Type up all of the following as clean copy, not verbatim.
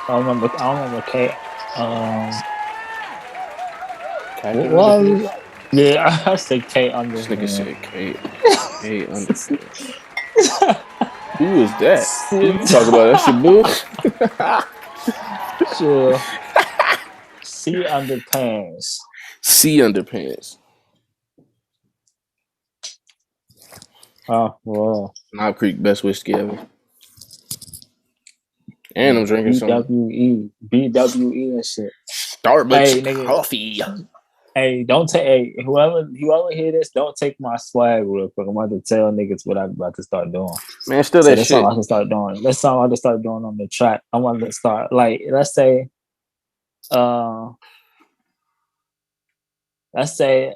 I don't remember K. Um, Khaki well, underpants. yeah, I said K This nigga underhand. said K underpants. Who is that? Who you talking about? That's your boo. Sure. C underpants. C underpants. Oh, well. Knob Creek, best whiskey ever. And I'm drinking some BWE and shit. Hey, Starbucks nigga. coffee. Hey, don't take. Hey, whoever hear this, don't take my swag real quick. I'm about to tell niggas what I'm about to start doing. Man, still So that that's all shit. I can start doing. That's all I can start doing on the track. I want to start like uh let's say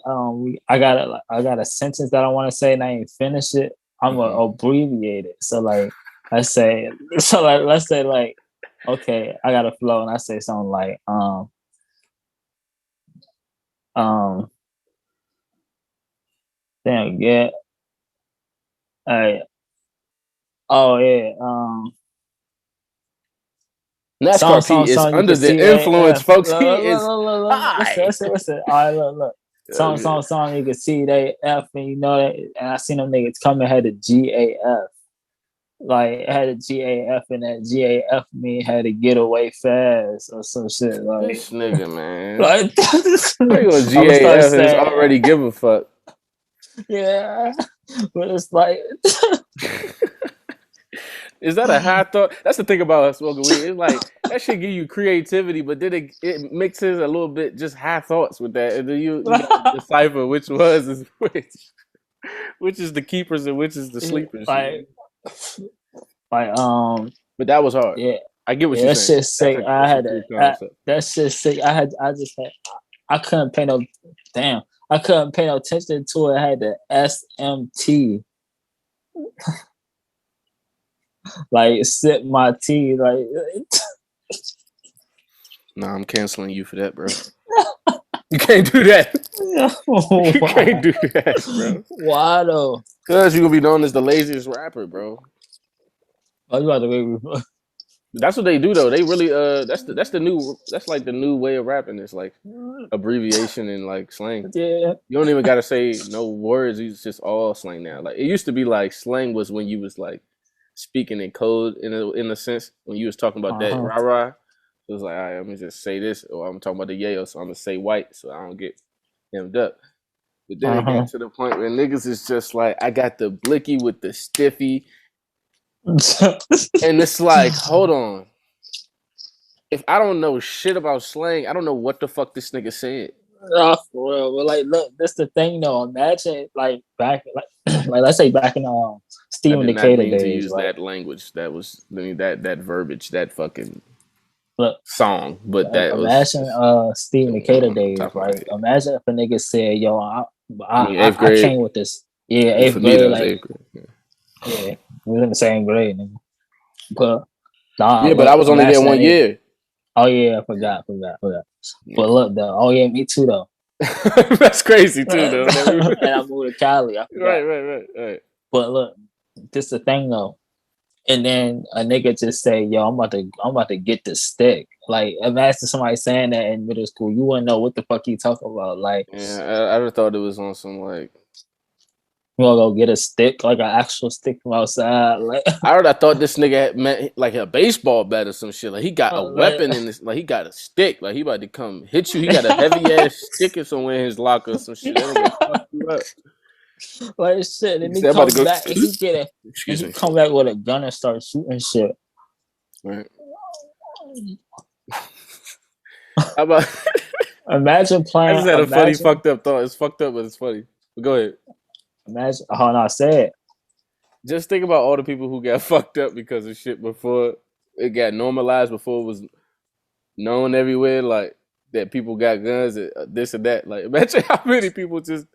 I got a sentence that I want to say and I ain't finish it. I'm gonna Mm-hmm. abbreviate it. So like let's say so like let's say like okay, I got a flow and I say something like um damn yeah. Hey, oh yeah, NASCAR P is you can under the see influence, AF. folks. He is Listen, high. listen. All right, look. Song, you can see they F and you know that and I seen them niggas coming had a GAF. Like had a GAF and that GAF me had to get away fast or some shit. This nigga, man. Like How you gonna I'm gonna start GAF and it's saying already give a fuck? yeah. But it's like Is that a high thought? That's the thing about smoking weed. It's like that shit give you creativity, but then it mixes a little bit just high thoughts with that, and then you gotta decipher which was is which is the keepers and which is the sleepers. like like But that was hard. yeah. I get what Yeah, you're that saying. shit sick. That's a cool concept. That shit sick. I just had I couldn't pay no damn. I couldn't pay no attention to it. I had the SMT like sip my tea like Nah, I'm canceling you for that, bro. You can't do that. You can't do that, bro. Why though? Cause you gonna be known as the laziest rapper, bro. Oh, you about to wait. That's what they do though. They really that's like the new way of rapping. It's like abbreviation and like slang. Yeah. You don't even gotta say no words. It's just all slang now. Like it used to be like slang was when you was like speaking in code in a sense when you was talking about that rah rah. It was like, all right, let me just say this, or I'm talking about the yayo, so I'm gonna say white, so I don't get hemmed up. But then it got to the point where niggas is just like, I got the blicky with the stiffy, and it's like, hold on. If I don't know shit about slang, I don't know what the fuck this nigga said. Oh, for real. But like, look, that's the thing though. Imagine like back, like let's say back in I Stephen did not Decatur mean to days, use right? that language. That was that verbiage, that fucking Look, song. But that was imagine just Stephen going Decatur on days, top of my right? head. Imagine if a nigga said, "Yo, I mean, eighth I grade. came with this." Yeah, Well, for eighth me, that grade, was like eighth grade. yeah, we was in the same grade, nigga. But nah, Yeah, but I look, was only there imagine that 1 nigga. year. Oh yeah, I forgot. Yeah. But look though, oh yeah, me too though. That's crazy too, though. And I moved to Cali. I forgot. Right. But look, this the thing though. And then a nigga just say, "Yo, I'm about to get the stick." Like, imagine somebody saying that in middle school, you wouldn't know what the fuck he talking about. Like, Yeah, I just thought it was on some like. you wanna go get a stick, like an actual stick from outside, like, I thought this nigga had meant like a baseball bat or some shit. Like he got a like, weapon in this. Like he got a stick. Like he about to come hit you. He got a heavy ass stick or somewhere in his locker or some shit. That nigga fuck you up. like shit. And He he said, "I'm about come to go." back and he get it, and Excuse he me. come back with a gun and start shooting shit. Right. How about? Imagine I playing. just had a funny fucked up thought. It's fucked up, but it's funny. But go ahead. Imagine. Oh no, I said. Just think about all the people who got fucked up because of shit before it got normalized, before it was known everywhere, like that people got guns and this and that. Like imagine how many people just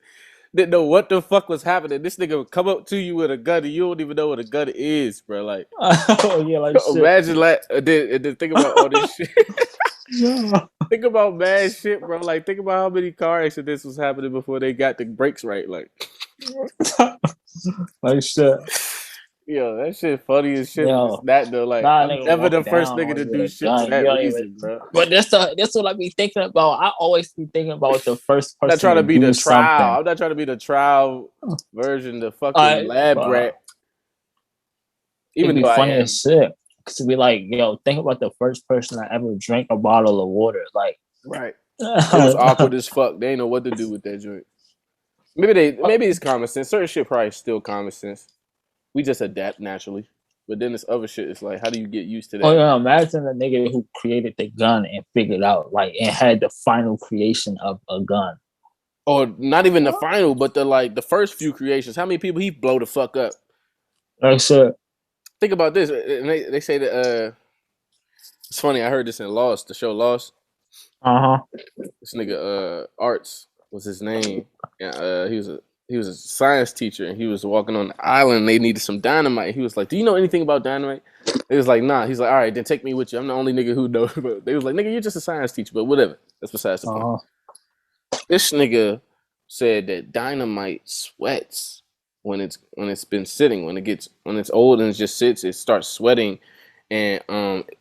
didn't know what the fuck was happening. This nigga would come up to you with a gun and you don't even know what a gun is, bro. Like Oh yeah, like shit. imagine like and then think about all this shit. Yeah. Think about bad shit, bro. Like think about how many car accidents was happening before they got the brakes right. Like Like shit. Yo, that shit funny as shit, but it's Yo, not though. Like, nah, I'm nigga never walk the first down nigga on to you with do a shit for gun. You that don't even. reason, bro. But that's what I be thinking about. I always be thinking about the first I'm not person trying to to be the do something. trial. I'm not trying to be the trial version, the fucking I, lab rat. it'd Even be though I funny am. as shit. Cause it'd be like, yo, think about the first person that ever drank a bottle of water. Like, Right. It was awkward as fuck. They ain't know what to do with that joint. Maybe it's common sense. Certain shit probably still common sense. We just adapt naturally. But then this other shit is like, how do you get used to oh that? yeah, imagine the nigga who created the gun and figured out like and had the final creation of a gun. Or not even the final, but the first few creations. How many people he blow the fuck up? Like shit. Think about this. And they say that it's funny, I heard this in Lost, the show Lost. Uh-huh. This nigga Arts was his name. And he was a science teacher and he was walking on the island and they needed some dynamite. He was like, do you know anything about dynamite? They was like, nah. He's like, all right, then take me with you. I'm the only nigga who knows. But they was like, nigga, you're just a science teacher, but whatever. That's besides the point. Uh-huh. This nigga said that dynamite sweats when it's been sitting. When it's old and it just sits, it starts sweating and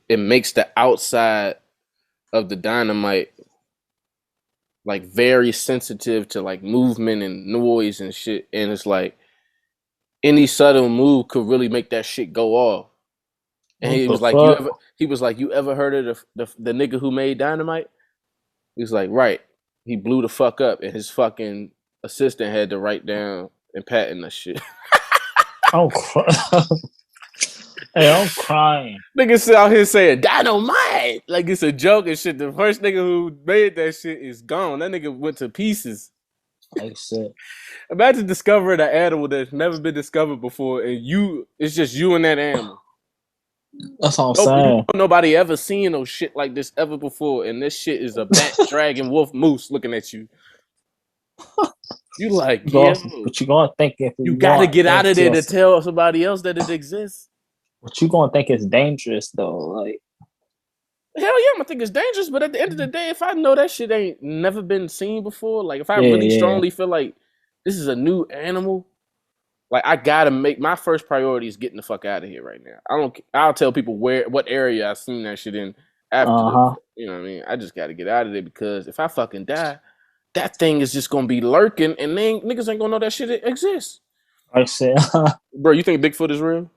it makes the outside of the dynamite like very sensitive to like movement and noise and shit. And it's like any subtle move could really make that shit go off. And What he the was like, fuck? you ever heard of the nigga who made dynamite? He was like, right. He blew the fuck up and his fucking assistant had to write down and patent that shit. I'm crying. Hey, I'm crying. Niggas out here saying dynamite like it's a joke and shit. The first nigga who made that shit is gone. That nigga went to pieces. Like shit. Imagine discovering an animal that's never been discovered before, and it's just you and that animal. That's what I'm You saying. know, nobody ever seen no shit like this ever before, and this shit is a bat, dragon, wolf, moose looking at you. You like, yo, But you gonna think if you you gotta want get out think of to there to yourself, tell somebody else that it exists. but you gonna think it's dangerous though. Like Hell yeah, I'm gonna think it's dangerous, but at the end of the day, if I know that shit ain't never been seen before, like if I really yeah. strongly feel like this is a new animal, like I gotta make my first priority is getting the fuck out of here right now. I'll tell people what area I seen that shit in after the, Uh-huh. you know what I mean? I just gotta get out of there because if I fucking die, that thing is just gonna be lurking and then niggas ain't gonna know that shit exists. I said Bro, you think Bigfoot is real?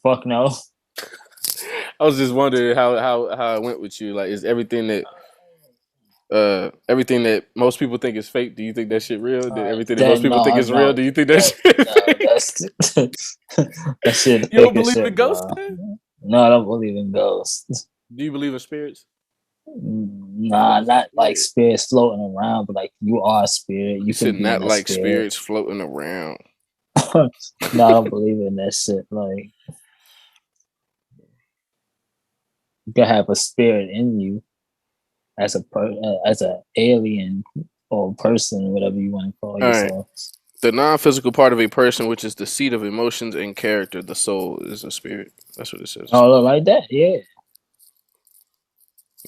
fuck no. I was just wondering how it went with you. Like, is everything that most people think is fake? Do you think that shit real? Everything that most Then people think is real? Do you think that shit fake? that's that shit You fake don't as believe in shit, ghosts? bro. Man? No, I don't believe in ghosts. Do you believe in spirits? Nah, not like spirits floating around, but like you are a spirit. You You can said be not in a like spirit. spirits floating around. No, I don't believe in that shit. Like you can have a spirit in you as as a alien or person, whatever you want to call All right. yourself. The non-physical part of a person, which is the seat of emotions and character, the soul, is a spirit. That's what it says. Oh, like that, yeah.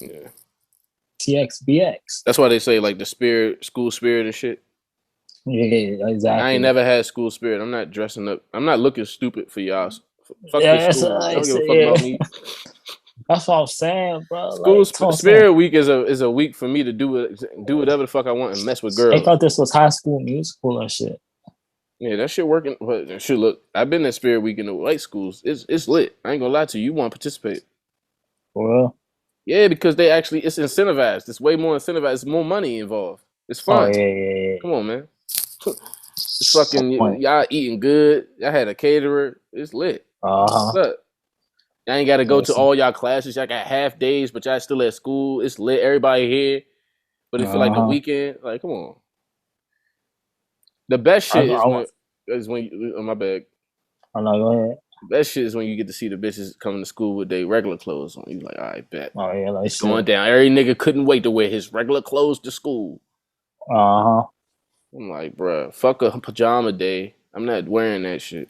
Yeah. TXBX. That's why they say like the spirit, school spirit and shit. Yeah, exactly. I ain't never had school spirit. I'm not dressing up. I'm not looking stupid for y'all. Fuck Yeah, this that's school. what I I don't give a say, fuck yeah. about me. That's what I'm saying, bro. School Like, that's what I'm saying. spirit week is a week for me to do whatever the fuck I want and mess with They girls. thought this was High School Musical and shit. Yeah, that shit working. But shit, look, I've been at spirit week in the white schools. It's lit. I ain't gonna lie to you. You want to participate? For real? Yeah, because it's incentivized. It's way more incentivized. It's more money involved. It's Oh fun. yeah. Come on, man. It's fucking y'all eating good. Y'all had a caterer. It's lit. Look, y'all ain't got to go to all y'all classes. Y'all got half days, but y'all still at school. It's lit. Everybody here, but it feel like the weekend. Like, come on. The best shit is when you, oh, my bad. I'm like, go ahead. The best shit is when you get to see the bitches coming to school with their regular clothes on. You like, all right, bet. Oh yeah, like it's going down. Every nigga couldn't wait to wear his regular clothes to school. I'm like, bruh, fuck a pajama day. I'm not wearing that shit.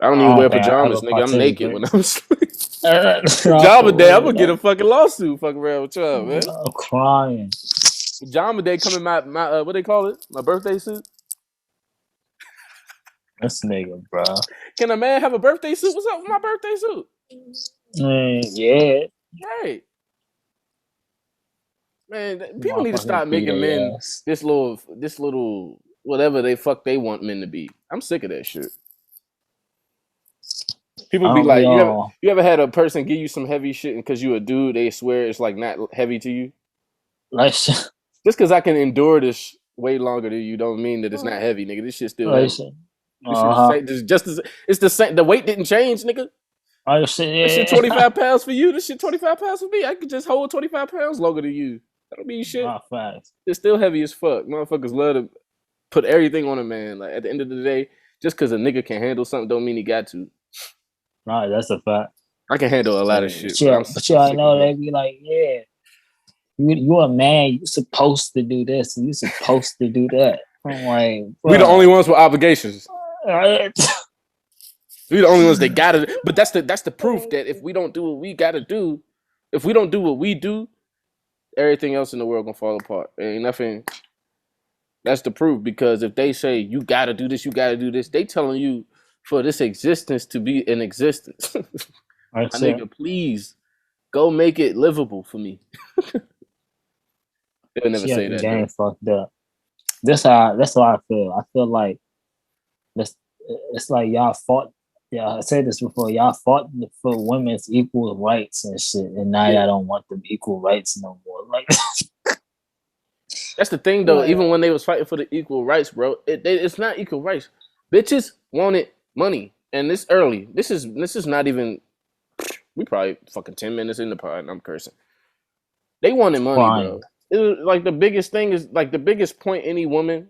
I don't even wear pajamas, nigga. I'm naked when I'm asleep. Pajama day, I'm gonna get a fucking lawsuit. Fuck around with y'all, man. I'm crying. Pajama day coming my what they call it? My birthday suit. This nigga, bro. Can a man have a birthday suit? What's up with my birthday suit? Yeah. Right. Man, people need to stop making men this little whatever they want men to be. I'm sick of that shit. People be like, you ever had a person give you some heavy shit and because you a dude, they swear it's like not heavy to you? Like, just because I can endure this way longer than you don't mean that it's not heavy, nigga. This shit's still heavy. It's the same. The weight didn't change, nigga. Oh shit, yeah. This shit 25 pounds for you. This shit 25 pounds for me. I could just hold 25 pounds longer than you. That don't mean shit. It's still heavy as fuck. Motherfuckers love to put everything on a man. Like at the end of the day, just because a nigga can handle something don't mean he got to. Right, that's a fact. I can handle a lot of shit. But you know they be like, yeah, you a man. You supposed to do this. You supposed to do that. I'm like, we the only ones with obligations. We the only ones that gotta. But that's the proof that if we don't do what we gotta do, if we don't do what we do, everything else in the world gonna fall apart. Ain't nothing. That's the proof, because if they say you gotta do this, they telling you for this existence to be in existence. My nigga, please go make it livable for me. They'll never say that. Game fucked up. That's how I feel. I feel like it's like y'all fought. Yeah, I said this before. Y'all fought for women's equal rights and shit, and now y'all don't want them equal rights no more. Like, that's the thing, though. Even when they was fighting for the equal rights, bro, it's not equal rights. Bitches wanted money, and this early. This is not even. We probably fucking 10 minutes in the pod, and I'm cursing. They wanted money, bro. It was like the biggest thing is like the biggest point any woman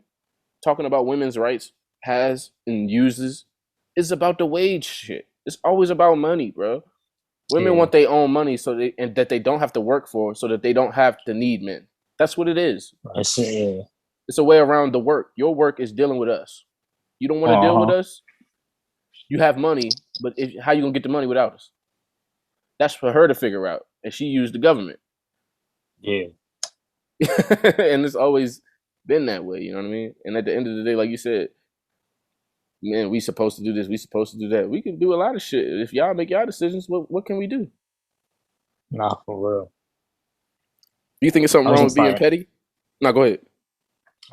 talking about women's rights has and uses is about the wage shit. It's always about money, bro. Women want their own money and that they don't have to work for, so that they don't have to need men. That's what it is. It's a way around the work. Your work is dealing with us. You don't want to deal with us. You have money, but how you gonna get the money without us? That's for her to figure out, and she used the government. Yeah. And it's always been that way, you know what I mean? And at the end of the day, like you said, man, we supposed to do this, we supposed to do that. We can do a lot of shit. If y'all make y'all decisions, what can we do? Nah, for real. Do you think it's something wrong with being petty? No, go ahead.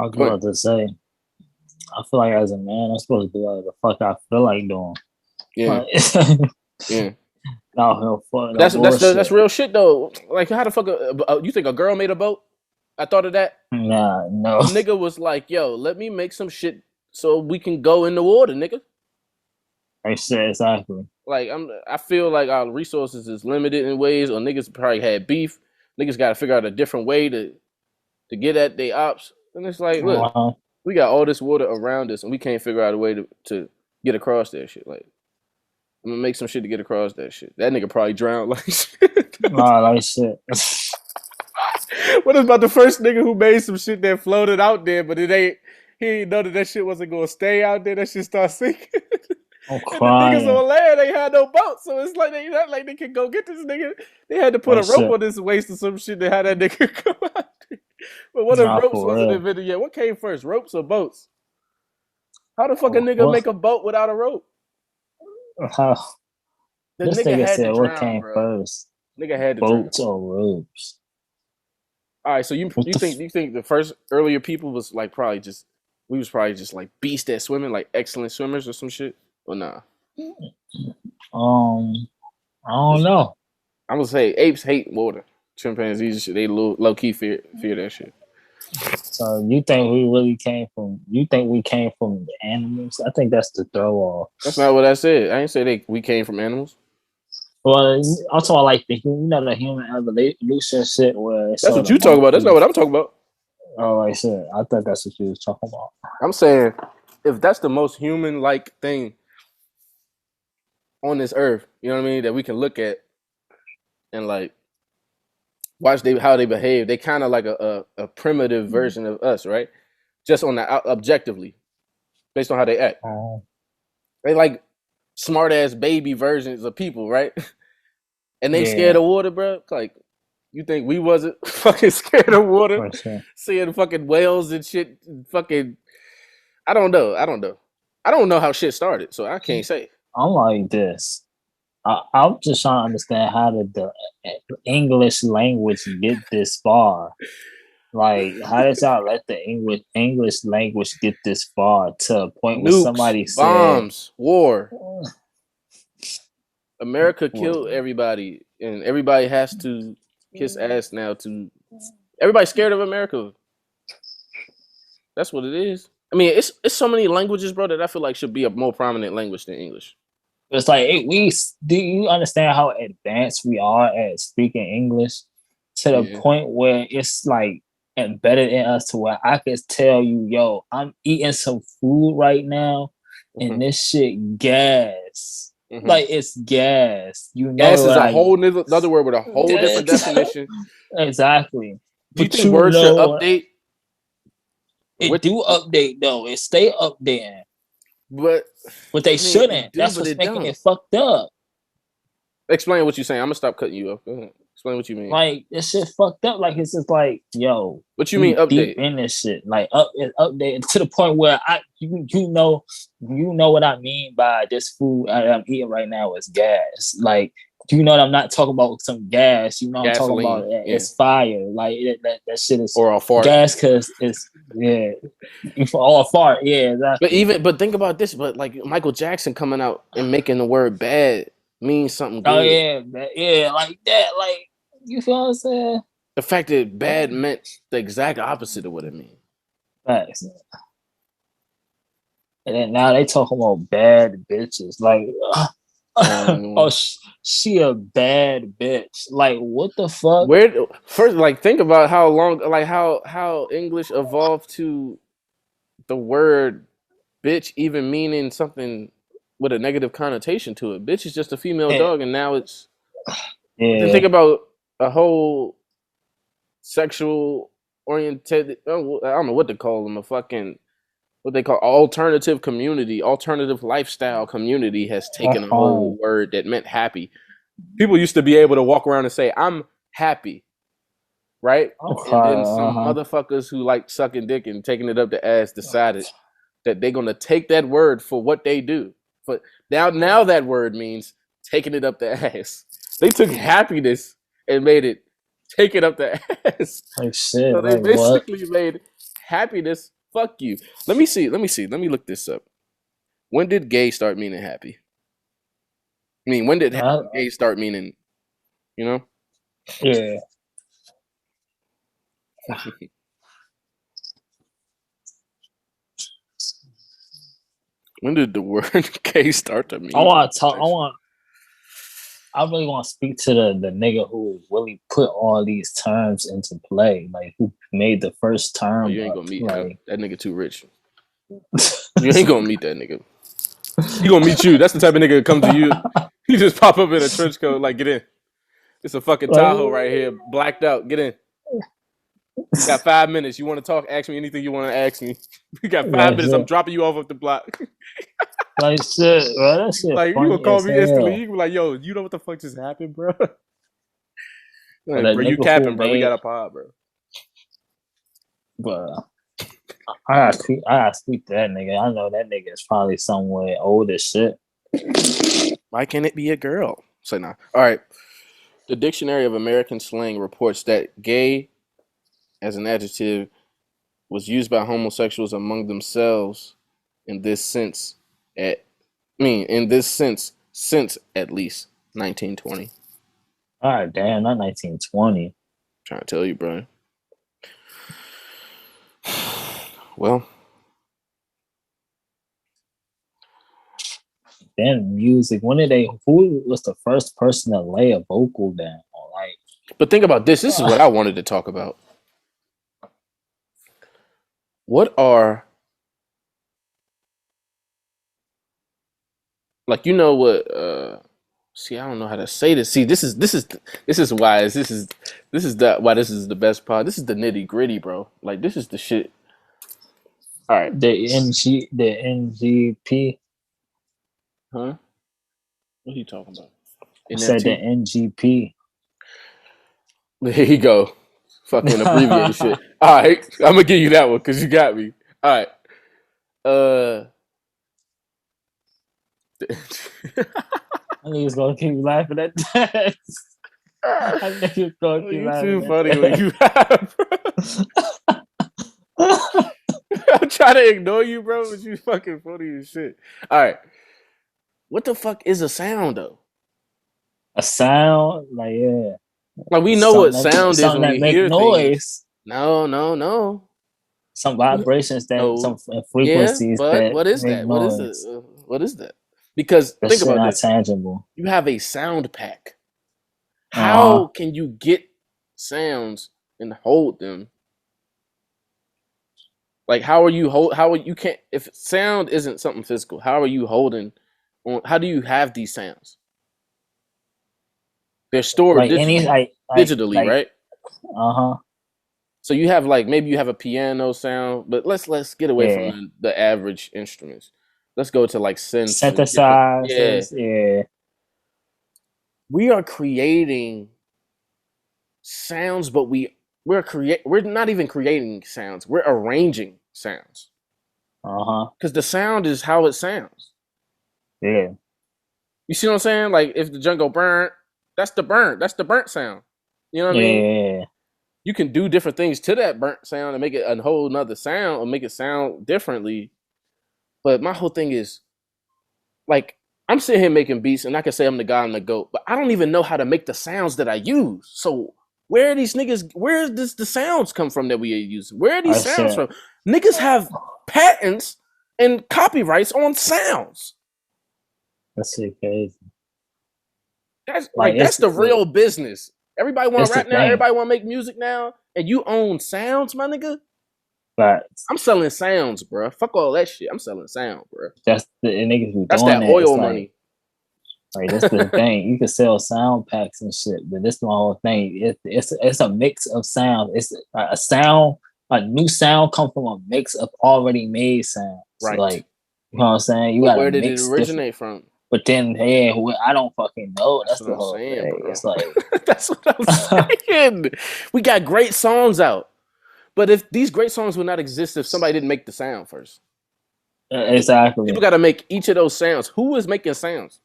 I was about to say, I feel like as a man, I'm supposed to do whatever the fuck I feel like doing. Yeah. Yeah. No, that's real shit though. Like, how the fuck? You think a girl made a boat? I thought of that. Nah, no. A nigga was like, "Yo, let me make some shit so we can go in the water, nigga." I said exactly. Like, I feel like our resources is limited in ways, or niggas probably had beef. Niggas got to figure out a different way to get at their ops. And it's like, look, we got all this water around us, and we can't figure out a way to get across that shit. Like, I'm gonna make some shit to get across that shit. That nigga probably drowned like shit. Nah, like shit. What about the first nigga who made some shit that floated out there, but he ain't know that shit wasn't gonna stay out there. That shit start sinking. I'm crying. And the niggas on land, they had no boat, so it's like they not like they can go get this nigga. They had to put a rope on this waist or some shit to have that nigga come out there. But what if ropes wasn't invented yet? What came first, ropes or boats? How the fuck a nigga make a boat without a rope? This nigga said what came first? Nigga had to boats or ropes. All right, so you think the first earlier people was like we was probably just like beast at swimming, like excellent swimmers or some shit, or nah? I don't know. I'm gonna say apes hate water. Chimpanzees, they low key fear that shit. So you think we really came from? You think we came from the animals? I think that's the throw off. That's not what I said. I didn't say we came from animals. Well, I'm talking like the human evolution shit. Where that's what you talk about. That's not what I'm talking about. Oh, I said. I thought that's what you was talking about. I'm saying if that's the most human-like thing on this earth, you know what I mean, that we can look at and like watch how they behave. They kind of like a primitive version of us, right? Just on the objectively, based on how they act. They like smart ass baby versions of people, right? And they scared of water, bro. Like, you think we wasn't fucking scared of water? Seeing fucking whales and shit, fucking. I don't know. I don't know how shit started, so I can't say. I'm like this. I'm just trying to understand how did the English language get this far? Like, how did y'all let the English language get this far to a point where Nukes, somebody said, bombs, war. America killed everybody, and everybody has to kiss ass now. Everybody's scared of America. That's what it is. I mean, it's so many languages, bro, that I feel like should be a more prominent language than English. It's like do you understand how advanced we are at speaking English to the point where it's like embedded in us to where I could tell you, yo, I'm eating some food right now, and this shit gas. Like it's gas. You know, gas is a whole another word with a whole different definition. Exactly. Do you think words should update? It do update though. It stay updating. But they shouldn't. That's what's making it fucked up. Explain what you're saying. I'm gonna stop cutting you off. Go ahead. Explain what you mean. Like this shit fucked up. Like it's just like, yo, what you mean update? Deep in this shit, like update to the point where you know what I mean by this food I'm eating right now is gas. Like you know what I'm not talking about some gas. You know what I'm talking about it's fire. Like that shit is or a fart. Gas because it's or a fart. Yeah, exactly. But think about this. But like Michael Jackson coming out and making the word bad means something good. Oh yeah, like that. Like you feel what I'm saying? The fact that bad meant the exact opposite of what it means. Facts. And then now they talking about bad bitches. Like, oh, she a bad bitch. Like, what the fuck? First, like, think about how long, like, how English evolved to the word bitch even meaning something with a negative connotation to it. Bitch is just a female dog, and now it's. Think about a whole sexual oriented. I don't know what to call them. What they call alternative community, alternative lifestyle community has taken a whole word that meant happy. People used to be able to walk around and say, I'm happy, right? And then some motherfuckers who like sucking dick and taking it up the ass decided that they're going to take that word for what they do. But now that word means taking it up the ass. They took happiness and made it take it up the ass. Like shit. So they basically made happiness. Fuck you. Let me see. Let me look this up. When did gay start meaning happy? I mean, when did gay start meaning, you know? Yeah. When did the word gay start to mean? I really want to speak to the nigga who really put all these terms into play, like who made the first term. You ain't gonna meet him. That nigga too rich. You ain't gonna meet that nigga. He gonna meet you. That's the type of nigga that come to you. You just pop up in a trench coat, like, get in. It's a fucking Tahoe right here, blacked out. Get in. You got 5 minutes. You want to talk? Ask me anything you want to ask me. You got 5 minutes. I'm dropping you off the block. Like shit, bro. That shit. Like you gonna call me instantly? You be like, yo, you know what the fuck just happened, bro? Like, bro, you capping, bro. We got a pod, bro. But I gotta speak to that nigga. I know that nigga is probably somewhere old as shit. Why can't it be a girl? Say nah. All right. The Dictionary of American Slang reports that gay, as an adjective, was used by homosexuals among themselves in this sense since at least 1920. All right, damn, not 1920. Trying to tell you, bro. Well, then music. Who was the first person to lay a vocal down? Like, but think about this. This is what I wanted to talk about. What are, like, you know what? See, I don't know how to say this. See, this is why this is the best part. This is the nitty gritty, bro. Like, this is the shit. All right. The NGP. Huh? What are you talking about? I said the NGP. There you go. Fucking abbreviate shit. All right, I'm gonna give you that one because you got me. All right. I think he's gonna keep laughing at that. I think he's gonna keep You laughing too at funny when that. you I'm trying to ignore you, bro, but you fucking funny as shit. All right. What the fuck is a sound, though? A sound, like yeah. Like, we know what sound is when Something that we make hear things. noise. No. Some vibrations that No. some Yeah, frequencies but that what is make that? What is it? noise. What is that? Because That think shit about not this. tangible. You have a sound pack. Uh-huh. How can you get sounds and hold them? Like, how are you can't, if sound isn't something physical, how are you holding on? How do you have these sounds? They're stored Like any digitally, right? uh-huh. So you have, like, maybe you have a piano sound, but let's get away Yeah. from the average instruments. Let's go to like synths and different. Yeah, Synthesizers, yeah. we are creating sounds, but we're not even creating sounds. We're arranging sounds Uh-huh. because the sound is how it sounds. Yeah. You see what I'm saying? Like, if the jungle burnt, that's the burnt sound. You know what I mean? Yeah. You can do different things to that burnt sound and make it a whole nother sound or make it sound differently. But my whole thing is, like, I'm sitting here making beats and I can say I'm the guy, I'm the GOAT, but I don't even know how to make the sounds that I use. So where does the sounds come from that we are using? Where are these I sounds said from? Niggas have patents and copyrights on sounds. that's shit crazy. That's the real business. Everybody want to it's the rap now. thing. Everybody want to make music now. And you own sounds, my nigga. But I'm selling sounds, bro. Fuck all that shit. I'm selling sound, bro. that's the niggas who That's doing that that. oil It's money. like that's the thing. You can sell sound packs and shit, but this the whole thing. It's a mix of sounds. It's a sound. A new sound come from a mix of already made sounds. Right. Like, you know what I'm saying? You But gotta where did it mix originate from? But then, yeah, I don't fucking know. That's That's what the I'm whole saying, thing. bro. It's like That's what I'm saying. We got great songs out. But if these great songs would not exist if somebody didn't make the sound first. exactly. People got to make each of those sounds. Who is making sounds?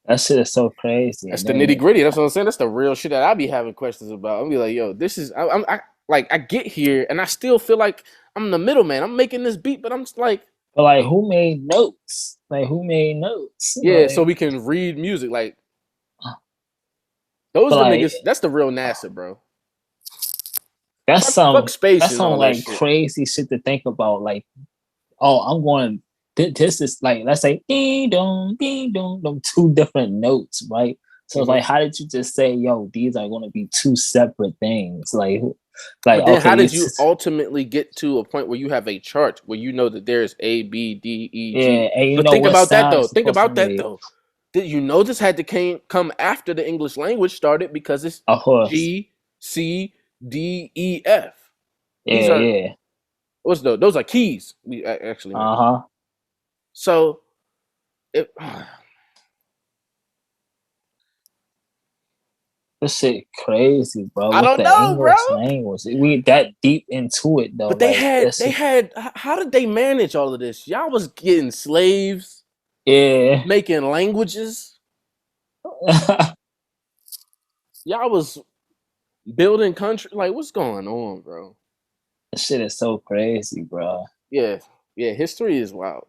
That shit is so crazy. That's the nitty gritty. That's what I'm saying. That's the real shit that I be having questions about. I'll be like, yo, this is I get here and I still feel like I'm the middleman. I'm making this beat, but I'm just like, but like, who made notes? Like, who made notes? yeah, like, so we can read music. Like, those are the niggas. That's the real NASA, bro. That's fuck space that's and some all like that shit. crazy shit to think about. Like, oh, I'm going. This is like, let's say ding dong, them two different notes, right? So it's like, how did you just say, yo, these are going to be two separate things? Like but then okay, how did you ultimately get to a point where you have a chart where you know that there's A, B, D, E, G? Yeah, and you but know think what about that though. sound Think about that though. Did you know this had to come after the English language started because it's G, C, D, E, F. Yeah. What's those? Those are keys. We actually. So, this shit crazy, bro. I don't know, bro. Language, we that deep into it though. But they had. How did they manage all of this? Y'all was getting slaves. Yeah. Making languages. Y'all was building country. Like, what's going on, bro? This shit is so crazy, bro. Yeah. History is wild.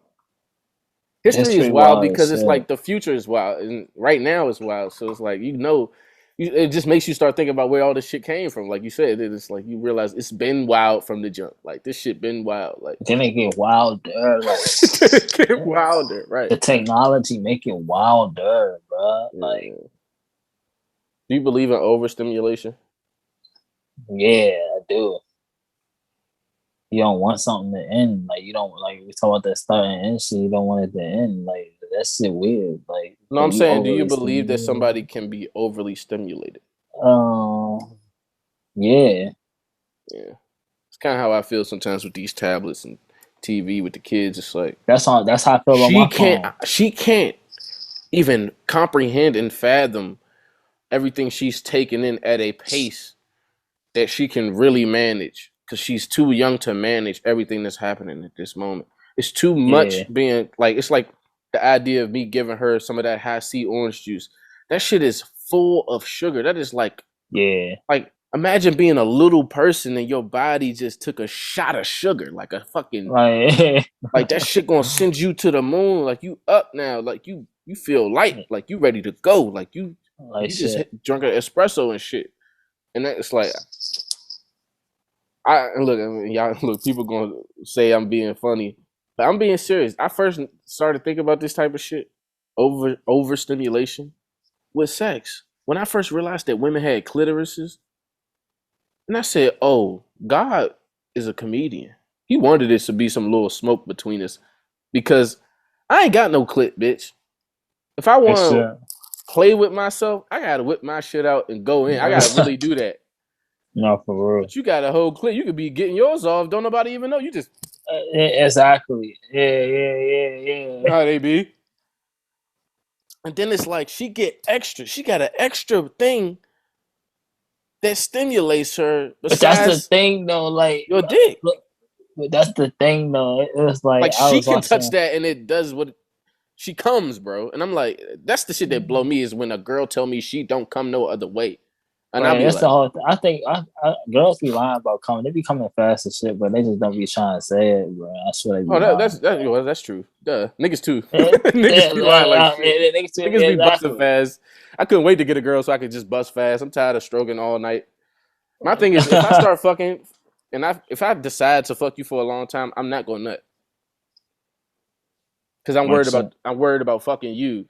History is wild because it's like the future is wild, and right now it's wild. So it's like, it just makes you start thinking about where all this shit came from. Like you said, it's like you realize it's been wild from the jump. Like, this shit been wild. Like, then it get wilder. Like, get wilder, right? The technology make it wilder, bro. Yeah. Like, do you believe in overstimulation? Yeah, I do. You don't want something to end. Like, you don't, like, we talk about that start and end shit. You don't want it to end. Like, that shit weird. Like, no, I'm saying, do you believe that somebody can be overly stimulated? Yeah. It's kind of how I feel sometimes with these tablets and TV with the kids. It's like, that's how I feel about my phone. She can't even comprehend and fathom everything she's taking in at a pace that she can really manage, because she's too young to manage everything that's happening at this moment. It's too much being like, it's like the idea of me giving her some of that high C orange juice. That shit is full of sugar. That is like, like imagine being a little person and your body just took a shot of sugar, like a fucking, like that shit gonna send you to the moon. Like you up now, like you feel light, like you ready to go, like you just drunk an espresso and shit. And it's like, I mean, y'all look, people gonna say I'm being funny, but I'm being serious. I first started thinking about this type of shit, overstimulation with sex, when I first realized that women had clitorises. And I said, oh, God is a comedian. He wanted this to be some little smoke between us, because I ain't got no clit, bitch. If I want to play with myself, I gotta whip my shit out and go in. I gotta really do that. No, for real. But you got a whole clip. You could be getting yours off. Don't nobody even know. You just exactly. Yeah. How they be. And then it's like she get extra. She got an extra thing that stimulates her. But that's the thing, though. Like your dick. But that's the thing, though. It was like she can touch that, and it does what she comes, bro. And I'm like, that's the shit that blow me, is when a girl tell me she don't come no other way. And right, that's like, the whole thing. I think girls be lying about coming. They be coming fast and shit, but they just don't be trying to say it, bro. I swear they be that's true. Duh. Niggas too. Niggas be lying like shit. Niggas be busting fast. I couldn't wait to get a girl so I could just bust fast. I'm tired of stroking all night. My thing is, if I start fucking, and if I decide to fuck you for a long time, I'm not going nut. Because I'm worried about fucking you.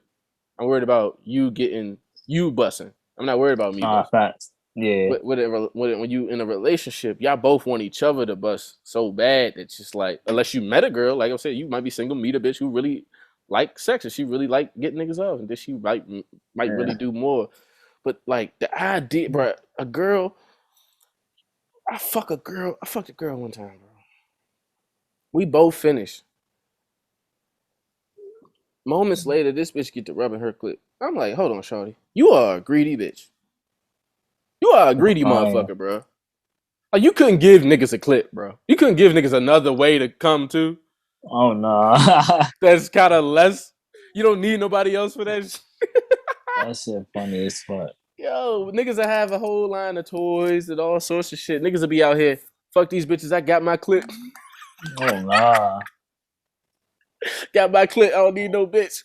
I'm worried about you getting you busting. I'm not worried about me. Facts. Yeah. When you in a relationship, y'all both want each other to bust so bad that just like, unless you met a girl, like I said, you might be single, meet a bitch who really like sex and she really like getting niggas off, and then she might really do more. But like the idea, bro, I fucked a girl one time, bro. We both finished. Moments later, this bitch get to rubbing her clit. I'm like, hold on, shawty. You are a greedy bitch. You are a greedy motherfucker, bro. Like, you couldn't give niggas a clit, bro. You couldn't give niggas another way to come to. Oh, no. That's kind of less. You don't need nobody else for that shit. That shit funny as fuck. Yo, niggas will have a whole line of toys and all sorts of shit. Niggas will be out here, fuck these bitches, I got my clit. Oh, nah. Got my clit, I don't need no bitch.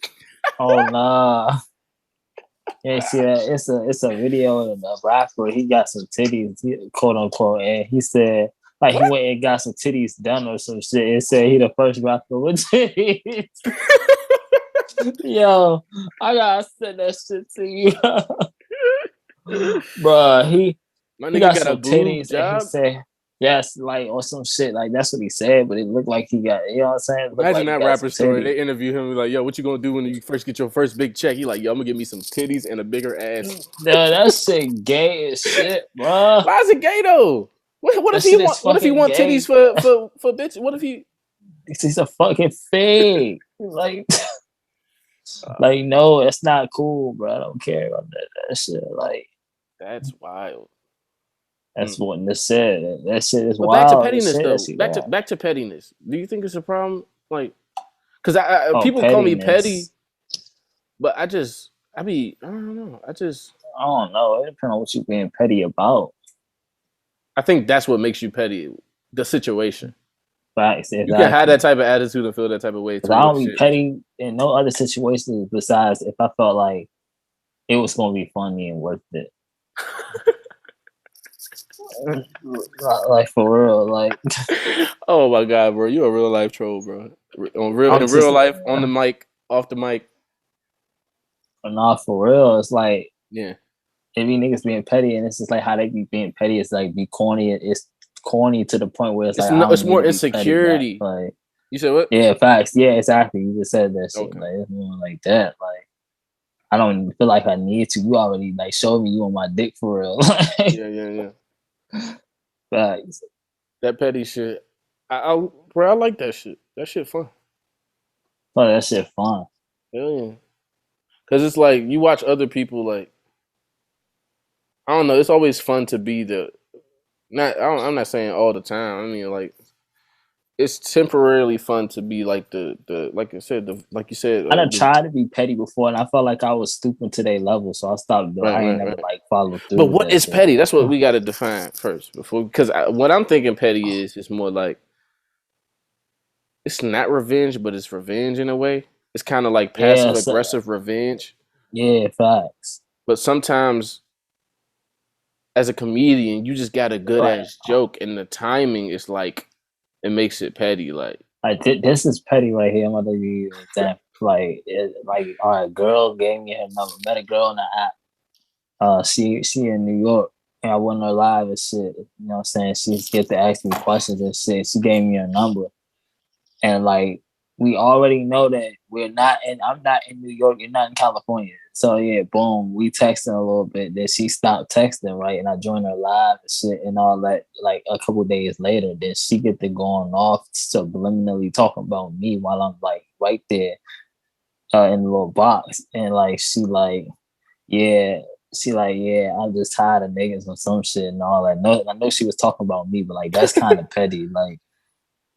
Oh, nah. Yeah, see that? It's a video of a rapper. He got some titties, quote unquote, and he said, like, he went and got some titties done or some shit. It said he the first rapper with titties. Yo, I gotta send that shit to you. Bruh, he got some titties and he said, yes, like, or some shit. Like, that's what he said, but it looked like he got, you know what I'm saying? Imagine that rapper story. They interview him like, yo, what you gonna do when you first get your first big check? He like, yo, I'm gonna give me some titties and a bigger ass. No, that shit gay as shit, bro. Why is it gay though? What if he want titties for bitch? What if he's a fucking fake? Like no, that's not cool, bro. I don't care about that shit. Like, that's wild. That's what this said. That shit is wild. Back to pettiness, though. Back to pettiness. Do you think it's a problem? Like, because people call me petty, but I don't know. I don't know. It depends on what you're being petty about. I think that's what makes you petty. The situation. Facts. Exactly. You can have that type of attitude and feel that type of way. I don't be petty in no other situations besides if I felt like it was going to be funny and worth it. Like, for real, like. Oh my god, bro, you a real life troll, bro. In real life, on the mic, off the mic. Nah, for real, it's like, yeah, it be niggas being petty, and it's just like how they be being petty. It's like be corny. It's corny to the point where it's more insecurity. Like, you said what? Yeah, facts. Yeah, exactly. You just said that shit. Okay. Like, it's more like that. Like, I don't feel like I need to. You already like showed me you on my dick for real. Yeah. Facts. That petty shit. I like that shit. That shit fun. Oh, that shit fun. Hell yeah. Cause it's like you watch other people, like, I don't know. It's always fun to be I'm not saying all the time. I mean, like, it's temporarily fun to be like the like I said, like you said, I done tried to be petty before, and I felt like I was stooping to their level, so I stopped doing. I ain't never like followed through But with what that is shit. petty? That's what we got to define first before, because what I'm thinking petty is more like it's not revenge, but it's revenge in a way. It's kind of like passive aggressive revenge. Yeah, facts. But sometimes, as a comedian, you just got a good ass joke, and the timing is like it makes it petty. Like this is petty right here. I'm gonna give you an example. All right, girl gave me her number. Met a girl on the app. She in New York, and I went on her live and shit. You know what I'm saying? She get to ask me questions and shit. She gave me her number, and like we already know that we're not in. I'm not in New York. You're not in California. So yeah, boom. We texting a little bit. Then she stopped texting, right? And I joined her live and shit and all that. Like a couple days later, then she get to going off subliminally talking about me while I'm like right there in the little box, and like she like, yeah. She like, yeah, I'm just tired of niggas or some shit and all that. No, I know she was talking about me, but like that's kind of petty. Like,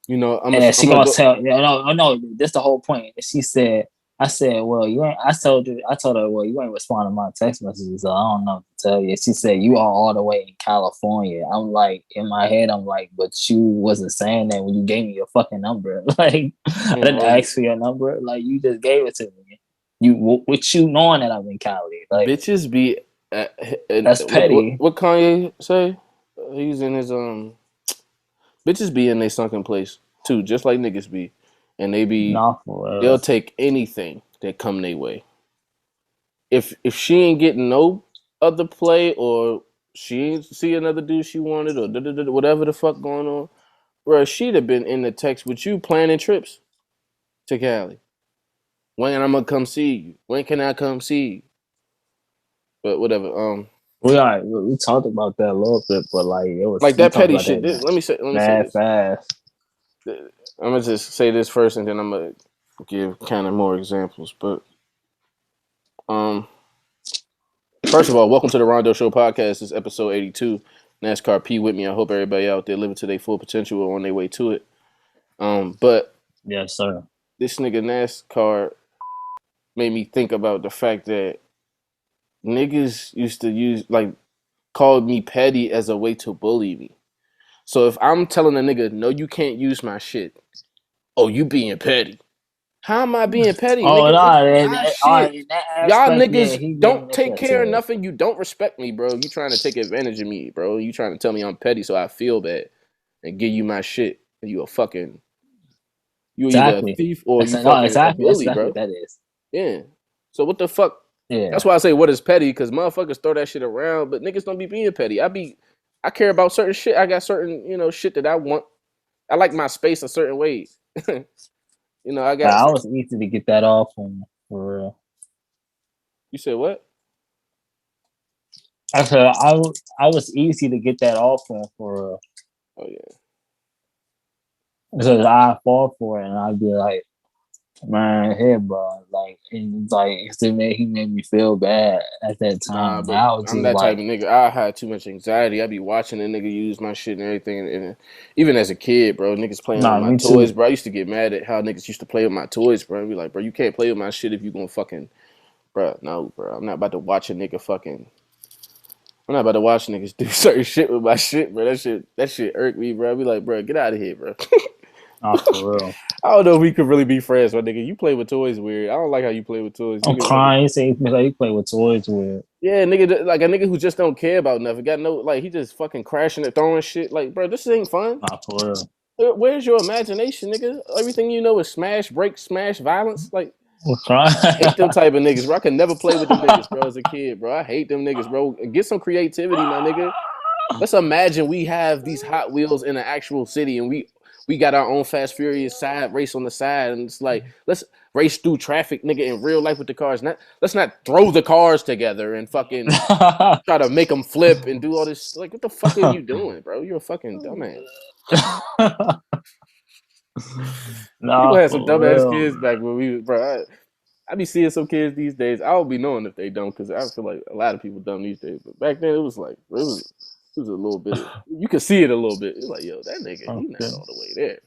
you know, she gonna tell, no, that's the whole point. She said, I said, well, you ain't. I told her, well, you ain't responding to my text messages, so I don't know what to tell you. She said, you are all the way in California. I'm like, in my head, I'm like, but you wasn't saying that when you gave me your fucking number. Like, I didn't ask for your number. Like, you just gave it to me. You with you knowing that I'm in Cali. Like, bitches be. That's petty. What Kanye say? He's in his Bitches be in their sunken place too, just like niggas be, and they'll take anything that come their way. If she ain't getting no other play, or she ain't see another dude she wanted, or whatever the fuck going on, bro, she'd have been in the text with you planning trips to Cali. When I'm gonna come see you? When can I come see you? But whatever. We talked about that a little bit, but like it was like that petty shit. Let me say this. Fast. I'm gonna just say this first, and then I'm gonna give kind of more examples. But first of all, welcome to the Rondo Show podcast. This is episode 82. NASCAR P with me. I hope everybody out there living to their full potential or on their way to it. But yes, sir. This nigga NASCAR made me think about the fact that niggas used to called me petty as a way to bully me. So if I'm telling a nigga, no, you can't use my shit. Oh, you being petty. How am I being petty? Nigga, y'all niggas don't take care of nothing. You don't respect me, bro. You trying to take advantage of me, bro. You trying to tell me I'm petty so I feel bad and give you my shit. And you either a thief or you fucking a bully, bro. What that is. Yeah. So what the fuck? Yeah. That's why I say what is petty, because motherfuckers throw that shit around, but niggas don't be being petty. I care about certain shit. I got certain, shit that I want. I like my space a certain way. I was easy to get that off on, for real. You said what? I said I was easy to get that off on, for real. Oh yeah. Because I fall for it, and I'd be like, man, hey, bro, like, and it's like he made me feel bad at that time. But I'm that type of nigga. I had too much anxiety. I be watching a nigga use my shit and everything, and even as a kid, bro, niggas playing with my toys, bro. I used to get mad at how niggas used to play with my toys, bro. I'd be like, bro, you can't play with my shit if you gonna fucking, bro. No, bro, I'm not about to watch a nigga fucking. I'm not about to watch niggas do certain shit with my shit, bro. That shit irked me, bro. I'd be like, bro, get out of here, bro. Oh, for real. I don't know if we could really be friends, my nigga. You play with toys weird. I don't like how you play with toys. I'm crying. You say you play with toys weird. Yeah, nigga, like a nigga who just don't care about nothing. Got no, like, he just fucking crashing and throwing shit. Like, bro, this ain't fun. Not for real. Where's your imagination, nigga? Everything you know is smash, break, smash, violence. Like, I hate them type of niggas, bro. I could never play with them niggas, bro, as a kid, bro. I hate them niggas, bro. Get some creativity, my nigga. Let's imagine we have these Hot Wheels in an actual city, and we got our own Fast Furious side race on the side, and it's like, let's race through traffic, nigga, in real life with the cars. Let's not throw the cars together and fucking try to make them flip and do all this. Like, what the fuck are you doing, bro? You're a fucking dumbass. People had some dumbass kids back when we was, bro. I be seeing some kids these days. I don't be knowing if they dumb, because I feel like a lot of people dumb these days. But back then, it was like, it was a little bit. You could see it a little bit. It's like, yo, that nigga, he's not all the way there.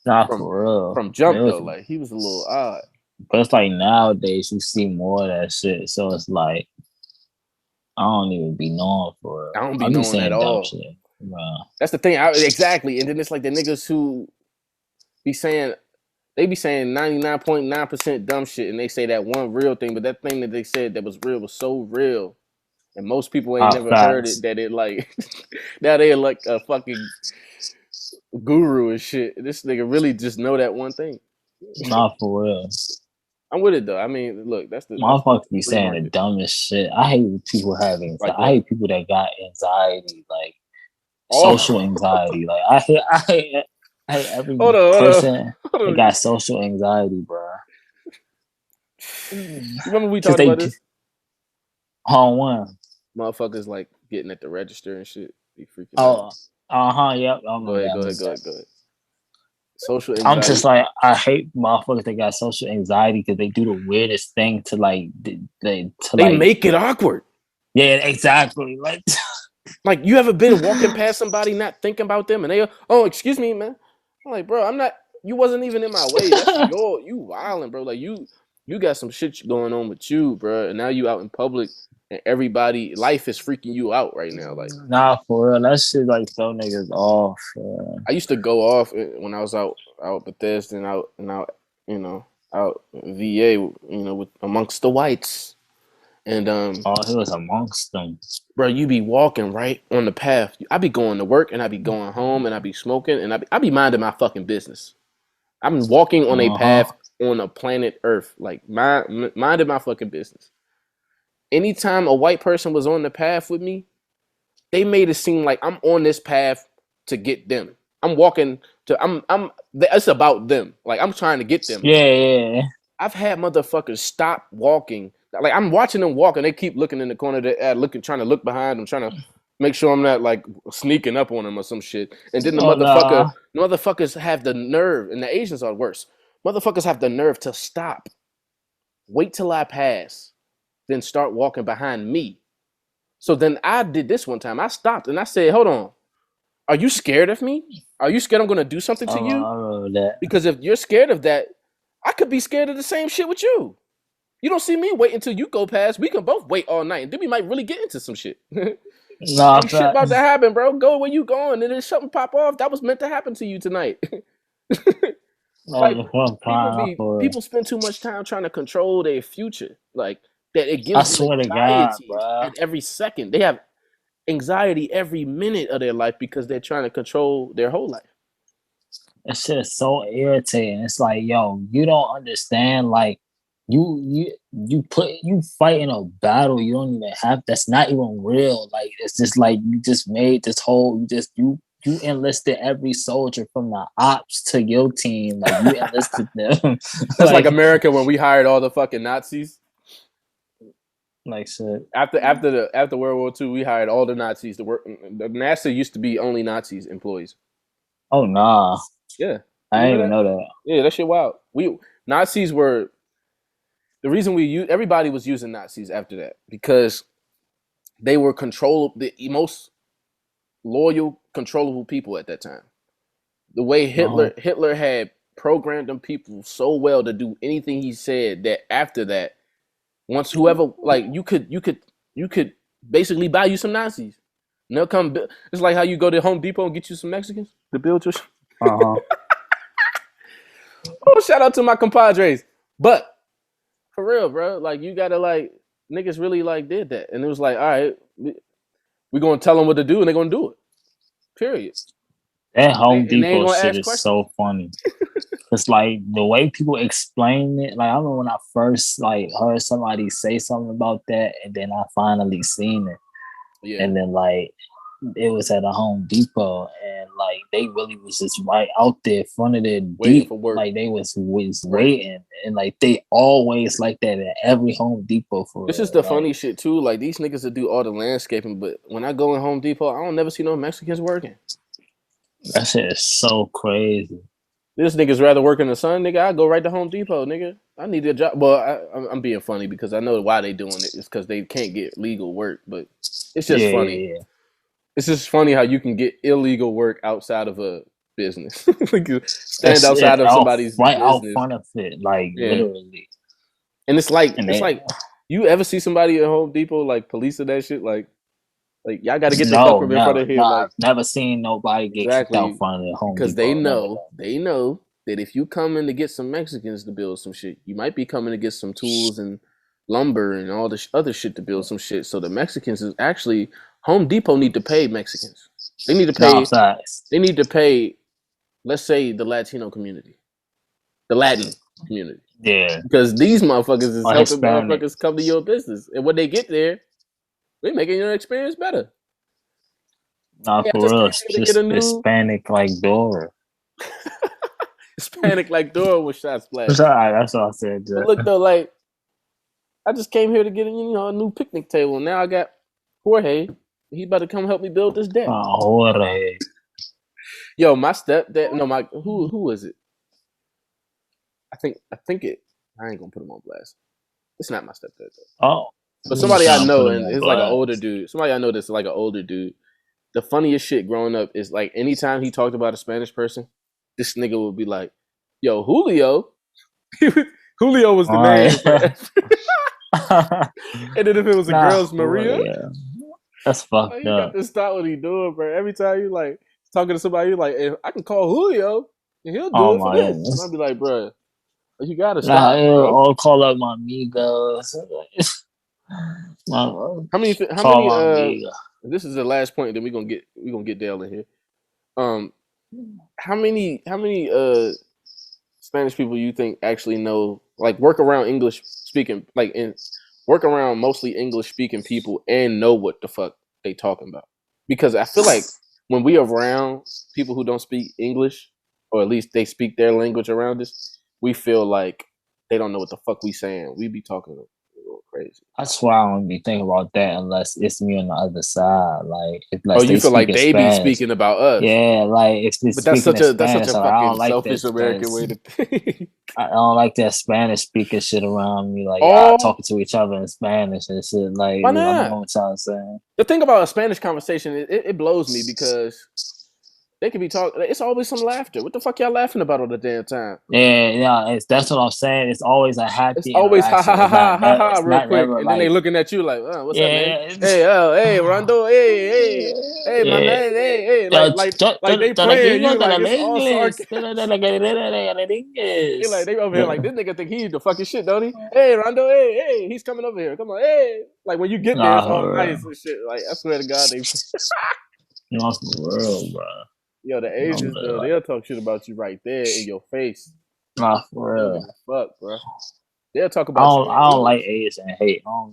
Not for real. From jump though, like he was a little odd. But it's like nowadays you see more of that shit, so it's like I don't even be knowing for real. I don't be knowing at all. Shit. That's the thing. Exactly. And then it's like the niggas who be saying 99.9% dumb shit, and they say that one real thing, but that thing that they said that was real was so real, and most people ain't never heard it. That it like now they're like a fucking guru and shit. This nigga really just know that one thing. Not for real. I'm with it though. I mean, look, that's the motherfuckers be saying the dumbest shit. I hate people having. Like I hate people that got anxiety, like social anxiety. Like I hate every person that got social anxiety, bro. You remember we talked about this? On one. Motherfuckers like getting at the register and shit. Be freaking out. Yep. Go ahead. Social anxiety. I'm just like, I hate motherfuckers that got social anxiety because they do the weirdest thing to like they make it awkward. Yeah, exactly. Like you ever been walking past somebody not thinking about them and they excuse me, man. I'm like, bro, I'm not. You wasn't even in my way. That's you wilding, bro. Like you got some shit going on with you, bro. And now you out in public and everybody life is freaking you out right now. Like nah, for real, that shit like throw niggas off. I used to go off when I was out Bethesda and out out VA, with amongst the whites. And he was amongst them. Bro, you be walking right on the path. I be going to work and I be going home and I be smoking and I be minding my fucking business. I'm walking on a path on a planet Earth, like minding my fucking business. Anytime a white person was on the path with me, they made it seem like I'm on this path to get them. I'm walking to it's about them. Like I'm trying to get them. Yeah. I've had motherfuckers stop walking. Like I'm watching them walk and they keep looking in the corner, trying to look behind them, trying to make sure I'm not like sneaking up on them or some shit. And then the motherfuckers have the nerve, and the Asians are worse. Motherfuckers have the nerve to stop, wait till I pass, then start walking behind me. So then I did this one time. I stopped and I said, "Hold on, are you scared of me? Are you scared I'm gonna do something to you? Because if you're scared of that, I could be scared of the same shit with you. You don't see me wait until you go past. We can both wait all night, and then we might really get into some shit. Shit about to happen, bro. Go where you going, and then something pop off. That was meant to happen to you tonight." People spend too much time trying to control their future, like that. It gives them anxiety at every second. They have anxiety every minute of their life because they're trying to control their whole life. That shit is so irritating. It's like, yo, you don't understand. Like, you fight in a battle you don't even have. That's not even real. Like, it's just like you just made this whole. You enlisted every soldier from the ops to your team. Like you enlisted them. That's like America when we hired all the fucking Nazis. Like shit. After World War II, we hired all the Nazis to work. The NASA used to be only Nazis employees. Oh nah. Yeah. I didn't even know that. Yeah, that shit wild. Nazis were the reason everybody was using Nazis after that because they were the most loyal, controllable people at that time. The way Hitler had programmed them people so well to do anything he said that after that, once whoever like you could basically buy you some Nazis. And they'll come. It's like how you go to Home Depot and get you some Mexicans to build your. Oh, shout out to my compadres. But for real, bro, like you gotta like niggas really like did that, and it was like, all right, we gonna tell them what to do, and they're gonna do it. Period. That Home Depot shit is so funny. It's like the way people explain it. Like I remember when I first like heard somebody say something about that, and then I finally seen it. Yeah. And then like it was at a Home Depot, and like they really was just right out there in front of their deep, like they was waiting, and like they always like that at every Home Depot. This is the funny shit too. Like these niggas that do all the landscaping, but when I go in Home Depot, I don't never see no Mexicans working. That shit is so crazy. This nigga's rather work in the sun, nigga. I go right to Home Depot, nigga. I need a job. Well, I'm being funny because I know why they doing it. It's because they can't get legal work, but it's just funny. Yeah. It's just funny how you can get illegal work outside of a business. Like you stand outside of somebody's right out business. front of it, like literally. And it's like you ever see somebody at Home Depot like policing that shit? Like y'all got to get the fuck from in front of here. No, like I've never seen nobody get kicked out in front of the Home because Depot. they know that if you come in to get some Mexicans to build some shit, you might be coming to get some tools and lumber and all this other shit to build some shit. So the Mexicans is actually Home Depot need to pay Mexicans. They need to pay. They need to pay. Let's say the Latino community, the Latin community. Yeah, because these motherfuckers is helping motherfuckers come to your business, and when they get there, they making your experience better. Nah, for real, just Hispanic like Dora. Hispanic like Dora with shot splash. That's all right. That's all I said. But look though, like I just came here to get a new picnic table. Now I got Jorge. He about to come help me build this deck. Jorge. Yo, my stepdad. No, my who is it? I think it. I ain't gonna put him on blast. It's not my stepdad though. Oh, but somebody I know, and it's like an older dude. Somebody I know that's like an older dude. The funniest shit growing up is like anytime he talked about a Spanish person, this nigga would be like, "Yo, Julio." Julio was the man. And then if it was a girl's Maria, that's fucked up. You got to stop what he doing, bro. Every time you like talking to somebody, you like, hey, I can call Julio and he'll do it for this. And I'll be like, bro, you gotta stop. I'll call up my amigos. How many? This is the last point. Then we're gonna get Dale in here. How many Spanish people you think actually know, like, work around English speaking, like, work around mostly English speaking people and know what the fuck they talking about? Because I feel like when we around people who don't speak English, or at least they speak their language around us, we feel like they don't know what the fuck we saying. We be talking a little crazy. That's why I don't be thinking about that unless it's me on the other side. Like, you feel like they be speaking about us? Yeah, like if they speaking Spanish, that's such a fucking selfish American way to think. I don't like that Spanish speaking shit around me. Like, y'all talking to each other in Spanish and shit. Like, why not? I know what y'all saying. The thing about a Spanish conversation, it blows me because they could be talking. It's always some laughter. What the fuck y'all laughing about all the damn time? Yeah. That's what I'm saying. It's always a happy. It's always ha ha ha ha ha ha real quick, and then they looking at you like, oh, what's up, man? Hey, Rondo, hey, my man, hey, like they playing you like it's all sarcasm. Like they over here like this nigga think he's the fucking shit, don't he? Hey, Rondo, hey, he's coming over here. Come on, hey. Like when you get there, it's all nice and shit. Like I swear to God, they. No, for real, bro. Yo, the Asians though, they'll talk shit about you right there in your face. Nah, for real. Fuck, bro. They'll talk about. I don't like Asian hate. I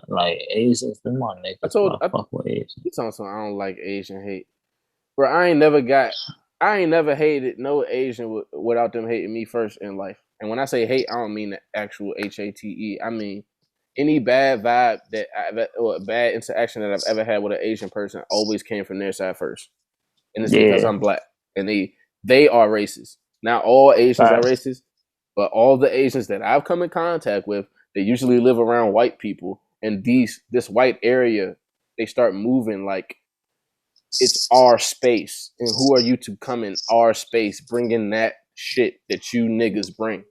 like Asians. Them my niggas. I fuck with Asians. You talking something? I don't like Asian hate, bro. I ain't never hated no Asian without them hating me first in life. And when I say hate, I don't mean the actual HATE. I mean any bad vibe or bad interaction that I've ever had with an Asian person always came from their side first. And it's because I'm black. And they are racist. Not all Asians are racist, but all the Asians that I've come in contact with, they usually live around white people. And this white area, they start moving like it's our space. And who are you to come in our space bringing that shit that you niggas bring?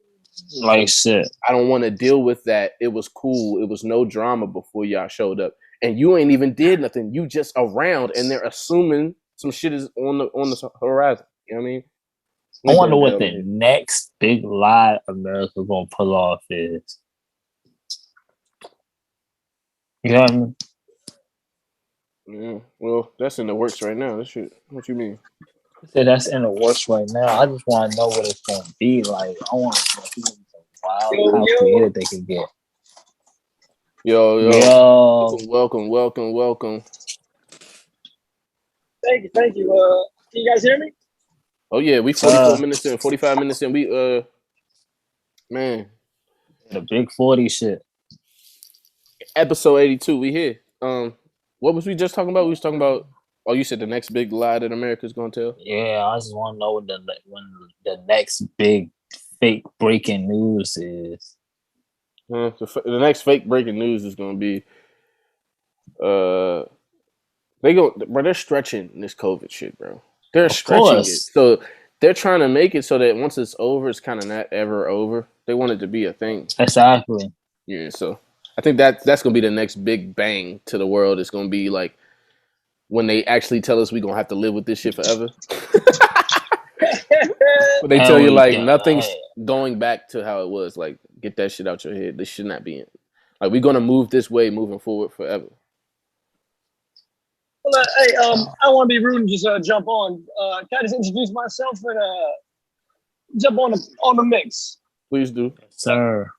Like shit. I don't want to deal with that. It was cool. It was no drama before y'all showed up. And you ain't even did nothing. You just around and they're assuming some shit is on the horizon. You know what I mean? I wonder what the next big lie America gonna pull off is. You know what I mean? Yeah, well, that's in the works right now. That shit. What you mean? I said that's in the works right now. I just want to know what it's gonna be like. I want to know how creative they can get. Yo. Welcome. Thank you. Can you guys hear me? Oh yeah, we 45 minutes in. We man, the big 40 shit. Episode 82. We here. What was we just talking about? We was talking about. Oh, you said the next big lie that America's gonna tell. Yeah, I just want to know when the next big fake breaking news is. The next fake breaking news is gonna be. They're stretching this COVID shit, bro. They're stretching it. So they're trying to make it so that once it's over, it's kind of not ever over. They want it to be a thing. Exactly. Yeah, so I think that's going to be the next big bang to the world. It's going to be like when they actually tell us we're going to have to live with this shit forever. But they tell you like nothing's going back to how it was. Like, get that shit out your head. This should not be in. Like, we're going to move this way moving forward forever. Well, hey, I want to be rude and just jump on. Can I just introduce myself and jump on the mix? Please do, sir.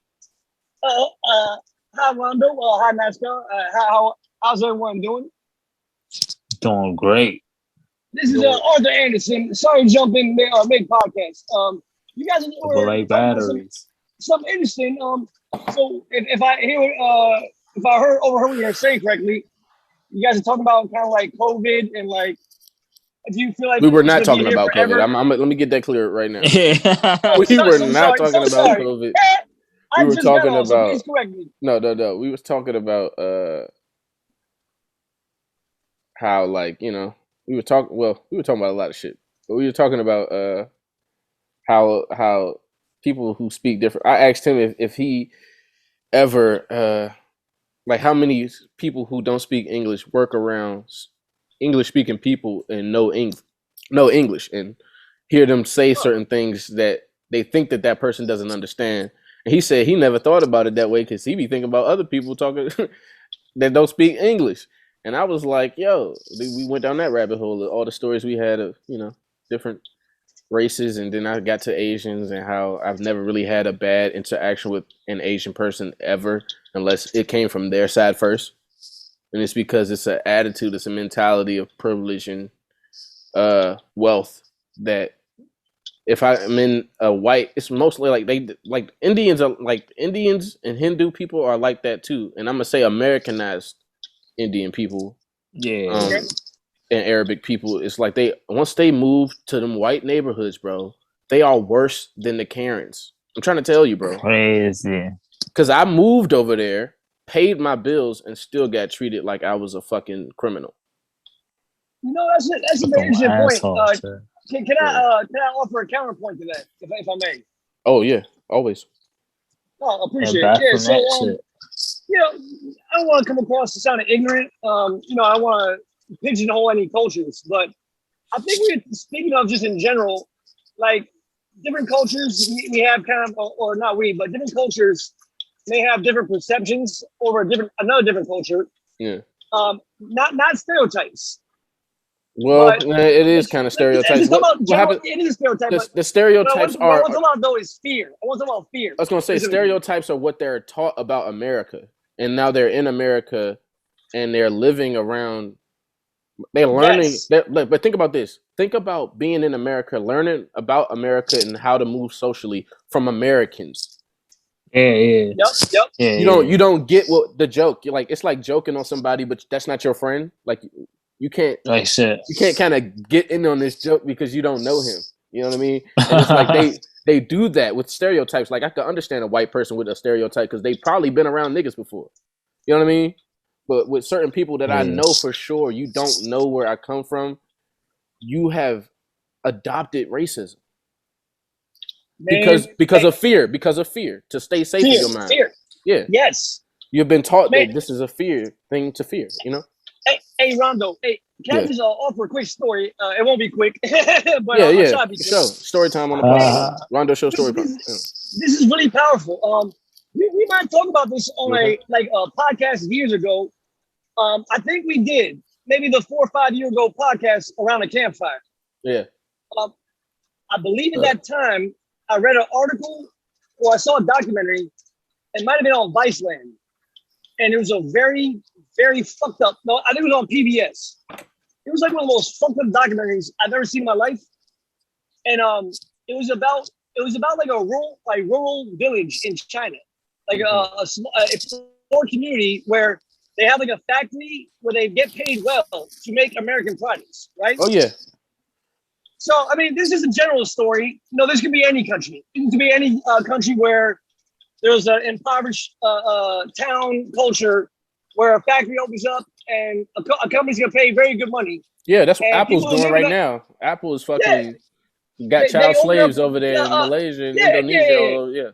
Hi Rondo. Hi NASCAR. How's everyone doing? Doing great. This is Arthur Anderson. Sorry to jump in there, make podcast. You guys were batteries. Something interesting. So if I overheard what you're saying correctly, you guys are talking about kind of like COVID and like, do you feel like we were not talking about COVID? Let me get that clear right now. We were not talking about COVID. We were talking about no. We was talking about how like we were talking about a lot of shit, but we were talking about how people who speak different. I asked him if he ever like how many people who don't speak English work around English speaking people and know English and hear them say certain things that they think that person doesn't understand. And he said he never thought about it that way because he be thinking about other people talking that don't speak English. And I was like, yo, we went down that rabbit hole of all the stories we had of, different races. And then I got to Asians and how I've never really had a bad interaction with an Asian person ever, unless it came from their side first. And it's because it's an attitude, it's a mentality of privilege and wealth that if I'm in a white, it's mostly like Indians and Hindu people are like that too. And I'm gonna say Americanized Indian people, and Arabic people. It's like once they move to them white neighborhoods, bro, they are worse than the Karens. I'm trying to tell you, bro. Crazy. Because I moved over there, paid my bills, and still got treated like I was a fucking criminal. That's a very interesting point. Can I offer a counterpoint to that, if I may? Oh yeah, always. Oh, appreciate it. Yeah, so I don't want to come across to sound ignorant. I don't want to pigeonhole any cultures, but I think we're speaking of just in general, like different cultures. We have kind of, or not we, but different cultures may have different perceptions over another different culture. Yeah. Not stereotypes. Well, it is kind of stereotypes. It is a stereotype. The stereotypes are. What I'm talking about though is fear. I want to talk about fear. I was going to say stereotypes are what they're taught about America, and now they're in America, and they're living around. They're learning. Yes. But think about this. Think about being in America, learning about America and how to move socially from Americans. Yeah. Yep. Yeah, you don't get what the joke. You're like, it's like joking on somebody, but that's not your friend. Like. You can't kind of get in on this joke because you don't know him. You know what I mean? And it's like they do that with stereotypes. Like I could understand a white person with a stereotype because they've probably been around niggas before. You know what I mean? But with certain people that I know for sure, you don't know where I come from. You have adopted racism because of fear to stay safe in your mind. Fear. Yeah. Yes. You've been taught that this is a thing to fear. Hey, Rondo. Hey, can I just offer a quick story? It won't be quick, but Show story time on the podcast. Rondo Show story time. This is really powerful. We might talk about this on a podcast years ago. I think we did maybe the 4 or 5 year ago podcast around a campfire. Yeah. I believe at that time I read an article or I saw a documentary. It might have been on Viceland, and it was a very, very fucked up. No, I think it was on PBS. It was like one of the most fucked up documentaries I've ever seen in my life. And it was about like a rural village in China, like a poor community where they have like a factory where they get paid well to make American products, right? Oh yeah. So I mean, this is a general story. This could be any country. It could be any country where there's an impoverished town culture where a factory opens up and a company's gonna pay very good money Yeah, that's what And Apple's people doing right up, now. Apple is yeah, fucking got they child open up, slaves over there in Malaysia and yeah, Indonesia, all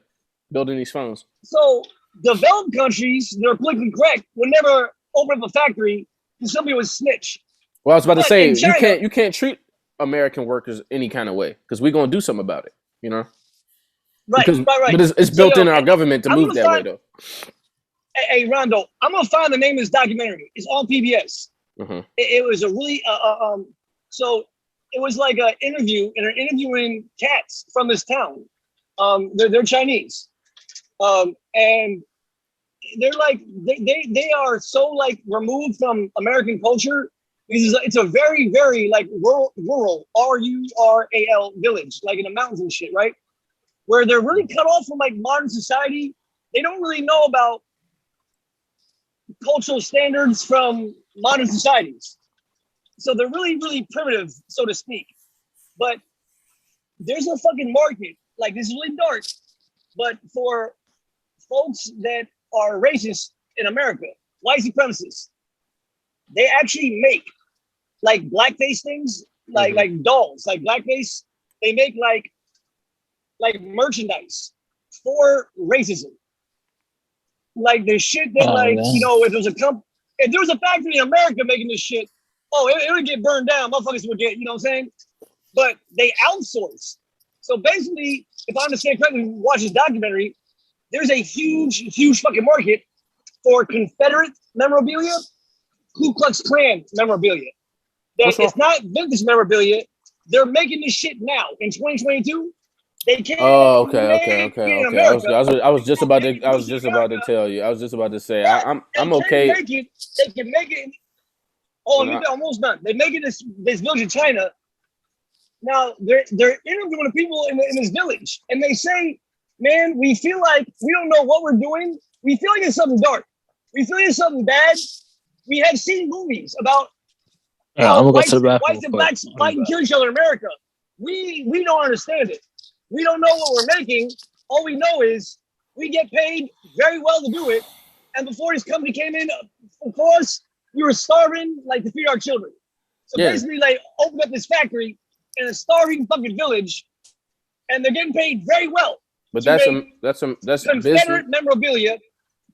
building these phones. So developed countries, they're politically correct, would never open up a factory because somebody would snitch. Well, I was about to say, China, you can't treat American workers any kind of way because we're gonna do something about it, you know. Right. But it's built in our government to move that way, though. Hey, Rondo, I'm gonna find the name of this documentary. It's on PBS. Mm-hmm. It was a really so it was like an interview, and they're interviewing cats from this town. They're Chinese, and they're like they are so like removed from American culture because it's a very very like rural rural village, like in the mountains and shit, right? Where they're really cut off from like modern society. They don't really know about cultural standards from modern societies. So they're really, really primitive, so to speak. But there's a fucking market, like this is really dark, but for folks that are racist in America, white supremacists, they actually make like blackface things, like dolls, like blackface. They make like merchandise for racism. Like the shit that you know, if there was a factory in America making this shit, it would get burned down. Motherfuckers would get, you know what I'm saying? But they outsource. So basically, if I understand correctly, watch this documentary, there's a huge fucking market for Confederate memorabilia, Ku Klux Klan memorabilia. It's not vintage memorabilia. They're making this shit now in 2022. They can't. Oh, okay. I was just about to tell you. I was just about to say I'm okay. They can make it. Oh, you're almost done. They make it this village in China. Now they're interviewing the people in this village, and they say, "Man, we feel like we don't know what we're doing. We feel like it's something dark. We feel like it's something bad. We have seen movies about how whites and blacks fight and kill each other in America. We don't understand it. We don't know what we're making. All we know is we get paid very well to do it. And before this company came in for us, we were starving like to feed our children. So basically, like open up this factory in a starving fucking village, and they're getting paid very well. But that's Confederate memorabilia.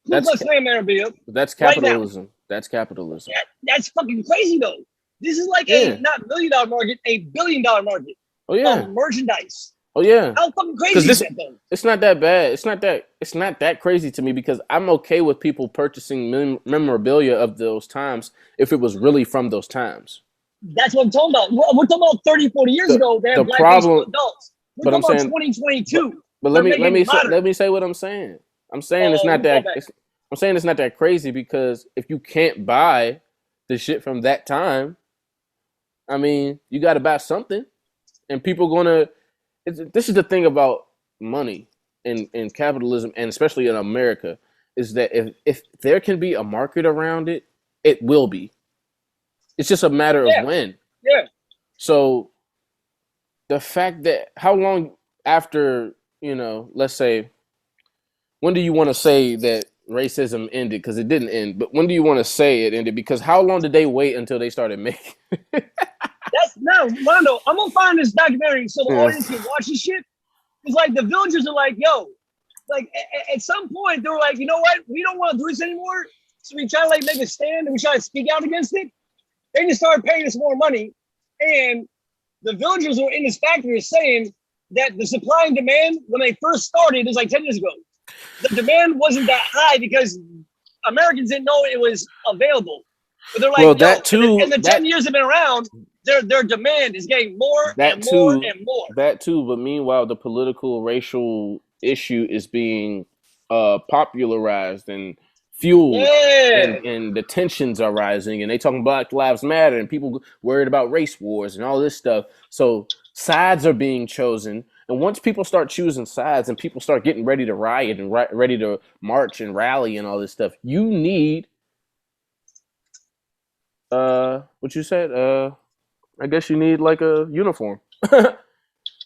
That's memorabilia. That's capitalism. Right, that's capitalism. That's fucking crazy though. This is like a not $1 million market, $1 billion market. Oh yeah. Of merchandise. Oh yeah. How fucking crazy is that though? It's not that bad. It's not that crazy to me because I'm okay with people purchasing memorabilia of those times if it was really from those times. That's what I'm talking about. We're talking about 30, 40 years ago. They had black adults. We're talking about 2022. But let me say what I'm saying. I'm saying it's not that. I'm saying it's not that crazy because if you can't buy the shit from that time, I mean, you got to buy something, and people gonna. This is the thing about money and capitalism, and especially in America, is that if there can be a market around it, it will be. It's just a matter of when. Yeah. So the fact that how long after, let's say, when do you want to say that racism ended? Because it didn't end. But when do you want to say it ended? Because how long did they wait until they started making? Rondo, I'm gonna find this documentary so the audience can watch this shit. It's like the villagers are like, yo, like at some point they were like, you know what? We don't want to do this anymore. So we try to like make a stand and we try to speak out against it. They just started paying us more money. And the villagers who were in this factory are saying that the supply and demand when they first started, it was like 10 years ago. The demand wasn't that high because Americans didn't know it was available. But they're like, well, that too. And the 10 years have been around, their demand is getting more and more and more. That too, but meanwhile, the political racial issue is being popularized and fueled, and the tensions are rising, and they talking Black Lives Matter, and people worried about race wars and all this stuff. So sides are being chosen, and once people start choosing sides and people start getting ready to riot and ready to march and rally and all this stuff, you need what you said. I guess you need like a uniform.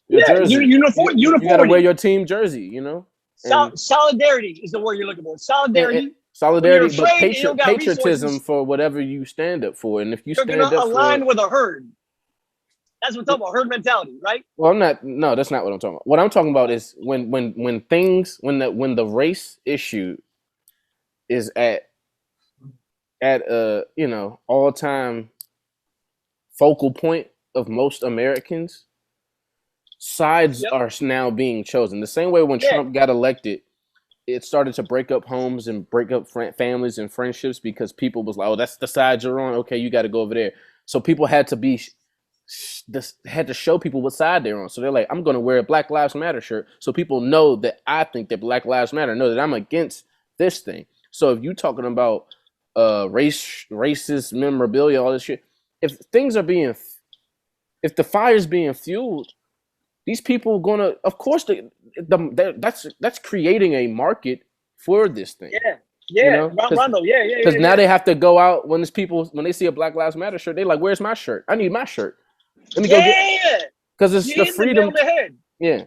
Uniform. You gotta wear your team jersey, Solidarity is the word you're looking for. Solidarity. Solidarity, but patriotism for whatever you stand up for, and if you you're stand up gonna align for, with a herd. That's what I'm talking about, herd mentality, right? well, I'm not. No, that's not what I'm talking about. What I'm talking about is when the race issue is at all time focal point of most Americans. Sides are now being chosen. The same way when Trump got elected, it started to break up homes and break up families and friendships because people was like, "Oh, that's the side you're on. Okay, you got to go over there." So people had to show people what side they're on. So they're like, "I'm going to wear a Black Lives Matter shirt, so people know that I think that Black Lives Matter, know that I'm against this thing." So if you're talking about racist memorabilia, all this shit, if the fire's being fueled, these people gonna, of course, that's creating a market for this thing. Rondo, Because now they have to go out when they see a Black Lives Matter shirt, they like, "Where's my shirt? I need my shirt. Let me go get." Because it's the freedom. Yeah.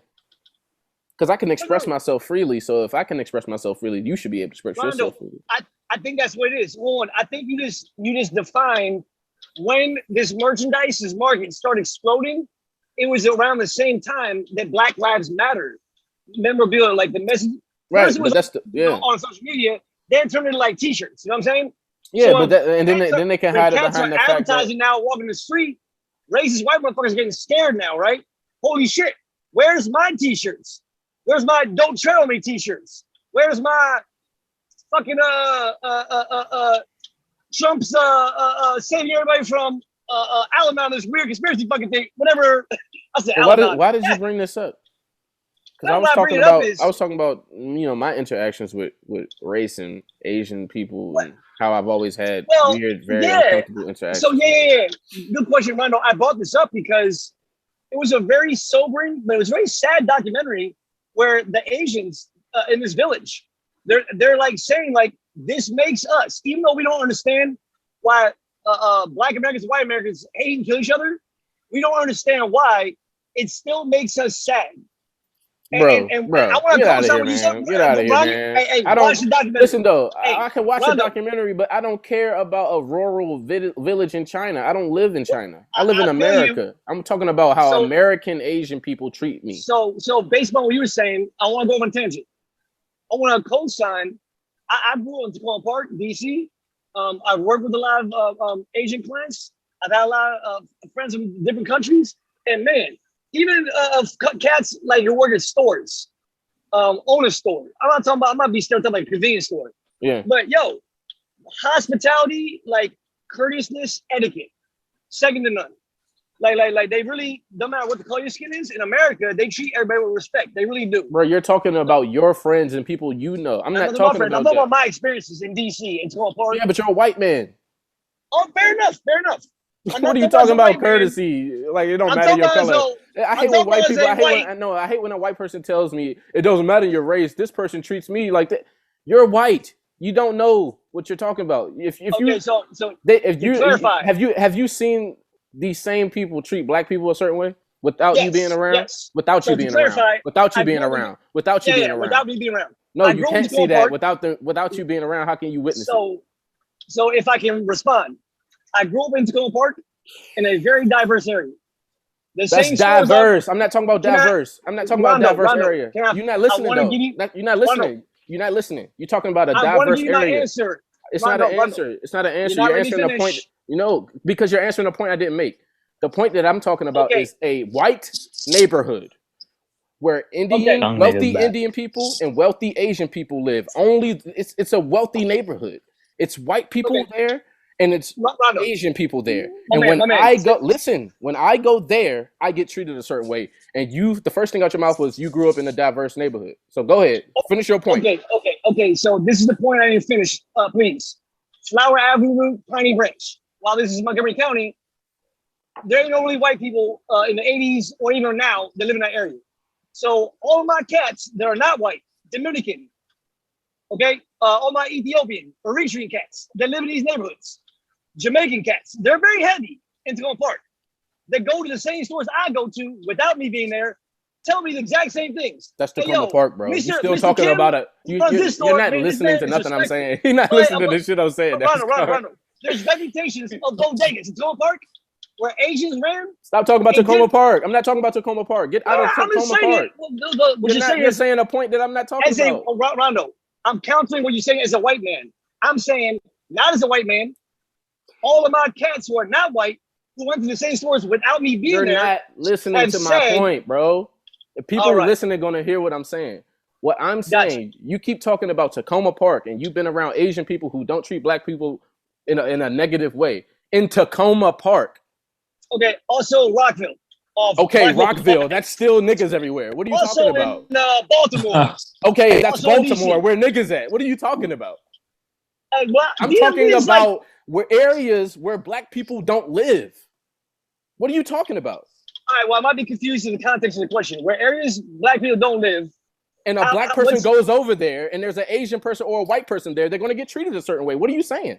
Because I can express myself freely. So if I can express myself freely, you should be able to express yourself freely. I think that's what it is. One, I think you just defined when this market started exploding. It was around the same time that Black Lives Matter memorabilia, like the message, right? But that's on social media. Then turned into like T-shirts. You know what I'm saying? Yeah, so, then they can hide it behind the fact that advertising now, walking the street, racist white motherfuckers getting scared now, right? Holy shit! Where's my T-shirts? Where's my "Don't Tread on Me" T-shirts? Where's my fucking Trump's saving everybody from Alabama, this weird conspiracy fucking thing? Whatever. I said, why did you bring this up? Because I was talking about my interactions with race and Asian people and how I've always had weird, very uncomfortable interactions. So good question, Rondo. I brought this up because it was a very sobering, but it was a very sad documentary where the Asians in this village, they're like saying like, this makes us, even though we don't understand why Black Americans and white Americans hate and kill each other, we don't understand why it still makes us sad. Bro, I want to get out of here, man. Get out of here, man. Hey, I don't listen though. Hey, I can watch the documentary, but I don't care about a rural village in China. I don't live in China. I live in America. I'm talking about how American Asian people treat me. So based on what you were saying, I want to go on a tangent. I want to co-sign. I grew up in Tacoma Park, DC. I've worked with a lot of Asian clients. I've had a lot of friends from different countries, and man. Even cats like who work at stores, own a store. I'm not be stereotyped like a convenience store. Yeah. But hospitality, like courteousness, etiquette, second to none. Like they really, no matter what the color of your skin is, in America, they treat everybody with respect. They really do. Bro, you're talking about your friends and people you know. I'm not talking about I'm talking about my experiences in DC and Tacoma Park. Yeah, but you're a white man. Oh, fair enough. What are you talking about courtesy? Like it don't matter your color. I hate when white people. I hate when a white person tells me it doesn't matter your race. This person treats me like that. You're white. You don't know what you're talking about. Have you seen these same people treat black people a certain way without you being around? Yes. Without you being around. Without you being around. Without me being around. No, you can't see that without you being around. How can you witness it? So if I can respond. I grew up in Tacoma Park in a very diverse area. That's diverse. I'm not talking about diverse. I'm not talking about diverse area. You're not listening though. You're not listening. You're not listening. You're talking about a diverse area. It's not an answer. It's not an answer. You're answering a point. Because you're answering a point I didn't make. The point that I'm talking about is a white neighborhood where wealthy Indian people and wealthy Asian people live. It's a wealthy neighborhood. It's white people there. And it's Asian people there. And when I go there, I get treated a certain way. And the first thing out your mouth was you grew up in a diverse neighborhood. So go ahead. Finish your point. Okay. So this is the point I didn't finish. Please. Flower Avenue, Piney Branch. While this is Montgomery County, there ain't no really white people in the 80s or even now that live in that area. So all of my cats that are not white, Dominican, all my Ethiopian, Eritrean cats that live in these neighborhoods, Jamaican cats, they're very heavy in Tacoma Park. They go to the same stores I go to without me being there tell me the exact same things. That's Hey, Tacoma yo, Park, bro. Mr. You still Mr. talking Kim, about it. You're not listening to nothing I'm saying. You're not listening to the shit I'm saying. Ronald. There's reputations of bodegas in Tacoma Park where Asians ran. Stop talking about Tacoma Park. I'm not talking about Tacoma Park. Get out of Tacoma Park. You're saying a point that I'm not talking about. Rondo, I'm countering what you're saying as a white man. I'm saying, not as a white man, all of my cats who are not white, who went to the same stores without me being there. You're not listening to my point, bro. If people listening are going to hear what I'm saying. What I'm saying, you keep talking about Tacoma Park, and you've been around Asian people who don't treat black people in a negative way. In Tacoma Park. Okay, also Rockville. Rockville. That's still niggas everywhere. What are you talking about? Also in Baltimore. Okay, that's also Baltimore. Where niggas at? What are you talking about? I'm DMV talking about where areas where black people don't live. What are you talking about? All right, well, I might be confused in the context of the question. Where areas black people don't live. And a black person goes over there and there's an Asian person or a white person there, they're going to get treated a certain way. What are you saying?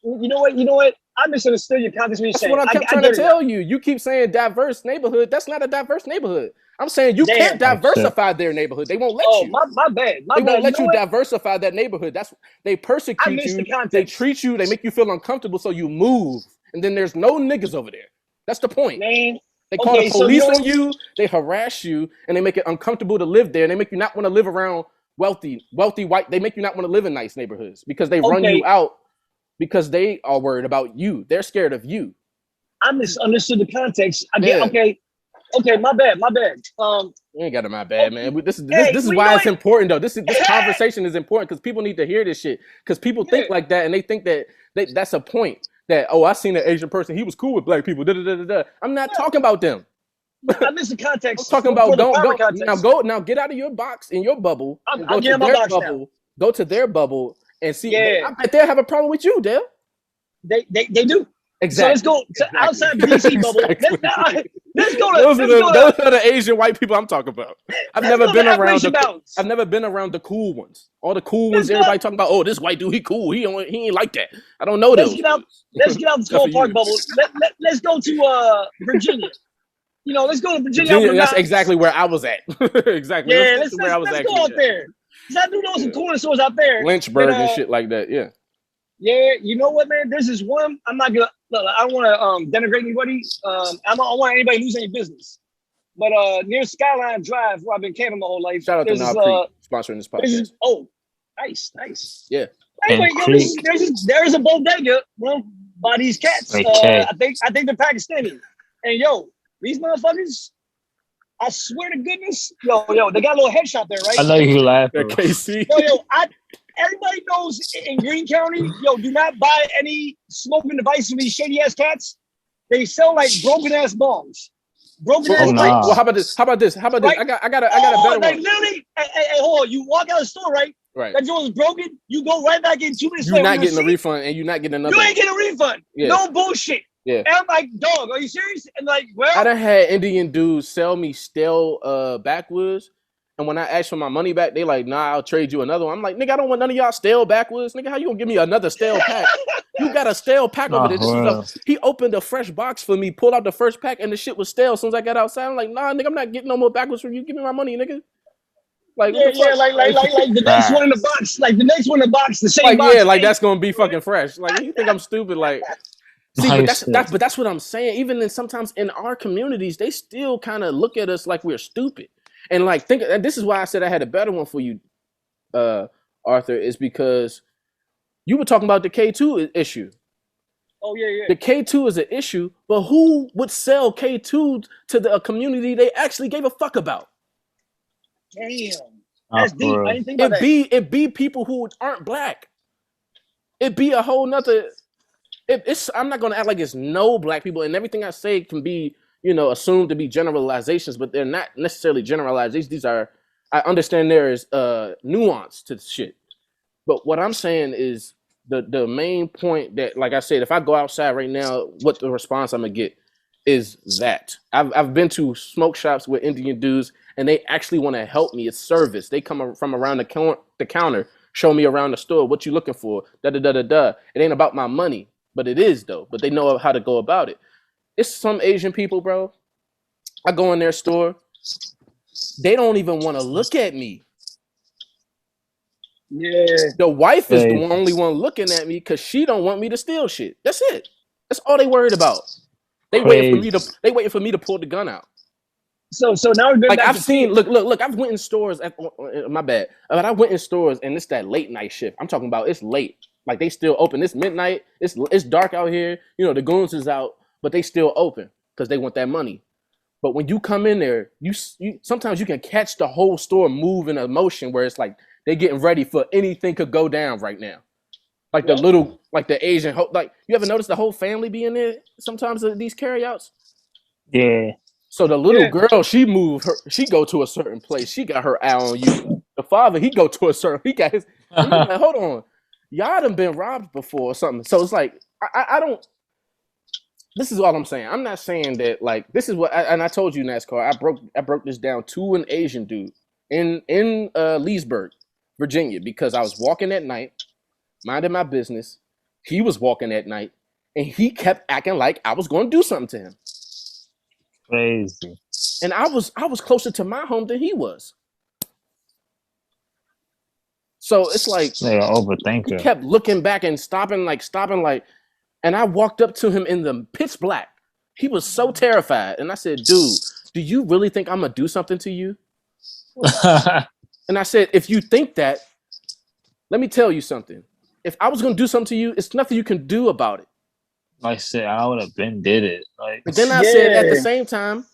You know what? I misunderstood your context when you're saying. That's what I kept trying to tell you. You keep saying diverse neighborhood. That's not a diverse neighborhood. I'm saying you can't diversify their neighborhood. They won't let you. Oh, my bad. They won't let you diversify that neighborhood. They persecute you. They treat you. They make you feel uncomfortable, so you move. And then there's no niggas over there. That's the point. Man. They call the police on you. They harass you, and they make it uncomfortable to live there. And they make you not want to live around wealthy white. They make you not want to live in nice neighborhoods because they run you out. Because they are worried about you. They're scared of you. I misunderstood the context. Okay, my bad. You ain't got it, my bad, man. This is why it's important, though. This conversation is important because people need to hear this shit. Because people think like that, and they think that that's a point. That, I seen an Asian person. He was cool with black people. I'm not talking about them. I missed the context. I'm talking about now get out of your box in your bubble. Go to their bubble. Go to their bubble. And see, I bet they'll have a problem with you, Dale. They do. Exactly. So let's go to outside the DC bubble. Let's go to those are the Asian white people I'm talking about. I've never been around the cool ones. All the cool ones, everybody talking about, this white dude, he cool. He ain't like that. I don't know let's those. Let's get out the Tacoma Park bubble. Let's go to Virginia. Let's go to Virginia. That's exactly where I was at. Exactly. Yeah, let's go out there. I do know some cool stores out there. Lynchburg and shit like that, yeah. Yeah, you know what, man? There's this one. I'm not gonna. I don't want to denigrate anybody. I don't want anybody losing any business. But near Skyline Drive, where I've been camping my whole life. Shout out to NASCAR P sponsoring this podcast. Nice. Yeah. Anyway, there's a bodega run by these cats. I think they're Pakistani. And these motherfuckers. I swear to goodness, they got a little headshot there, right? I know you laughing. KC. Everybody knows in Greene County, do not buy any smoking devices from these shady ass cats. They sell like broken ass bongs. Well, how about this? Right? I got a better one. Literally, hey, hold on. You walk out of the store, right? That joint is broken. You go right back in 2 minutes. You're not getting a refund, and you're not getting another. You ain't getting a refund. Yeah. No bullshit. Yeah. And I'm like, dog, are you serious? And like, I done had Indian dudes sell me stale backwoods. And when I asked for my money back, they like, nah, I'll trade you another one. I'm like, nigga, I don't want none of y'all stale backwoods. Nigga, how you gonna give me another stale pack? You got a stale pack over there. He opened a fresh box for me, pulled out the first pack, and the shit was stale as soon as I got outside. I'm like, nah, nigga, I'm not getting no more backwoods from you. Give me my money, nigga. Like, like the next one in the box. Like the next one in the box, the same box. Yeah, like that's gonna be fucking fresh. Like, you think I'm stupid? Like, see, but that's what I'm saying. Even sometimes in our communities, they still kind of look at us like we're stupid. And like, and this is why I said I had a better one for you, Arthur, is because you were talking about the K2 issue. Oh, yeah. The K2 is an issue, but who would sell K2 to the community they actually gave a fuck about? Damn. That's deep. I didn't think about that. It be people who aren't black. It be a whole nother. I'm not going to act like it's no black people, and everything I say can be, assumed to be generalizations, but they're not necessarily generalizations. These are, I understand there is nuance to the shit. But what I'm saying is the main point that, like I said, if I go outside right now, what the response I'm going to get is that. I've been to smoke shops with Indian dudes, and they actually want to help me. It's service. They come from around the counter, show me around the store, what you looking for, da-da-da-da-da. It ain't about my money, but it is, though. But they know how to go about it. It's some Asian people, bro. I go in their store. they don't even want to look at me. Yeah. The wife is the only one looking at me because she don't want me to steal shit. That's it. That's all they worried about. They waiting for me to pull the gun out. So now we're going like back I've seen. Look. I've went in stores. My bad. But I went in stores and it's that late night shift. I'm talking about. It's late. Like they still open. It's midnight. It's dark out here. You know the goons is out, but they still open because they want that money. But when you come in there, you sometimes you can catch the whole store move in a motion where it's like they're getting ready for anything could go down right now. Like the Asian, like you ever notice the whole family being there sometimes at these carryouts? Yeah. So the little girl, she go to a certain place. She got her eye on you. The father, he go to a certain, he got his, like, hold on. Y'all done been robbed before or something. So it's like, I don't, this is all I'm saying. I'm not saying that like, this is what, and I told you NASCAR, I broke this down to an Asian dude in Leesburg, Virginia, because I was walking at night, minding my business. He was walking at night and he kept acting like I was going to do something to him. Crazy. And I was closer to my home than he was. So it's like overthinker. He kept looking back and stopping, and I walked up to him in the pitch black. He was so terrified. And I said, dude, do you really think I'm gonna do something to you? And I said, if you think that, let me tell you something. If I was gonna do something to you, it's nothing you can do about it. Like I said, I would have been did it. Like, but then I said at the same time,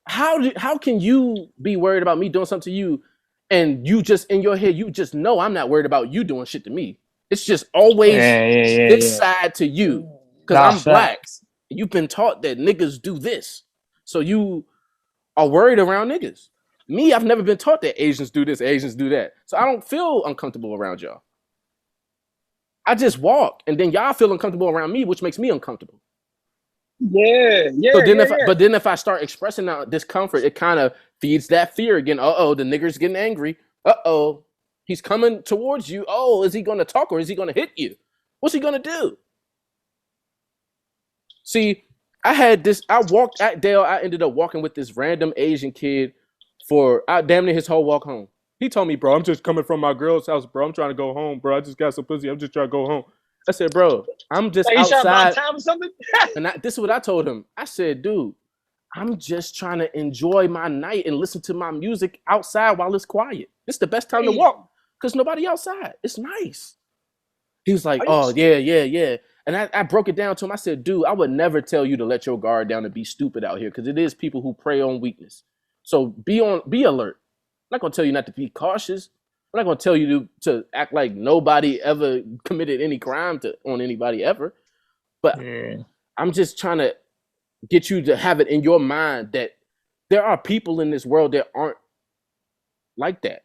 how can you be worried about me doing something to you, and you just in your head you just know I'm not worried about you doing shit to me. It's just always this side to you because I'm black. You've been taught that niggas do this, so you are worried around niggas. Me, I've never been taught that Asians do this, Asians do that, so I don't feel uncomfortable around y'all. I just walk, and then y'all feel uncomfortable around me, which makes me uncomfortable. Yeah. But then if I start expressing that discomfort, it kind of feeds that fear again. The nigger's getting angry. He's coming towards you. Is he going to talk or is he going to hit you? What's he going to do? See, I ended up walking with this random Asian kid for damn near his whole walk home. He told me, bro, I'm just coming from my girl's house, bro. I'm trying to go home, bro. I just got some pussy. I'm just trying to go home. I said, bro, I'm just outside. Time or something? And this is what I told him. I said, dude, I'm just trying to enjoy my night and listen to my music outside while it's quiet. It's the best time to walk because nobody outside. It's nice. He was like, yeah. And I broke it down to him. I said, dude, I would never tell you to let your guard down and be stupid out here because it is people who prey on weakness. So be alert. I'm not going to tell you not to be cautious. I'm not going to tell you to act like nobody ever committed any crime on anybody ever. But I'm just trying to get you to have it in your mind that there are people in this world that aren't like that.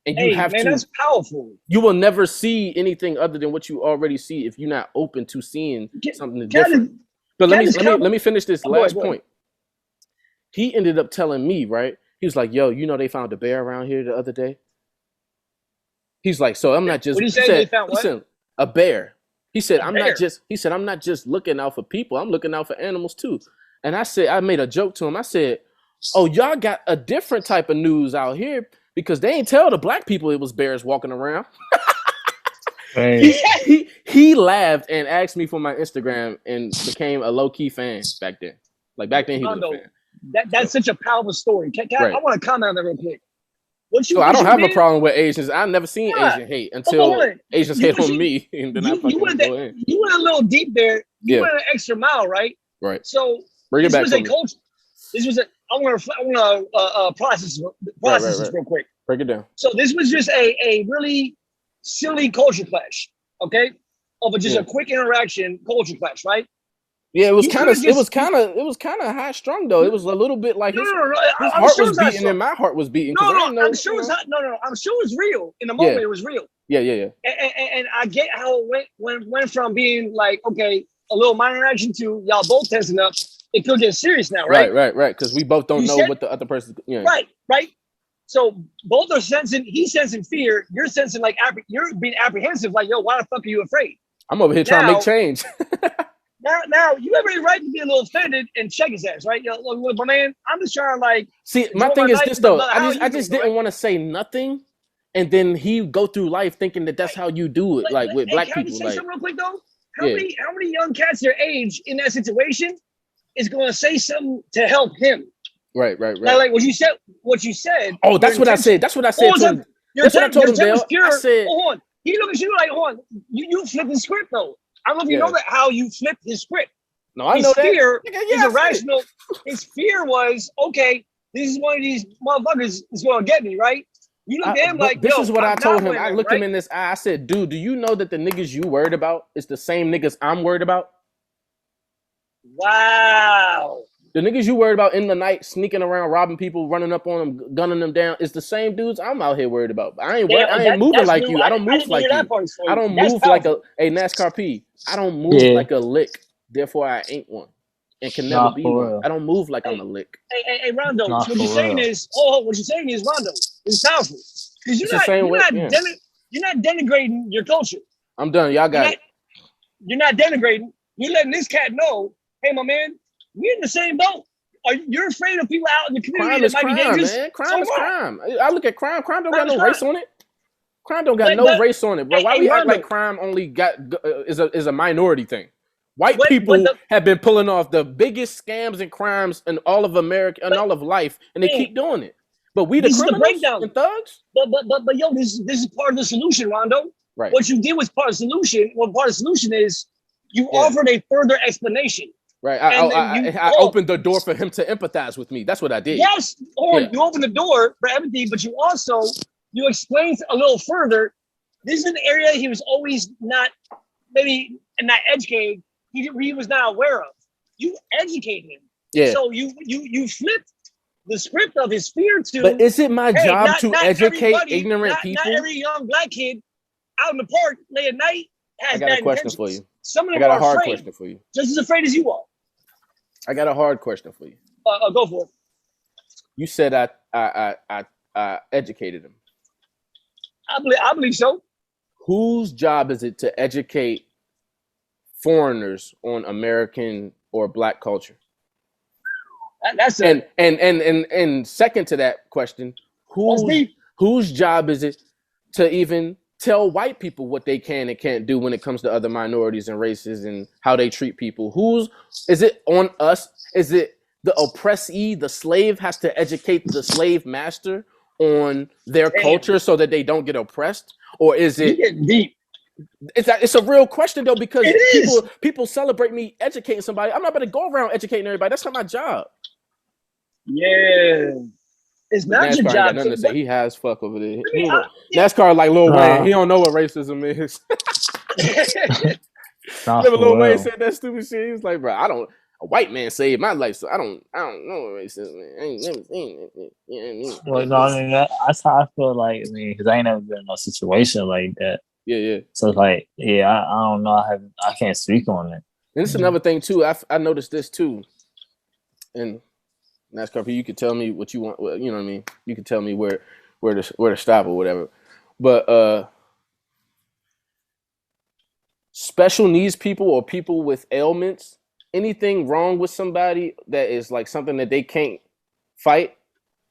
And you have to. That's powerful. You will never see anything other than what you already see if you're not open to seeing something different. But let me finish this last point. He ended up telling me, right? He was like, yo, you know they found a bear around here the other day? He's like, so I'm not just. What did he say? They found what? Listen, a bear. He said, I'm not just looking out for people. I'm looking out for animals too. And I made a joke to him. I said, oh, y'all got a different type of news out here because they ain't tell the black people it was bears walking around. He laughed and asked me for my Instagram and became a low-key fan back then. Like back then he was a fan. That's such a powerful story. I want to comment on that real quick. I don't have a problem with Asians. I've never seen Asian hate until Asians hate on me. And then you went a little deep there. You went an extra mile, right? Right. So bring it back to me. I want to process this real quick. Break it down. So this was just a really silly culture clash, okay? Of just a quick interaction culture clash, right? Yeah, it was kind of high strung though. It was a little bit like his heart was beating and my heart was beating. I'm sure it's not. No. I'm sure it's real. In the moment, it was real. Yeah. And I get how it went from being like, okay, a little minor action to y'all both tensing up. It could get serious now, right? Right. Because we both don't know what the other person. Yeah. Right. So both are sensing. He's sensing fear. You're sensing like you're being apprehensive. Like, yo, why the fuck are you afraid? I'm over here trying to make change. Now you have every right to be a little offended and check his ass, right? Yo, look, my man, I'm just trying to like. See, my thing is this though. I just didn't want to say nothing, and then he go through life thinking that that's how you do it, like with black people. Can I just say something real quick though? How Yeah. many young cats their age in that situation is going to say something to help him? Right. Now, like what you said. Oh, that's what I said. That's what I said to him. That's what I told him, Dale. I said, hold on. He looked at you like, hold on. You flipped the script though. I don't know if you know that how you flipped his script. No, I know that. His irrational. His fear was, okay, this is one of these motherfuckers is going to get me, right? You look at him like, this is what I told him. I looked him in this eye. I said, dude, do you know that the niggas you worried about is the same niggas I'm worried about? Wow. The niggas you worried about in the night, sneaking around, robbing people, running up on them, gunning them down, is the same dudes I'm out here worried about. I ain't moving like you. I don't move like you. I don't move like a NASCAR P. I don't move like a lick. Therefore, I ain't one and can never be one. I don't move like I'm a lick. Hey, Rondo, what you're saying is, Rondo, it's powerful. Because you're not denigrating your culture. I'm done. Y'all got it. You're not denigrating. You're letting this cat know, hey, my man, we're in the same boat. You're afraid of people out in the community that might be dangerous? Man. Crime is crime. I look at crime. Crime don't got no race on it. Crime don't got no race on it, bro. Why we act like crime only is a minority thing? White people have been pulling off the biggest scams and crimes in all of America and all of life, and they keep doing it. But we the criminals and thugs. But yo, this is part of the solution, Rondo. Right. What you did was part of the solution. What part of the solution is you offered a further explanation. Right. I opened the door for him to empathize with me. That's what I did. Yes. You opened the door for empathy, but you explained a little further. This is an area he was always not educated. He was not aware of. You educated him. Yeah. So you flipped the script of his fear to. But is it my job to educate ignorant people? Not every young black kid out in the park late at night has bad intentions. I got a question for you. Some of them are hard question for you. Just as afraid as you are. I got a hard question for you. Go for it. You said I educated him. I believe so. Whose job is it to educate foreigners on American or black culture? That's it. And second to that question, whose job is it to even tell white people what they can and can't do when it comes to other minorities and races and how they treat people? Is it on us? Is it the oppressee, the slave has to educate the slave master on their culture so that they don't get oppressed? Or is it deep? It's a real question though, because people celebrate me educating somebody. I'm not going to go around educating everybody. That's not my job. Yeah. It's not NASCAR your job. Got nothing to say. He has fuck over there. NASCAR like Lil Wayne. He don't know what racism is. Remember Lil Wayne said that stupid shit? He was like, bro, a white man saved my life, so I don't know what racism is. I ain't never seen it. You know what I mean? Well, no, I mean, that's how I feel like, because I ain't never been in a situation like that. Yeah. So it's like, I don't know. I can't speak on it. And it's another thing too. I noticed this too. And NASCAR P, you could tell me what you want. Well, you know what I mean. You could tell me where to stop or whatever. But special needs people or people with ailments, anything wrong with somebody that is like something that they can't fight,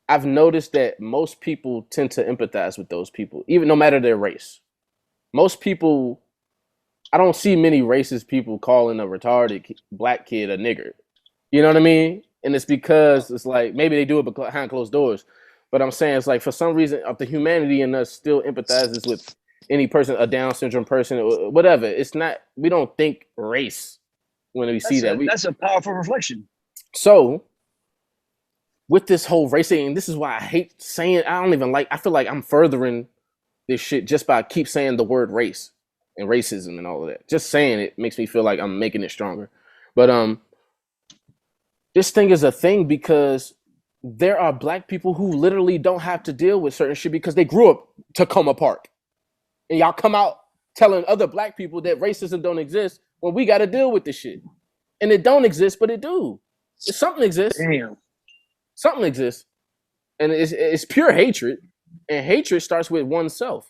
I've noticed that most people tend to empathize with those people, even no matter their race. Most people, I don't see many racist people calling a retarded black kid a nigger. You know what I mean? And it's because it's like, maybe they do it behind closed doors. But I'm saying it's like, for some reason, the humanity in us still empathizes with any person, a Down syndrome person, or whatever. It's not, we don't think race when we see that. That's a powerful reflection. So, with this whole race thing, this is why I hate saying, I feel like I'm furthering this shit just by keep saying the word race and racism and all of that. Just saying it makes me feel like I'm making it stronger. But this thing is a thing because there are black people who literally don't have to deal with certain shit because they grew up Tacoma Park. And y'all come out telling other black people that racism don't exist when we got to deal with this shit. And it don't exist, but it do. Something exists. Damn. Something exists. And it's pure hatred. And hatred starts with oneself.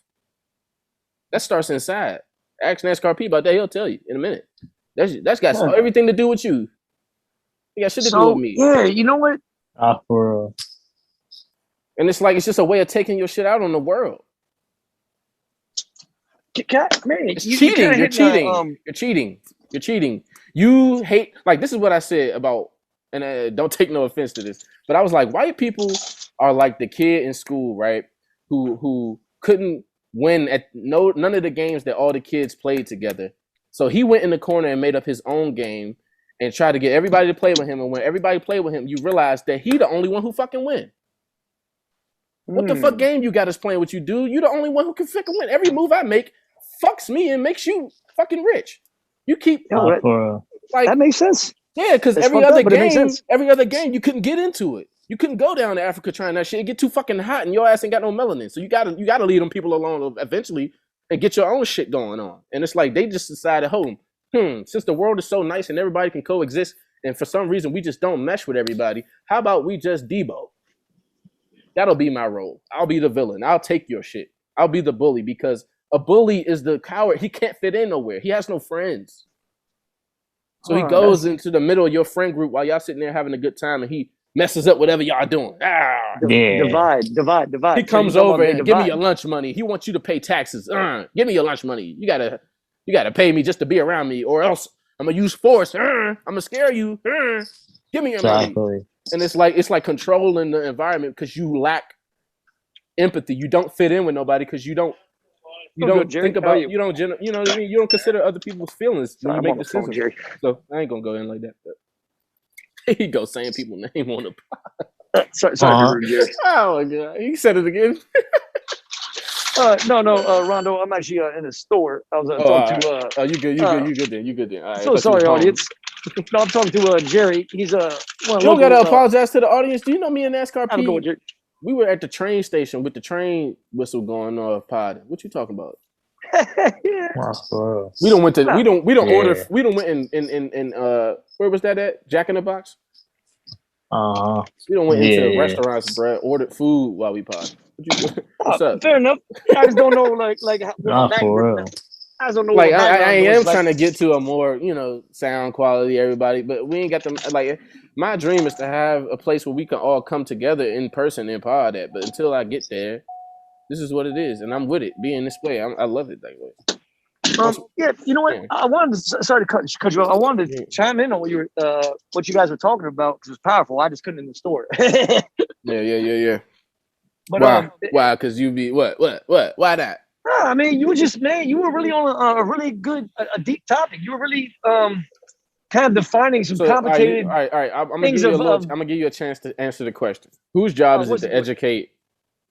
That starts inside. Ask NASCAR P about that. He'll tell you in a minute. That's got everything to do with you. It got shit to do with me. Yeah, you know what? For real. And it's like it's just a way of taking your shit out on the world. It's cheating. You're cheating. You're cheating. You're cheating. You hate, like, this is what I said about, and don't take no offense to this, but I was like, white people are like the kid in school, right? Who couldn't win at none of the games that all the kids played together. So he went in the corner and made up his own game and tried to get everybody to play with him. And when everybody played with him, you realize that he the only one who fucking win. What the fuck game you got us playing with you, dude? You the only one who can fucking win. Every move I make fucks me and makes you fucking rich. You keep like that makes sense. Yeah, because every other game you couldn't get into it. You couldn't go down to Africa trying that shit. It get too fucking hot and your ass ain't got no melanin. So you gotta leave them people alone eventually and get your own shit going on. And it's like they just decided, since the world is so nice and everybody can coexist, and for some reason we just don't mesh with everybody, how about we just Debo? That'll be my role. I'll be the villain. I'll take your shit. I'll be the bully because a bully is the coward. He can't fit in nowhere. He has no friends. So he goes into the middle of your friend group while y'all sitting there having a good time and he messes up whatever y'all doing. Divide. He comes over and give me your lunch money. He wants you to pay taxes. Give me your lunch money. You gotta pay me just to be around me or else I'm gonna use force. I'm gonna scare you. Give me your money. And it's like controlling the environment because you lack empathy. You don't fit in with nobody because you don't think about you know what I mean. You don't consider other people's feelings when you make decisions. So I ain't gonna go in like that. But he goes saying people's name on the sorry, Jerry. Oh my god, he said it again. No, Rondo. I'm actually in the store. I was talking to. You good there. All right, so sorry, audience. No, I'm talking to Jerry. He's you don't gotta apologize to the audience. Do you know me and NASCAR P? We were at the train station with the train whistle going off. Pod. What you talking about? We don't went order. We don't went in where was that at? Jack in the Box. We don't went into restaurants, bro. Ordered food while we pod. What's up? Fair enough. I just don't know, like for real. I don't know. Like I am trying to get to a more, sound quality, everybody, but we ain't got them. Like my dream is to have a place where we can all come together in person and pod at. But until I get there, this is what it is, and I'm with it being this way. I love it that way. Yeah, you know what? I wanted to sorry to cut you off. I wanted to chime in on what you guys were talking about because it was powerful. I just couldn't in the store. Yeah. But, why? Because you be what? Why that? I mean, you were really on a really good, a deep topic. You were really kind of defining some complicated. All right. I'm gonna give you a chance to answer the question. Whose job is it to educate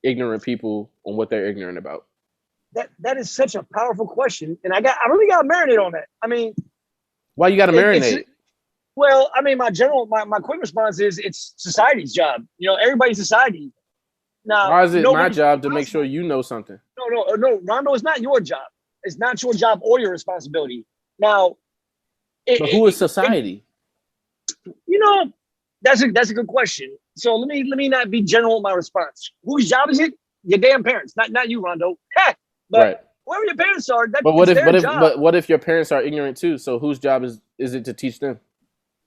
ignorant people on what they're ignorant about? That is such a powerful question, and I really got to marinate on that. I mean, why you got to marinate? Well, I mean, my quick response is it's society's job. Everybody's society. Now, why is it my job to make sure you know something? No, Rondo, it's not your job. It's not your job or your responsibility. Now, but who is society? That's a good question. So let me not be general in my response. Whose job is it? Your damn parents, not you, Rondo. But whoever your parents are, that's their job. But what if your parents are ignorant too? So whose job is it to teach them?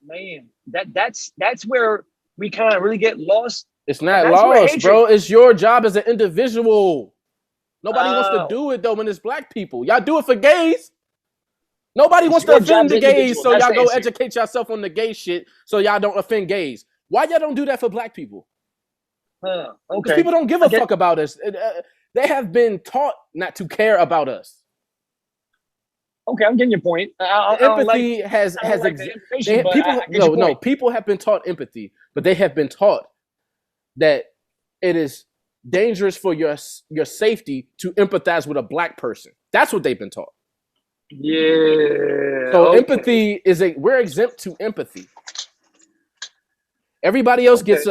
Man, that's where we kind of really get lost. It's not lost, bro. It's your job as an individual. Nobody wants to do it though when it's black people. Y'all do it for gays. Nobody wants to offend the gays, so y'all go educate yourself on the gay shit so y'all don't offend gays. Why y'all don't do that for black people? Because people don't give a fuck about us. They have been taught not to care about us. Okay, I'm getting your point. Empathy has people have been taught empathy, but they have been taught that it is dangerous for your safety to empathize with a black person. That's what they've been taught. Yeah. So empathy we're exempt to empathy. Everybody else gets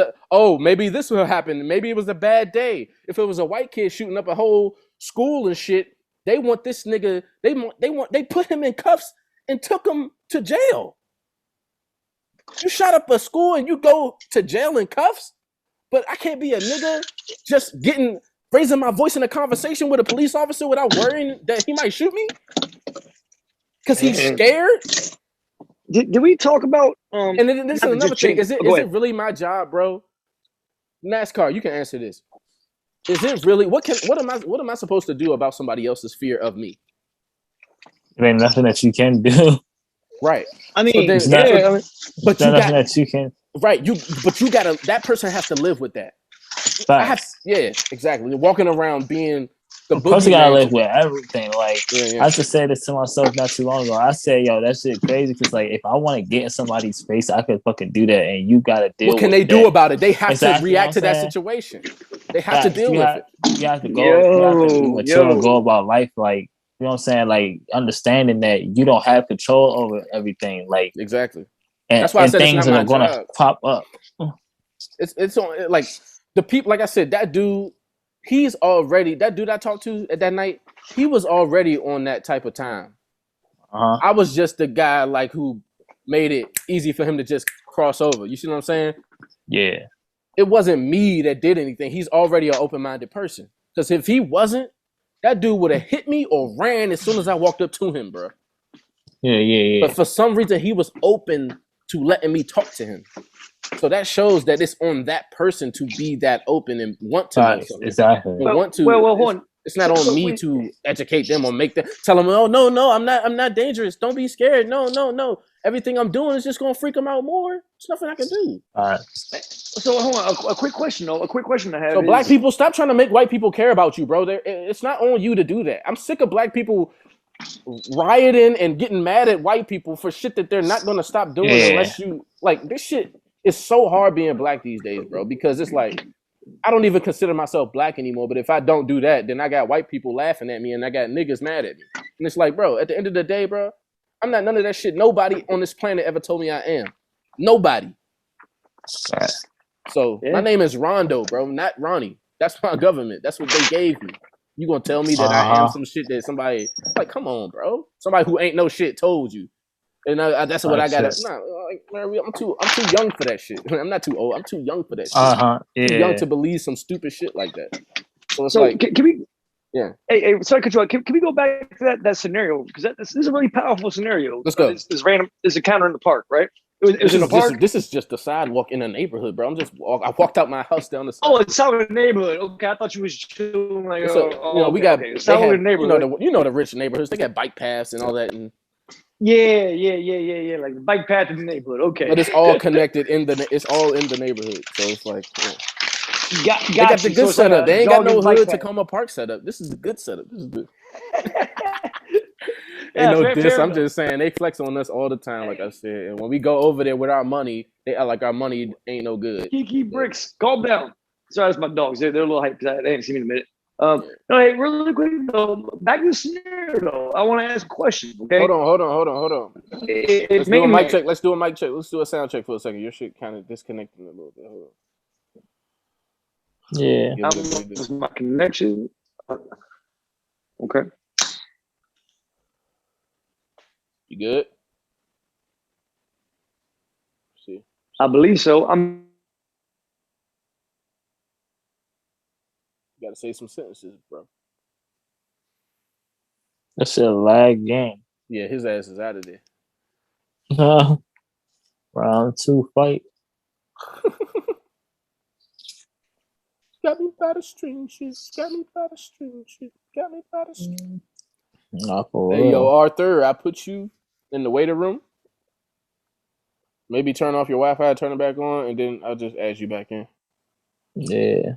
maybe this will happen. Maybe it was a bad day. If it was a white kid shooting up a whole school and shit, they want this nigga. They put him in cuffs and took him to jail. You shot up a school and you go to jail in cuffs, but I can't be a nigga just raising my voice in a conversation with a police officer without worrying that he might shoot me because he's scared. Did we talk about And then this is another thing. Is it really my job, bro? NASCAR, you can answer this. Is it really what am I supposed to do about somebody else's fear of me? There ain't nothing that you can do. Right. I mean, but you got that you can. Right. But you gotta. That person has to live with that. Yeah, exactly. You're walking around being the of course, you gotta live with everything. Like yeah. I used to say this to myself not too long ago. I said, "Yo, that shit crazy." Because like, if I want to get in somebody's face, I could fucking do that, and you gotta deal. What can they do about it? They have to react to that situation. They have to deal with it. You have to go. You have to be mature and go about life like. You know what I'm saying? Like understanding that you don't have control over everything. Like exactly. And, that's why I said things it's not are going to pop up. It's on like the people. Like I said, that dude, that dude I talked to at that night, he was already on that type of time. I was just the guy like who made it easy for him to just cross over. You see what I'm saying? Yeah. It wasn't me that did anything. He's already an open-minded person. Because if he wasn't, that dude would have hit me or ran as soon as I walked up to him, bro. Yeah. But for some reason, he was open to letting me talk to him. So that shows that it's on that person to be that open and want to know something. Exactly. Want to. It's not on me to educate them or make them tell them, oh no, I'm not dangerous. Don't be scared. No. Everything I'm doing is just gonna freak them out more. There's nothing I can do. All right. So hold on, a quick question though. A quick question I have. So black people, stop trying to make white people care about you, bro. It's not on you to do that. I'm sick of black people rioting and getting mad at white people for shit that they're not gonna stop doing unless you like this shit. It's so hard being black these days, bro, because it's like I don't even consider myself black anymore. But if I don't do that, then I got white people laughing at me and I got niggas mad at me. And it's like, bro, at the end of the day, bro, I'm not none of that shit. Nobody on this planet ever told me I am. Nobody. So my name is Rondo, bro, not Ronnie. That's my government. That's what they gave me. You gonna tell me that I am some shit that somebody like? Come on, bro. Somebody who ain't no shit told you. And that's what I got. I'm too young for that shit. I'm not too old. I'm too young for that shit. Too young to believe some stupid shit like that. So it's like, can we? Yeah. Hey, sorry, Control. Can we go back to that scenario because this is a really powerful scenario. Let's go. This random. This encounter in the park, right? It was in the park. This is just the sidewalk in a neighborhood, bro. I walked out my house down the side. Oh, it's out in the neighborhood. Okay, I thought you was chilling like. We got. It's out in the neighborhood. You know the rich neighborhoods. They got bike paths and all that. And yeah. Like the bike path in the neighborhood. Okay, but it's all connected it's all in the neighborhood. So it's like, they got the good setup. They ain't got no hood Tacoma Park setup. This is the good setup. This is good. I'm just saying they flex on us all the time, like I said. And when we go over there with our money, they act like our money ain't no good. Kiki Bricks, calm down. Sorry, that's my dogs. They're a little hyped because they ain't seen me in a minute. No, hey, really quick though, back to the scenario though. I want to ask a question. Okay. Hold on. Let's do a mic check. Let's do a mic check. Let's do a sound check for a second. Your shit kind of disconnecting a little bit. Hold on. Yeah. This is my connection. Okay. You good? See. I believe so. You gotta say some sentences, bro. That's a lag game. Yeah, his ass is out of there. Round 2 fight. Got me by the string, shit. Got me by the string, shit. Got me by the string. Hey, yo, Arthur, I put you in the waiting room. Maybe turn off your Wi-Fi, turn it back on, and then I'll just add you back in. Yeah.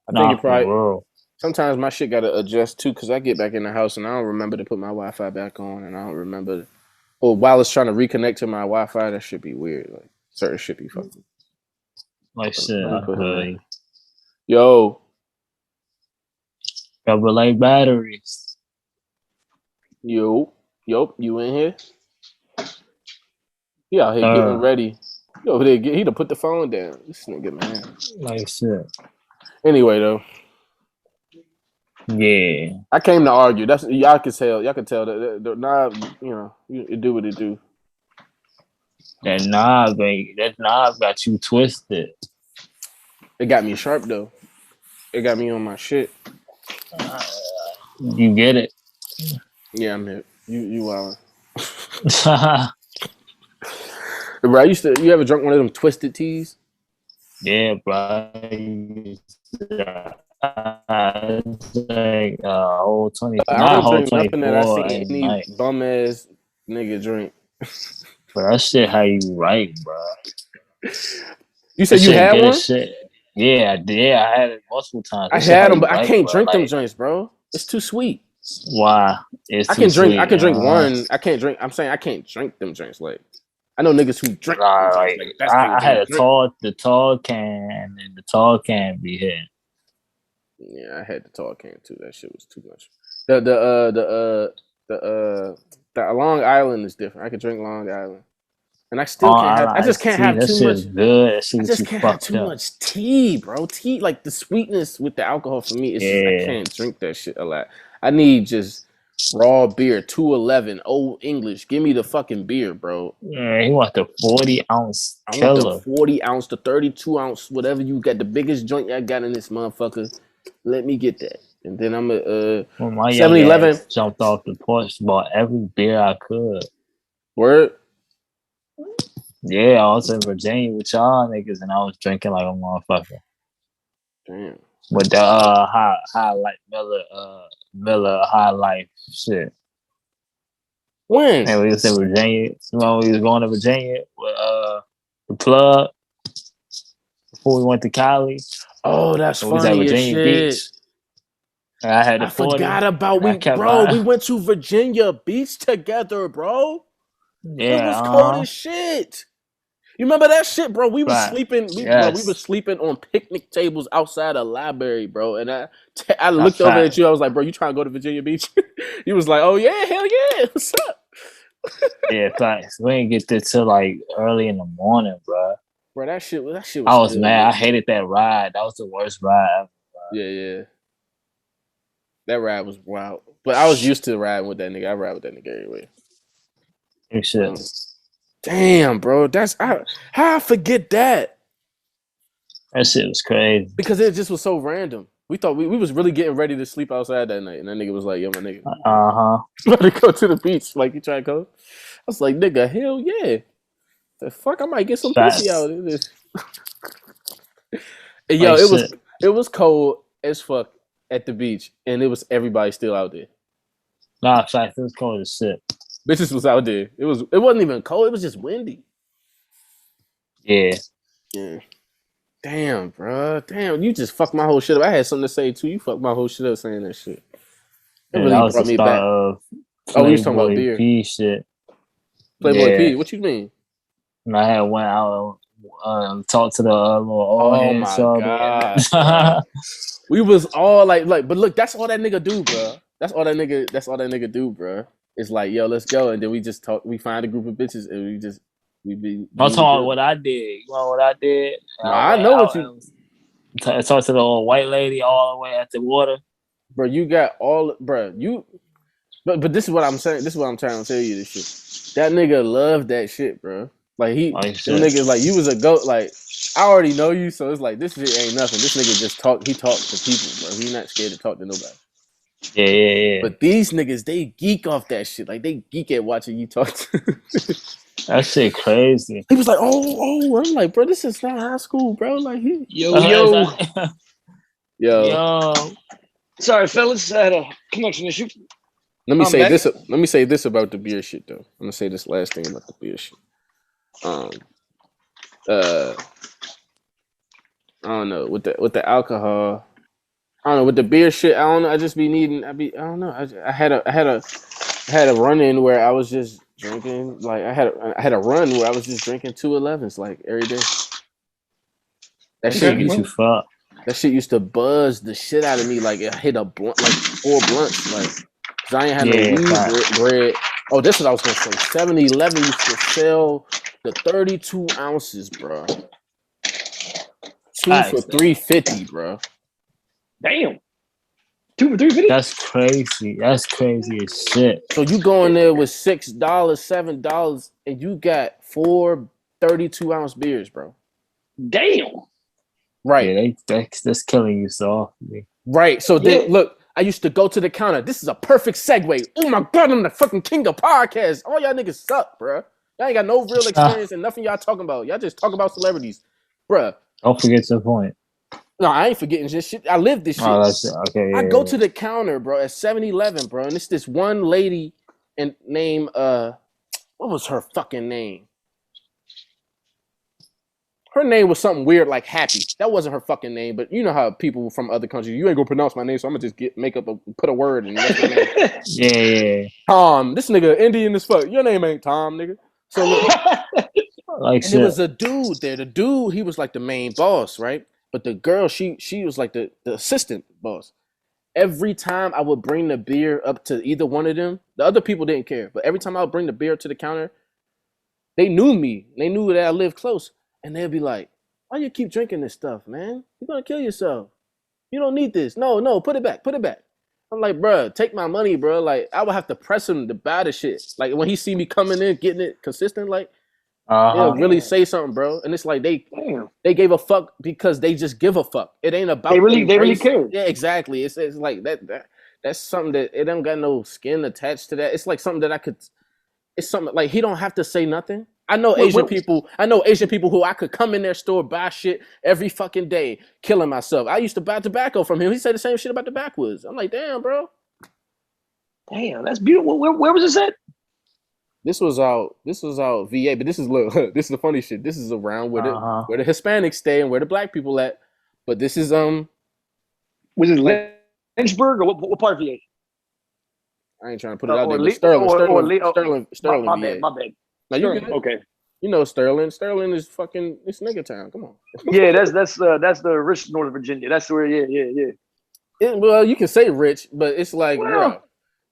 I think you probably. Sometimes my shit gotta adjust too, cause I get back in the house and I don't remember to put my Wi-Fi back on, and I don't remember. Or while it's trying to reconnect to my Wi-Fi, that should be weird. Like certain shit be fucking. Like shit. Yo. Double like batteries. Yo, you in here? He out here getting ready. He over there, he done put the phone down. This nigga, man. Like shit. Anyway, though. Yeah. I came to argue. That's y'all can tell. Y'all can tell that the knob, it do what it do. That knob got you twisted. It got me sharp though. It got me on my shit. You get it. Yeah, I'm hip. You are. Bro, you ever drunk one of them Twisted Teas? Yeah, bro. Like whole 20, I not don't whole drink nothing that I 24 seen at any night. bum ass nigga drink. But that shit, how you write, bro? You said you had one? Shit. Yeah, I did. I had it multiple times. I That shit, how had them, you but I write, can't bro? drink them Like, joints, bro. It's too sweet. why? It's I too can drink. sweet. I can drink one. I can't drink. I'm saying I can't drink them joints. Like I know niggas who drink them joints. Like, Like that's the I had drink. the tall can, and the tall can be hit. Yeah, I had the tall can too. That shit was too much. The Long Island is different. I could drink Long Island, and I still can't have. I just can't have that too shit much. is good. That shit I gets just you can't have fucked too up. much tea, bro. Tea, like the sweetness with the alcohol for me is just I can't drink that shit a lot. I need just raw beer, 211, Old English. Give me the fucking beer, bro. Yeah, he want the 40-ounce I want the killer. 40 ounce, the 32 ounce, whatever you got, the biggest joint I got in this motherfucker. Let me get that. And then I'm a When my young 7-Eleven. ass jumped off the porch, bought every beer I could. Word? Yeah, I was in Virginia with y'all niggas, and I was drinking like a motherfucker. Damn. With the highlight Miller High Life shit. When? And we was in Virginia. When we was going to Virginia with the plug before we went to Cali. Oh, that's we was at funny as Virginia shit. Beach. And I had the 40. Forgot about we went to Virginia Beach together, bro. Yeah, it was cold as shit. You remember that shit, bro? We was sleeping. We were sleeping on picnic tables outside a library, bro. And I looked over at you. I was like, bro, you trying to go to Virginia Beach? You was like, oh yeah, hell yeah, what's up? Yeah, facts. We didn't get there till like early in the morning, bro. Bro, that shit was. I was mad. I hated that ride. That was the worst ride ever. Bro. Yeah. That ride was wild. But I was used to riding with that nigga. I ride with that nigga anyway. Shit. Damn, bro. How I forget that? That shit was crazy. Because it just was so random. We thought we was really getting ready to sleep outside that night. And that nigga was like, yo, my nigga. You about to go to the beach. Like, you trying to go? I was like, nigga, hell yeah. The fuck? I might get some pussy out of this. And yo, it was cold as fuck at the beach. And it was everybody still out there. Nah, facts. It was cold as shit. Bitches was out there. It wasn't even cold. It was just windy. Yeah. Damn, bro. Damn, you just fucked my whole shit up. I had something to say too. You fucked my whole shit up saying that shit. It really brought me back. We was talking about beer. P shit. Playboy P. What you mean? And I had went out talked to the little oh my god. We was all like, but look, that's all that nigga do, bro. That's all that nigga do, bro. It's like, yo, let's go, and then we just talk. We find a group of bitches, and we be. I'm talking about what I did. You know what I did? No, I know what you. Talk to the old white lady all the way at the water. Bro, you got all, bro. But this is what I'm saying. This is what I'm trying to tell you. This shit. That nigga loved that shit, bro. Like them niggas like you was a goat. Like I already know you, so it's like this shit ain't nothing. This nigga just talk. He talks to people, bro. He not scared to talk to nobody. Yeah. But these niggas, they geek off that shit. Like they geek at watching you talk to. That shit crazy. He was like, oh. I'm like, bro, this is not high school, bro. Like yo. Yo. Sorry, fellas. I had a connection issue. Let me say this. Let me say this about the beer shit, though. I'm gonna say this last thing about the beer shit. I don't know with the alcohol. I don't know with the beer shit. I don't know. I just be needing. I don't know. I had a run in where I was just drinking. Like I had a run where I was just drinking 211s like every day. That shit get you fucked. That shit used to buzz the shit out of me. Like it hit a blunt, like 4 blunts. Like cause I ain't had no weed bread. Oh, this is what I was gonna say. 7-Eleven used to sell the 32 ounces, bro. 2 for $3.50, bro. Damn. 2 for $3.50? That's crazy. That's crazy as shit. So you go in there with $6, $7, and you got 4 32-ounce beers, bro. Damn. Right. Yeah, that's killing you softly. Right. So then look, I used to go to the counter. This is a perfect segue. Oh my god, I'm the fucking king of podcasts. All y'all niggas suck, bro. Y'all ain't got no real experience and nothing y'all talking about. Y'all just talk about celebrities, bruh. Don't forget your point. No, I ain't forgetting this shit. I live this shit. Oh, that's okay. I go to the counter, bro, at 7-Eleven, bro, and it's this one lady and named what was her fucking name? Her name was something weird like Happy. That wasn't her fucking name, but you know how people from other countries, you ain't gonna pronounce my name, so I'm gonna just put a word in it. Yeah. Tom, this nigga Indian as fuck. Your name ain't Tom, nigga. So look, like and it was a dude there. The dude, he was like the main boss, right? But the girl, she was like the assistant boss. Every time I would bring the beer up to either one of them, the other people didn't care. But every time I would bring the beer to the counter, they knew me. They knew that I lived close. And they'd be like, why you keep drinking this stuff, man? You're going to kill yourself. You don't need this. No, put it back. I'm like, bro, take my money, bro. Like, I would have to press him to buy the shit. Like, when he see me coming in, getting it consistent, like, they'll really say something, bro. And it's like they gave a fuck because they just give a fuck. It ain't about they really care. Yeah, exactly. It's like that's something that it don't got no skin attached to that. It's like something that it's something like he don't have to say nothing. I know Asian people who I could come in their store, buy shit every fucking day, killing myself. I used to buy tobacco from him. He said the same shit about the backwoods. I'm like, damn, bro. Damn, that's beautiful. Where was this at? This was out VA, but this is the funny shit. This is around where the Hispanics stay and where the black people at. But this is was it Lynchburg or what part of VA? I ain't trying to put it out there, but Sterling, VA. My bad. Now you good? Okay. You know Sterling. Sterling is fucking it's nigga town. Come on. Yeah, that's the rich Northern Virginia. That's where yeah. Well, you can say rich, but it's like bro,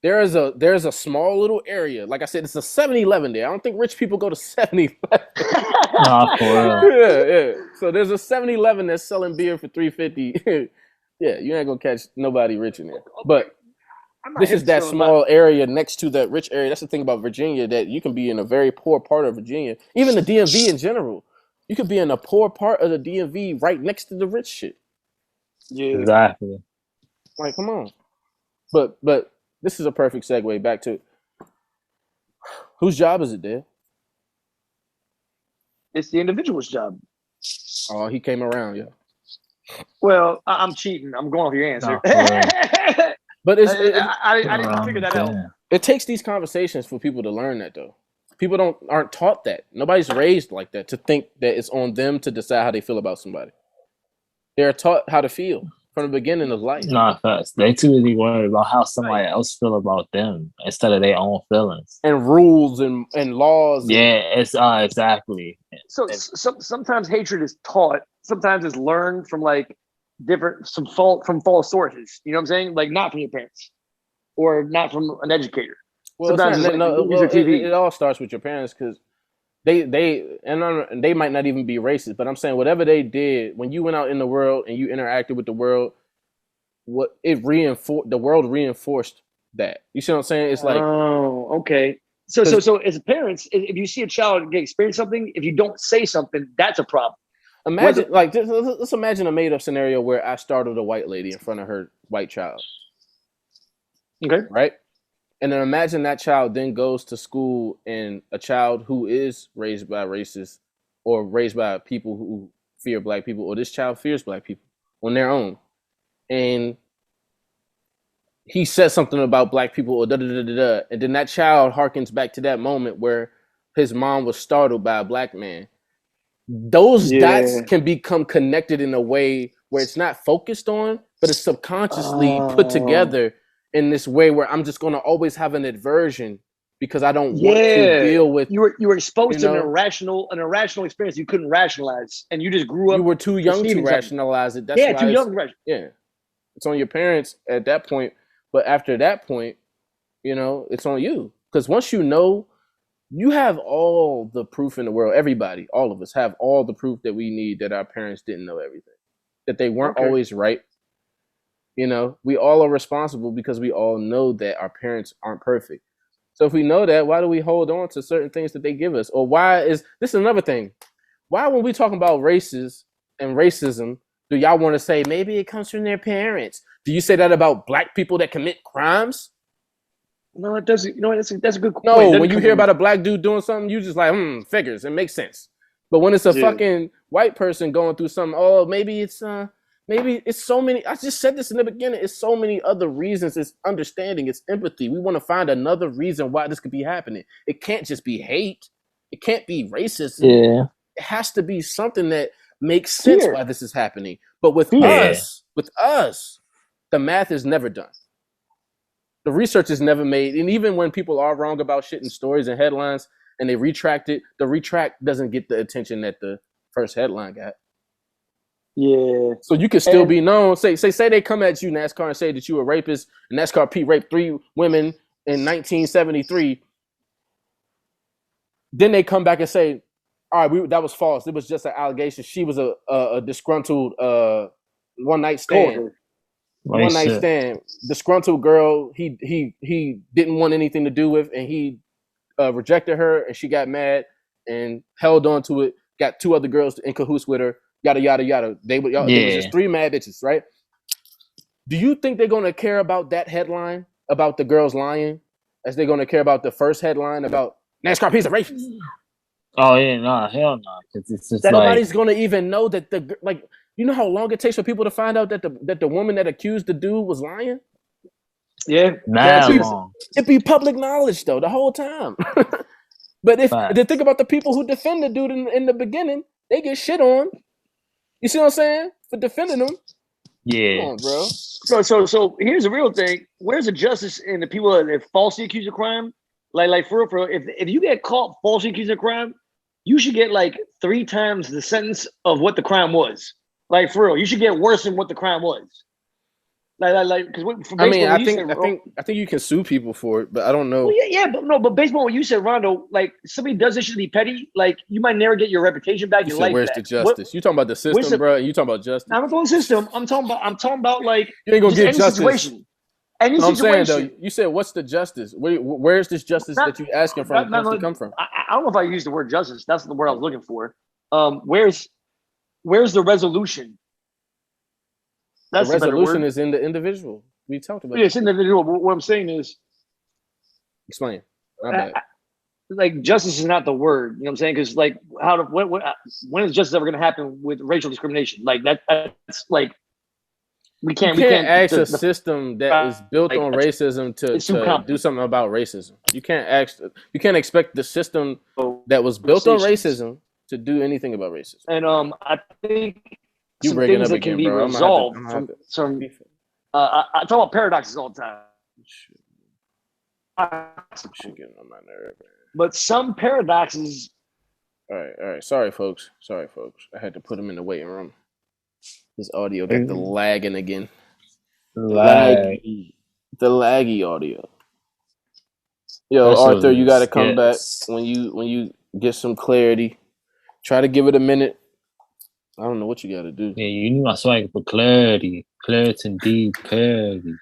there's a small little area. Like I said, it's a 7-Eleven there. I don't think rich people go to 7-Eleven. Nah, for real. Yeah. So there's a 7-Eleven that's selling beer for $3.50. Yeah, you ain't gonna catch nobody rich in there. But this is that small area next to that rich area. That's the thing about Virginia, that you can be in a very poor part of Virginia. Even the DMV in general. You could be in a poor part of the DMV right next to the rich shit. Yeah. Exactly. Like, come on. But this is a perfect segue back to whose job is it, Dad? It's the individual's job. Oh, he came around, yeah. Well, I'm cheating. I'm going off your answer. No, but I didn't figure that out. It takes these conversations for people to learn that, though. People aren't taught that. Nobody's raised like that to think that it's on them to decide how they feel about somebody. They're taught how to feel from the beginning of life. Nah, facts. They too really worried about how somebody else feel about them instead of their own feelings and rules and laws. Yeah, it's exactly. So sometimes hatred is taught. Sometimes it's learned from from false sources. You know what I'm saying? Like not from your parents or not from an educator. Well, sometimes it all starts with your parents because they might not even be racist, but I'm saying whatever they did when you went out in the world and you interacted with the world, the world reinforced that. You see what I'm saying? It's like, oh, okay. So as parents, if you see a child experience something, if you don't say something, that's a problem. Imagine let's imagine a made up scenario where I startled a white lady in front of her white child. Okay. Right? And then imagine that child then goes to school and a child who is raised by racists or raised by people who fear black people, or this child fears black people on their own. And he says something about black people or da-da-da-da-da. And then that child harkens back to that moment where his mom was startled by a black man. Those dots can become connected in a way where it's not focused on, but it's subconsciously put together in this way where I'm just going to always have an aversion because I don't want to deal with. You were exposed to an irrational experience you couldn't rationalize, and you just grew up. You were too young to rationalize it. That's too young. Yeah, it's on your parents at that point, but after that point, it's on you because once you know, you have all the proof in the world. Everybody, all of us, have all the proof that we need that our parents didn't know everything, that they weren't always right. We all are responsible because we all know that our parents aren't perfect. So if we know that, why do we hold on to certain things that they give us? Or why is this another thing? Why, when we talk about races and racism, do y'all want to say maybe it comes from their parents? Do you say that about black people that commit crimes? No, it doesn't. You know, that's a good point. No, when you hear about a black dude doing something, you just like, figures. It makes sense. But when it's a fucking white person going through something, maybe it's so many. I just said this in the beginning. It's so many other reasons. It's understanding. It's empathy. We want to find another reason why this could be happening. It can't just be hate. It can't be racism. Yeah. It has to be something that makes sense why this is happening. But with us, the math is never done. The research is never made. And even when people are wrong about shit in stories and headlines and they retract it, the retract doesn't get the attention that the first headline got. Yeah. So you can still be known. Say they come at you, NASCAR, and say that you a rapist, and NASCAR P raped 3 women in 1973. Then they come back and say, all right, that was false. It was just an allegation. She was a disgruntled one-night stand. One-night stand. Disgruntled girl he didn't want anything to do with, and he rejected her, and she got mad and held on to it, got 2 other girls in cahoots with her, yada, yada, yada. They was just 3 mad bitches, right? Do you think they're going to care about that headline, about the girls lying, as they're going to care about the first headline about NASCAR P's a racist? Oh, yeah, nah, hell no. It's just nobody's going to even know that you know how long it takes for people to find out that the woman that accused the dude was lying? Yeah. Long. It'd be public knowledge, though, the whole time. But if they think about the people who defend the dude in the beginning, they get shit on. You see what I'm saying? For defending them. Yeah. Come on, bro. So here's the real thing. Where's the justice in the people that falsely accused of crime? Like for real, if you get caught falsely accused of crime, you should get like 3 times the sentence of what the crime was. Like for real, you should get worse than what the crime was. Because I think you can sue people for it, but I don't know. Well, but baseball, what you said, Rondo, like somebody does this should be petty. Like you might never get your reputation back. Your life where's back. the justice? You talking about the system, bro? You talking about justice? I'm not talking system. I'm talking about like you ain't gonna get any justice. Situation. Any situation. I'm saying though, you said what's the justice? Where's this justice that you asking from supposed to come from? I don't know if I used the word justice. That's the word I was looking for. Where's the resolution? That's the resolution is in the individual. We talked about. Yeah, it's individual. What I'm saying is, explain. Like justice is not the word. You know what I'm saying? Because like, when is justice ever going to happen with racial discrimination? Like that's like we can't ask a system that is built on racism to do something about racism. You can't expect the system that was built on racism to do anything about racism. And I think you some bring things it up that again, can be bro. resolved from some. I talk about paradoxes all the time. Shit getting on my nerve, man. But some paradoxes. All right. Sorry, folks. I had to put him in the waiting room. His audio got the lagging again. The laggy audio. Yo, Arthur, you got to come back when you get some clarity. Try to give it a minute. I don't know what you got to do. Yeah, you need my swag for clarity. Clarity, deep clarity.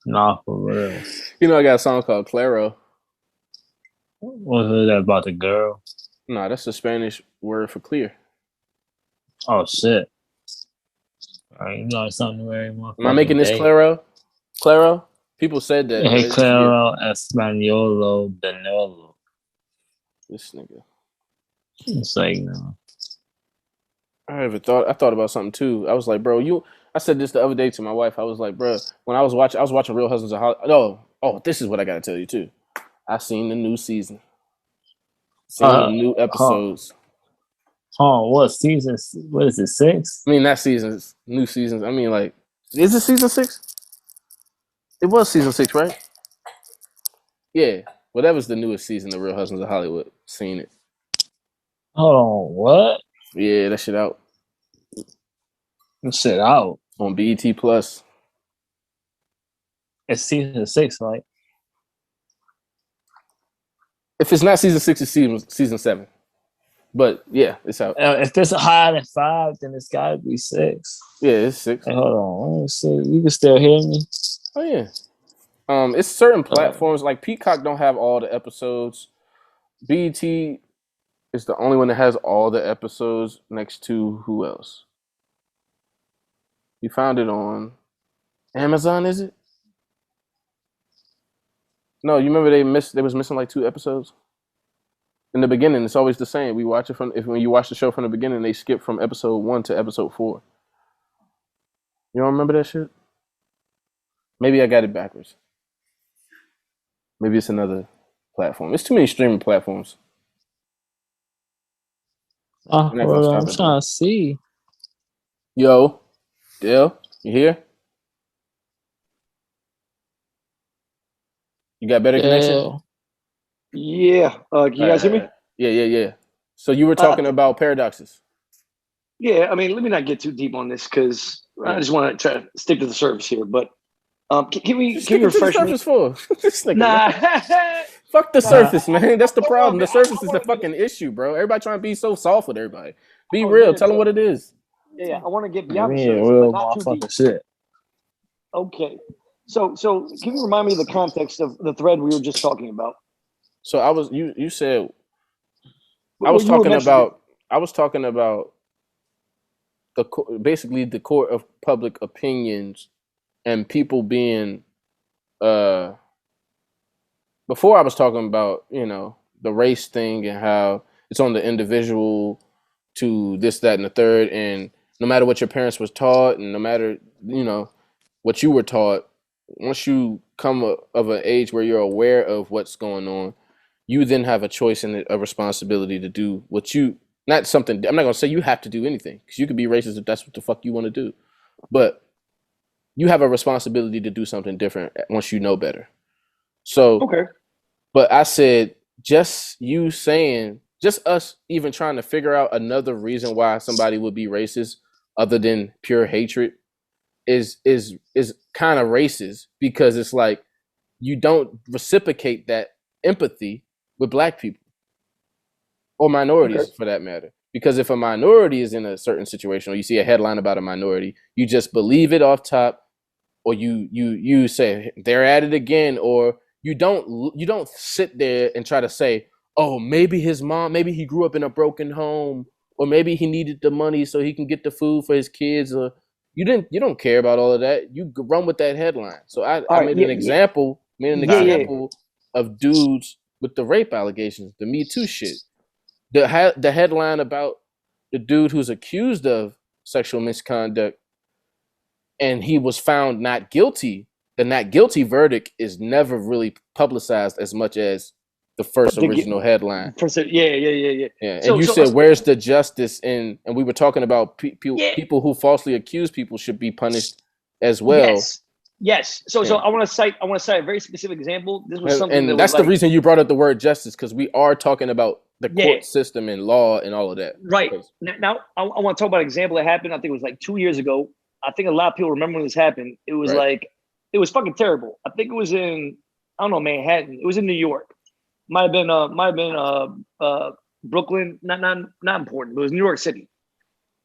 Nah, for real. You know, I got a song called Claro. What's that about the girl? Nah, that's the Spanish word for clear. Oh, shit. All right, you know something very more. Am I making this Claro? Claro? People said that. Hey, Claro, Españolo, de nuevo. This nigga. It's like, no. I thought about something too. I was like, bro, I said this the other day to my wife. I was like, bro, when I was watching Real Husbands of Hollywood. Oh, this is what I gotta tell you too. I seen the new season. Seen the new episodes. What season? What is it, 6? I mean, not seasons, new seasons. I mean, like, is it season 6? It was season 6, right? Yeah. Well, that was the newest season of Real Husbands of Hollywood. Seen it. Hold on, what? Yeah, that shit out. That shit out on BET Plus. It's season 6, right? If it's not season 6, it's season 7. But yeah, it's out. If it's higher than 5, then it's gotta be 6. Yeah, it's 6. Hey, hold on, let me see. You can still hear me? Oh yeah. It's certain platforms like Peacock don't have all the episodes. BET is the only one that has all the episodes next to who else? You found it on Amazon, is it? No, you remember they was missing like 2 episodes? In the beginning, it's always the same. We watch it when you watch the show from the beginning, they skip from episode 1 to episode 4. You don't remember that shit? Maybe I got it backwards. Maybe it's another platform. It's too many streaming platforms. I'm trying to see. Yo, Dale, you here? You got better connection? Yeah. Can you guys hear me? Yeah. So you were talking about paradoxes. Yeah, I mean, let me not get too deep on this because I just want to try to stick to the surface here. But can we refresh the surface for? Nah. Fuck the surface, man. That's the problem. The surface is the fucking issue, bro. Everybody trying to be so soft with everybody. Be real. Tell them what it is. Yeah, I want to get beyond the surface, real but not too deep. Shit. Okay. So can you remind me of the context of the thread we were just talking about? So I was you said I was talking about basically the court of public opinions and people being before I was talking about, the race thing and how it's on the individual to this, that, and the third, and no matter what your parents was taught and no matter, what you were taught, once you come of an age where you're aware of what's going on, you then have a choice and a responsibility to do what I'm not going to say you have to do anything because you could be racist if that's what the fuck you want to do. But you have a responsibility to do something different once you know better. So, okay. But I said, just us even trying to figure out another reason why somebody would be racist other than pure hatred is kind of racist because it's like you don't reciprocate that empathy with black people or minorities for that matter. Because if a minority is in a certain situation or you see a headline about a minority, you just believe it off top, or you say they're at it again, or you don't sit there and try to say, oh, maybe maybe he grew up in a broken home, or maybe he needed the money so he can get the food for his kids, or you don't care about all of that. You run with that headline. So I made an example of dudes with the rape allegations, the Me Too shit. The headline about the dude who's accused of sexual misconduct and he was found not guilty. The not guilty verdict is never really publicized as much as the first original headline. Yeah. And you said, where's the justice in? And we were talking about people who falsely accuse people should be punished as well. Yes. So I want to cite a very specific example. This was something, and that's the reason you brought up the word justice, because we are talking about the court system and law and all of that. Right. Now I want to talk about an example that happened. I think it was like 2 years ago. I think a lot of people remember when this happened. It was it was fucking terrible. I think it was in, I don't know, Manhattan. It was in New York. Might have been Brooklyn. Not important. But it was New York City.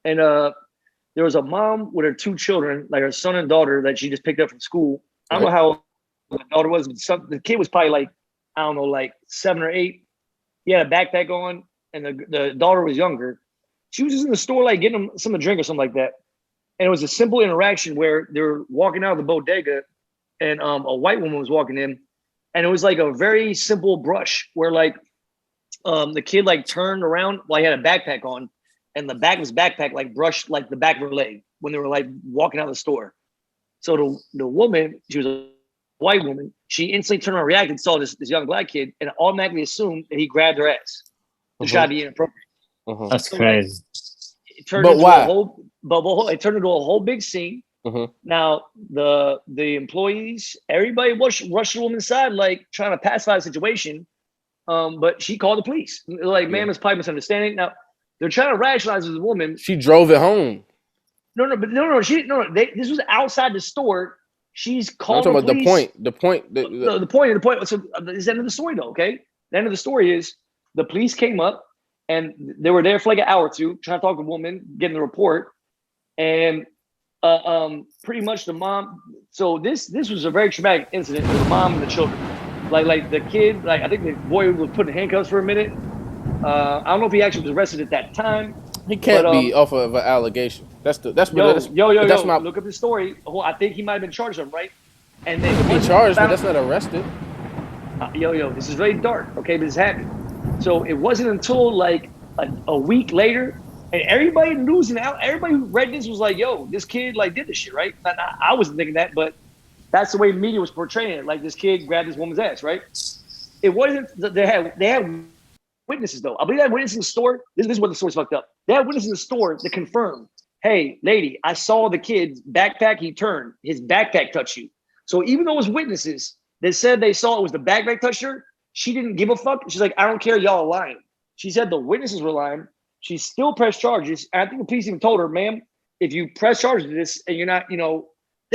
And there was a mom with her 2 children, like her son and daughter, that she just picked up from school. I don't know how old the daughter was, but the kid was probably like, I don't know, like 7 or 8. He had a backpack on, and the daughter was younger. She was just in the store, like getting them something to drink or something like that. And it was a simple interaction where they were walking out of the bodega, and a white woman was walking in, and it was like a very simple brush where like the kid like turned around while he had a backpack on, and the back of his backpack like brushed like the back of her leg when they were like walking out of the store. So the woman, she was a white woman, she instantly turned around, reacted, saw this young black kid, and automatically assumed that he grabbed her ass to try to be inappropriate. That's crazy. It turned into it turned into a whole big scene. Now the employees, everybody rushed the woman's side, like trying to pacify the situation. But she called the police. Like, ma'am, it's probably misunderstanding. Now they're trying to rationalize this woman. She drove it home. This was outside the store. She's called the police. The point. So this is the end of the story, though. Okay, the end of the story is the police came up and they were there for like an hour or two, trying to talk to the woman, getting the report, and pretty much the mom. So this was a very traumatic incident for the mom and the children. Like the kid, like I think the boy was put in handcuffs for a minute. I don't know if he actually was arrested at that time. He can't be off of an allegation. Look up the story. I think he might have been charged, right? And then he charged, but that's not arrested. Yo, this is very dark. Okay, but this happened. So it wasn't until like a week later, and everybody in the news and everybody who read this was like, "Yo, this kid like did this shit, right?" I wasn't thinking that, but that's the way media was portraying it. Like this kid grabbed this woman's ass, right? It wasn't. They had witnesses though. I believe they had witnesses in the store. This is what the story's fucked up. They had witnesses in the store that confirmed, "Hey, lady, I saw the kid's backpack. He turned. His backpack touched you." So even though it was witnesses that said they saw it was the backpack touched her, she didn't give a fuck. She's like, "I don't care. Y'all are lying." She said the witnesses were lying. She still pressed charges. And I think the police even told her, "Ma'am, if you press charges to this and you're not, they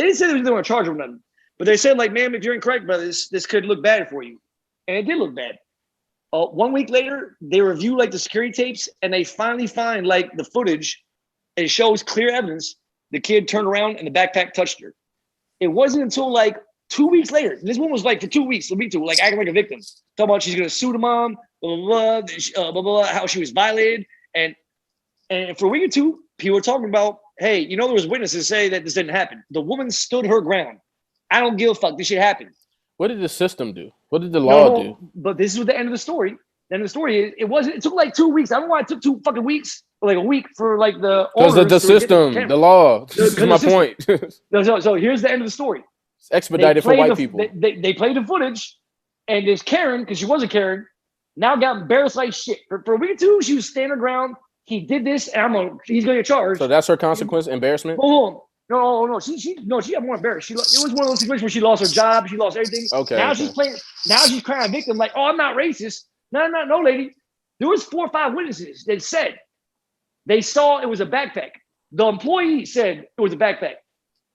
didn't say they were going to charge her with nothing. But they said, like, ma'am, if you're incorrect, brother, this could look bad for you." And it did look bad. 1 week later, they review like the security tapes and they finally find like the footage. It shows clear evidence the kid turned around and the backpack touched her. It wasn't until like 2 weeks later. This one was like for 2 weeks, like acting like a victim. Talking about she's going to sue the mom, blah, blah, blah, blah, blah, how she was violated. And for a week or two, people were talking about, hey, there was witnesses say that this didn't happen. The woman stood her ground. I don't give a fuck. This shit happened. What did the system do? What did the law do? But this is the end of the story. The end of the story is it took like 2 weeks. I don't know why it took 2 fucking weeks, or like a week for like the because of the system, the law. This is my point. So here's the end of the story. It's expedited for white people. They played the footage, and this Karen, because she was a Karen, now got embarrassed like shit. For a week or two, she was standing her ground. He did this, and he's going to get charged. So that's her consequence, embarrassment? Hold on. No. She got more embarrassed. It was one of those situations where she lost her job, she lost everything. Okay. Now she's crying victim, like, "Oh, I'm not racist." No, lady. There was 4 or 5 witnesses that said they saw it was a backpack. The employee said it was a backpack.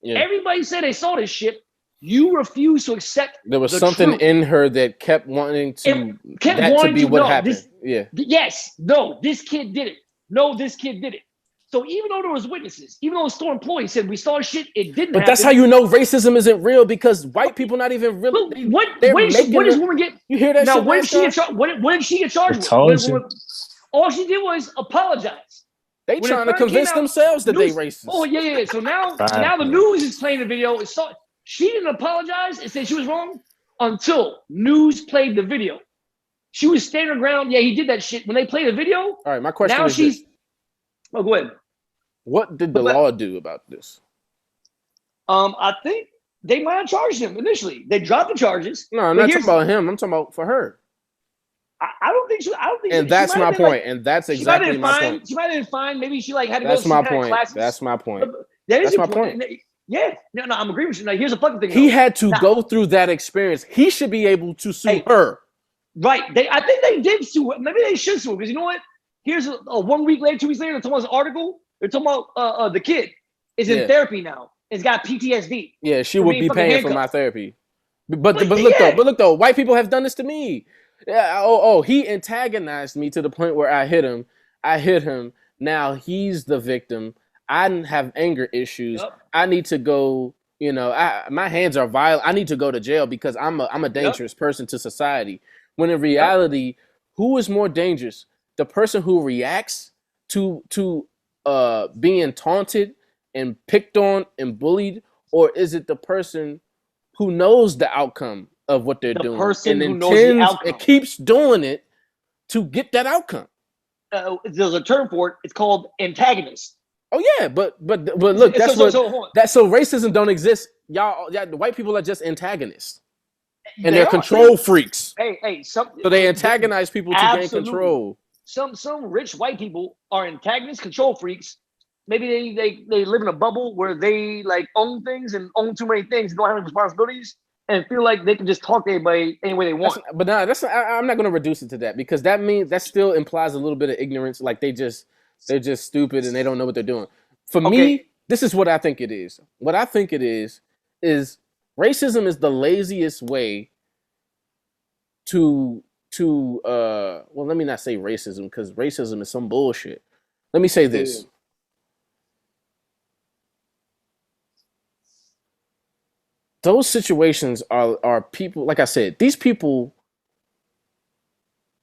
Yeah. Everybody said they saw this shit. You refuse to accept. There was something truth in her that kept wanting to be what happened. This kid did it. No, this kid did it. So even though there was witnesses, even though the store employee said we saw shit, it didn't. But that's how you know racism isn't real, because white people not even really. What does this woman get? You hear that? Now, shit what did she get charged with? All she did was apologize. They trying to convince themselves that they racist. Oh yeah. So now the news is playing the video. She didn't apologize and say she was wrong until news played the video. She was standing her ground. Yeah, he did that shit. When they play the video. All right, my question is this. Oh, go ahead. What did the law do about this? I think they might have charged him initially. They dropped the charges. No, I'm not talking about him. I'm talking about for her. I don't think. And that's my point. And that's exactly my point. She might have been fined. Maybe she had to go. That's my point. That's my point. That's my point. Yeah. No, I'm agreeing with you. Now, here's a fucking thing. He had to go through that experience. He should be able to sue her. Right. I think they did sue her. Maybe they should sue her, because you know what? Here's a 1 week later, 2 weeks later, they're talking about this article. They're talking about the kid is in therapy now. It's got PTSD. Yeah, she would be paying for my therapy. But look though, white people have done this to me. Yeah. He antagonized me to the point where I hit him. Now he's the victim. I have anger issues. Yep. I need to go. My hands are violent. I need to go to jail because I'm a dangerous person to society. When in reality, who is more dangerous? The person who reacts to being taunted and picked on and bullied, or is it the person who knows the outcome of what they're doing and knows the outcome? It keeps doing it to get that outcome. There's a term for it. It's called antagonist. Oh yeah, but look, that's so racism don't exist. Y'all, the white people are just antagonists, and they're control freaks. So they antagonize people to gain control. Some rich white people are antagonists, control freaks. Maybe they live in a bubble where they like own things and own too many things and don't have any responsibilities and feel like they can just talk to anybody any way they want. I'm not going to reduce it to that, because that still implies a little bit of ignorance. Like they're just stupid and they don't know what they're doing. For me, this is what I think it is. What I think it is racism is the laziest way to let me not say racism, because racism is some bullshit. Let me say this. Those situations are people, like I said, these people,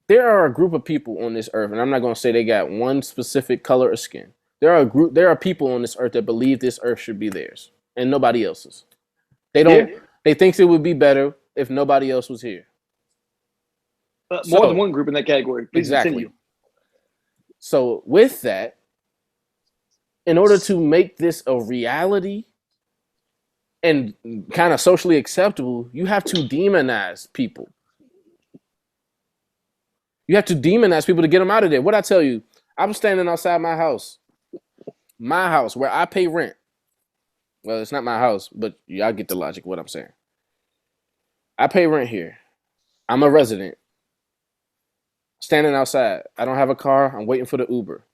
there are a group of people on this earth, and I'm not going to say they got one specific color of skin. There are people on this earth that believe this earth should be theirs and nobody else's. They think it would be better if nobody else was here. More than one group in that category. Please continue. So with that, in order to make this a reality and kind of socially acceptable, you have to demonize people. You have to demonize people to get them out of there. What I tell you, I'm standing outside my house where I pay rent. Well, it's not my house, but y'all get the logic of what I'm saying. I pay rent here. I'm a resident. Standing outside. I don't have a car. I'm waiting for the Uber.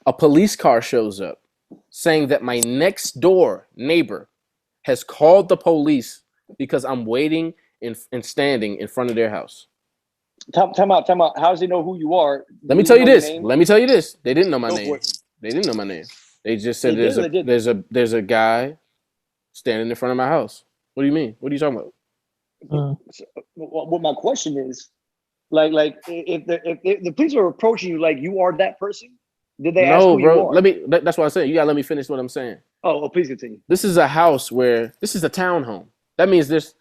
A police car shows up saying that my next door neighbor has called the police because I'm waiting and standing in front of their house. Time out. How does he know who you are? Let me tell you this. They didn't know my name. They didn't know my name. They just said there's a guy standing in front of my house. What do you mean? What are you talking about? What my question is, like if the police are approaching you like you are that person, did they ask who you are? That's what I'm saying. You gotta let me finish what I'm saying. Oh, please continue. This is a house this is a townhome. That means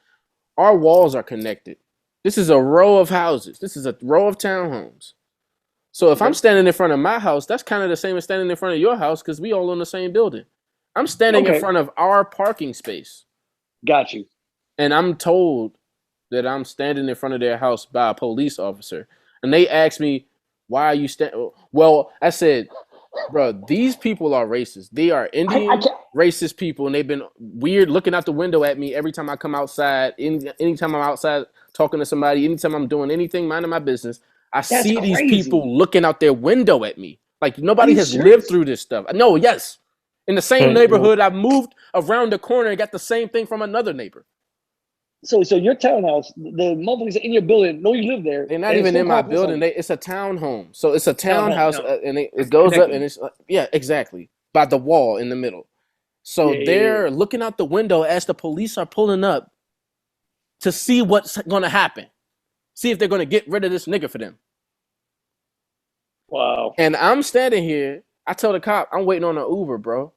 our walls are connected. This is a row of houses. This is a row of townhomes. So if I'm standing in front of my house, that's kind of the same as standing in front of your house because we all in the same building. I'm standing in front of our parking space. Got you. And I'm told that I'm standing in front of their house by a police officer. And they asked me, why are you standing? Well, I said, bro, these people are racist. They are Indian racist people. And they've been weird looking out the window at me every time I come outside. Anytime I'm outside talking to somebody, anytime I'm doing anything, minding my business, That's see crazy. These people looking out their window at me. Like nobody has lived through this stuff. No, yes. In the same neighborhood, I moved around the corner and got the same thing from another neighbor. So your townhouse, the motherfuckers in your building know you live there. They're not even in my building. It's a townhome. So it's a townhouse, and it goes up, and it's exactly by the wall in the middle. So they're looking out the window as the police are pulling up to see what's going to happen. See if they're going to get rid of this nigga for them. Wow. And I'm standing here. I tell the cop, I'm waiting on an Uber, bro.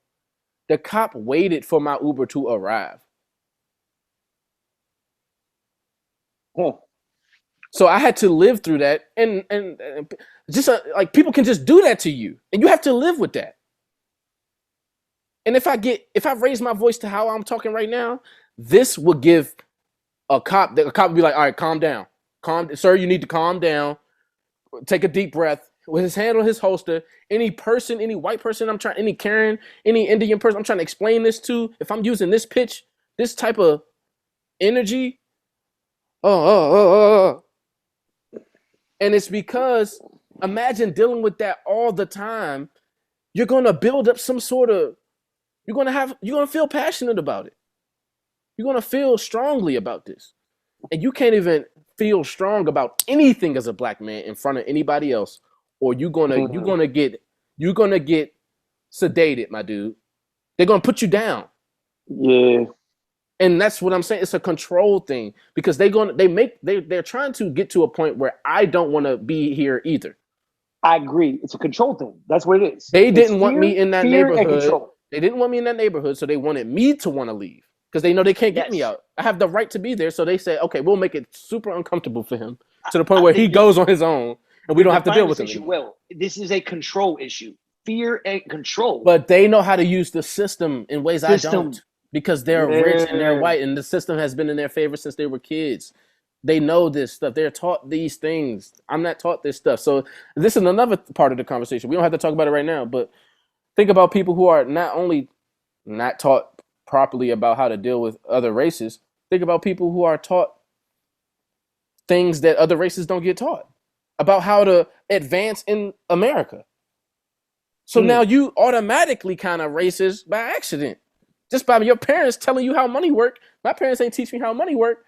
The cop waited for my Uber to arrive. Huh. So I had to live through that. And just like people can just do that to you. And you have to live with that. And if I raise my voice to how I'm talking right now, this will give the cop would be like, all right, calm down. Sir, you need to calm down. Take a deep breath. With his hand on his holster, any white person any Karen, any Indian person I'm trying to explain this to, if I'm using this pitch, this type of energy, and it's because imagine dealing with that all the time. You're gonna build up some sort of, you're gonna feel passionate about it. You're gonna feel strongly about this, and you can't even feel strong about anything as a black man in front of anybody else, or you're gonna get sedated, my dude. They're gonna put you down. Yeah. And that's what I'm saying. It's a control thing because they're trying to get to a point where I don't want to be here either. I agree. It's a control thing. That's what it is. They didn't want me in that neighborhood. They didn't want me in that neighborhood, so they wanted me to want to leave because they know they can't get me out. I have the right to be there, so they say, okay, we'll make it super uncomfortable for him to the point where he goes on his own and we don't have to deal with it. Well, this is a control issue. Fear and control. But they know how to use the system in ways I don't. Because they're rich and they're white, and the system has been in their favor since they were kids. They know this stuff. They're taught these things. I'm not taught this stuff. So this is another part of the conversation. We don't have to talk about it right now, but think about people who are not only not taught properly about how to deal with other races. Think about people who are taught things that other races don't get taught about how to advance in America. So now you automatically kind of racist by accident. Just by your parents telling you how money work. My parents ain't teach me how money work.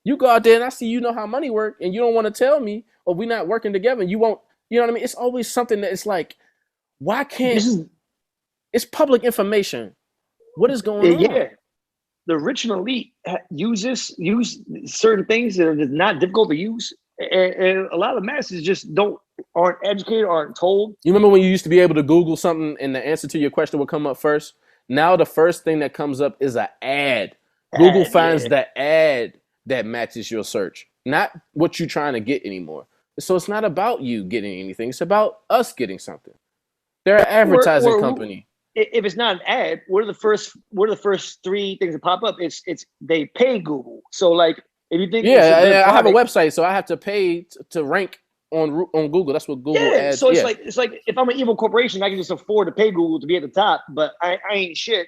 You go out there and I see you know how money work and you don't want to tell me, or we're not working together and you won't, you know what I mean? It's always something that it's like, why can't, it's public information. What is going on? Yeah. The rich and elite use certain things that are not difficult to use. And a lot of masses just aren't educated, aren't told. You remember when you used to be able to Google something and the answer to your question would come up first? Now the first thing that comes up is an ad. Google finds the ad that matches your search, not what you're trying to get anymore. So it's not about you getting anything. It's about us getting something. They're an advertising company. If it's not an ad, what are the first three things that pop up? It's they pay Google. So like if you think I have a website, so I have to pay to rank on Google. That's what Google ads. So it's like if I'm an evil corporation, I can just afford to pay Google to be at the top, but I ain't shit.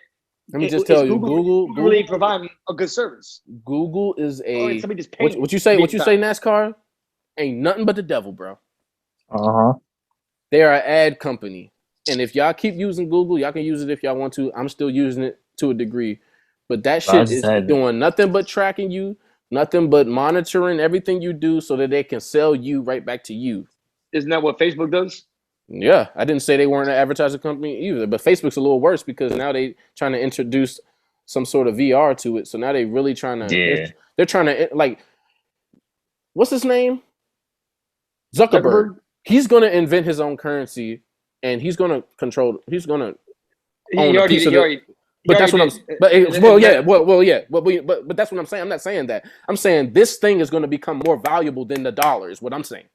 Let me just tell you, Google really providing a good service. Google is a what you say, NASCAR ain't nothing but the devil, bro. They are an ad company. And if y'all keep using Google, y'all can use it if y'all want to. I'm still using it to a degree. But that shit is doing nothing but tracking you, nothing but monitoring everything you do so that they can sell you right back to you. Isn't that what Facebook does? Yeah. I didn't say they weren't an advertising company either. But Facebook's a little worse because now they trying to introduce some sort of VR to it. So now they really trying to they're trying to like what's his name? Zuckerberg. He's gonna invent his own currency. And he's gonna control. He's gonna own a piece of it. But that's what I'm. But that's what I'm saying. I'm not saying that. I'm saying this thing is going to become more valuable than the dollar. Is what I'm saying.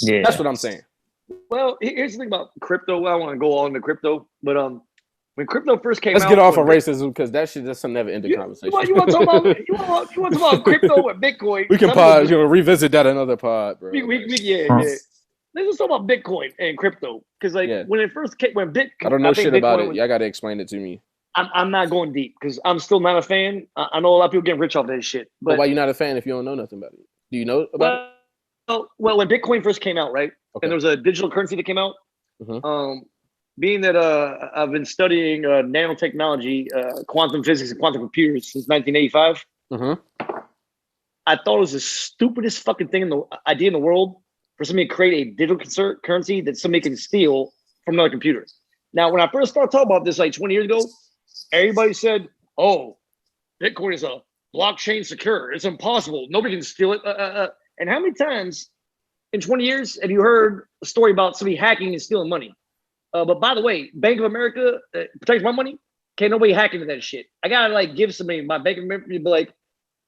Yeah, that's what I'm saying. Well, here's the thing about crypto. I want to go on to crypto, but when crypto first came out, let's get off of racism because that's a never-ending conversation. You want to talk about crypto and Bitcoin? We can revisit that another pod, bro. Yeah. Let's just talk about Bitcoin and crypto because, when it first came, when Bitcoin, I don't know shit about it. Y'all got to explain it to me. I'm not going deep because I'm still not a fan. I know a lot of people getting rich off that shit. But why you not a fan if you don't know nothing about it? Do you know about it? Well, when Bitcoin first came out, right, and there was a digital currency that came out. Being that I've been studying nanotechnology, quantum physics, and quantum computers since 1985, I thought it was the stupidest fucking idea in the world. For somebody to create a digital currency that somebody can steal from another computer. Now, when I first started talking about this 20 years ago, everybody said, oh, Bitcoin is a blockchain secure. It's impossible. Nobody can steal it. And how many times in 20 years have you heard a story about somebody hacking and stealing money? But by the way, Bank of America protects my money. Can't nobody hack into that shit. I gotta give somebody my Bank of America, but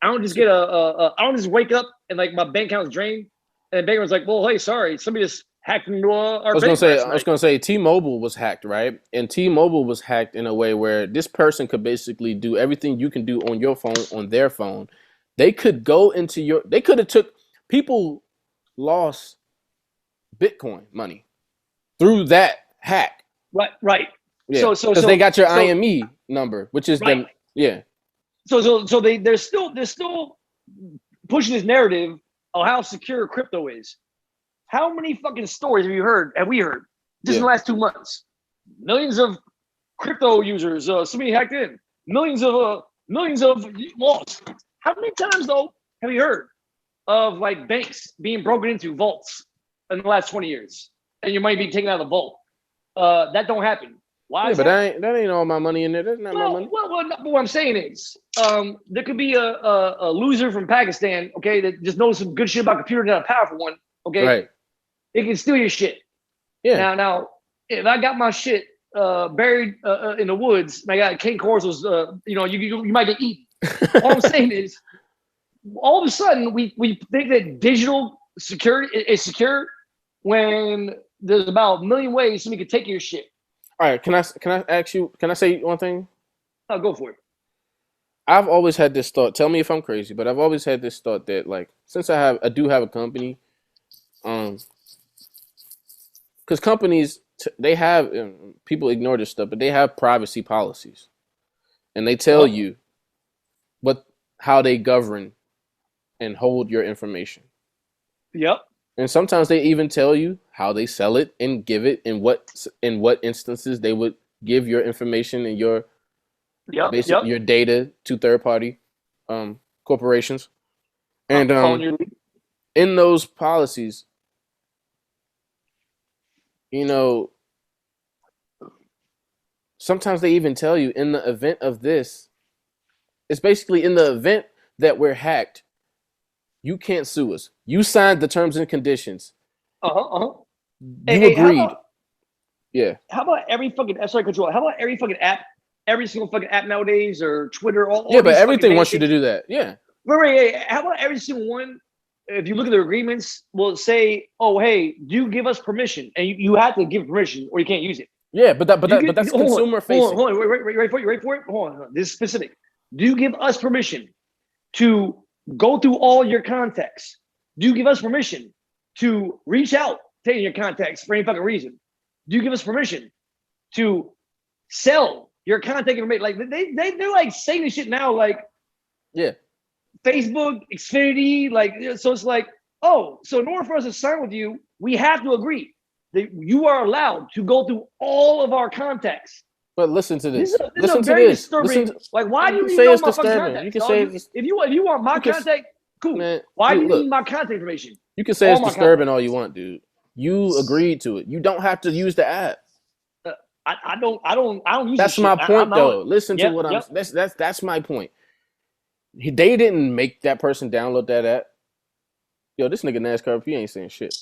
I don't just get I don't just wake up and my bank account is drained. And Baker was like, well, hey, sorry, somebody just hacked into our I was going to say T-Mobile was hacked, right? And T-Mobile was hacked in a way where this person could basically do everything you can do on your phone, on their phone. They could go into they could have people lost Bitcoin money through that hack. Right. Yeah. So they got your IME number, which is right. So they're still pushing this narrative of how secure crypto is. How many fucking stories have we heard just in the last 2 months? Millions of crypto users, somebody hacked in. Millions of lost. How many times though have you heard of banks being broken into, vaults in the last 20 years, and you might be taken out of the vault? That don't happen. Why? Yeah, but that ain't all my money in there. That's not my money. Well, what I'm saying is, there could be a loser from Pakistan, okay, that just knows some good shit about computer, not a powerful one, okay? Right. It can steal your shit. Yeah. Now, if I got my shit buried in the woods, and I got King Corso's, you might get eaten. All I'm saying is, all of a sudden, we think that digital security is secure when there's about a million ways somebody could take your shit. All right, can I ask you? Can I say one thing? I'll go for it. I've always had this thought. Tell me if I'm crazy, but I've always had this thought that since I do have a company, because companies they have people ignore this stuff, but they have privacy policies, and they tell you how they govern and hold your information. Yep. And sometimes they even tell you how they sell it and give it, in what instances they would give your information and your your data to third party corporations. And in those policies, sometimes they even tell you in the event of this, it's basically in the event that we're hacked, you can't sue us. You signed the terms and conditions. You agreed. How about every fucking How about every fucking app, every single fucking app nowadays, or Twitter? But everything wants you to do that. Yeah. Wait. How about every single one? If you look at the agreements, will say, "Oh, hey, do you give us permission?" And you have to give permission, or you can't use it. Yeah, but that's consumer facing. Hold on, wait for it. Hold on. This is specific. Do you give us permission to go through all your contacts? Do you give us permission to reach out to your contacts for any fucking reason? Do you give us permission to sell your contact information? Like they're like saying this shit now, like Facebook, Xfinity, like so it's like, oh, so in order for us to sign with you, we have to agree that you are allowed to go through all of our contacts. But listen to this. Listen to this. Like, why do you need to know my fucking contacts? You can say if you want my contact, cool. Man, why do you need my contact information? You can say it's disturbing all you want, dude. You agreed to it. You don't have to use the app. I don't use. That's my point, though. Listen to what I'm. That's my point. They didn't make that person download that app. Yo, this nigga NASCAR P ain't saying shit.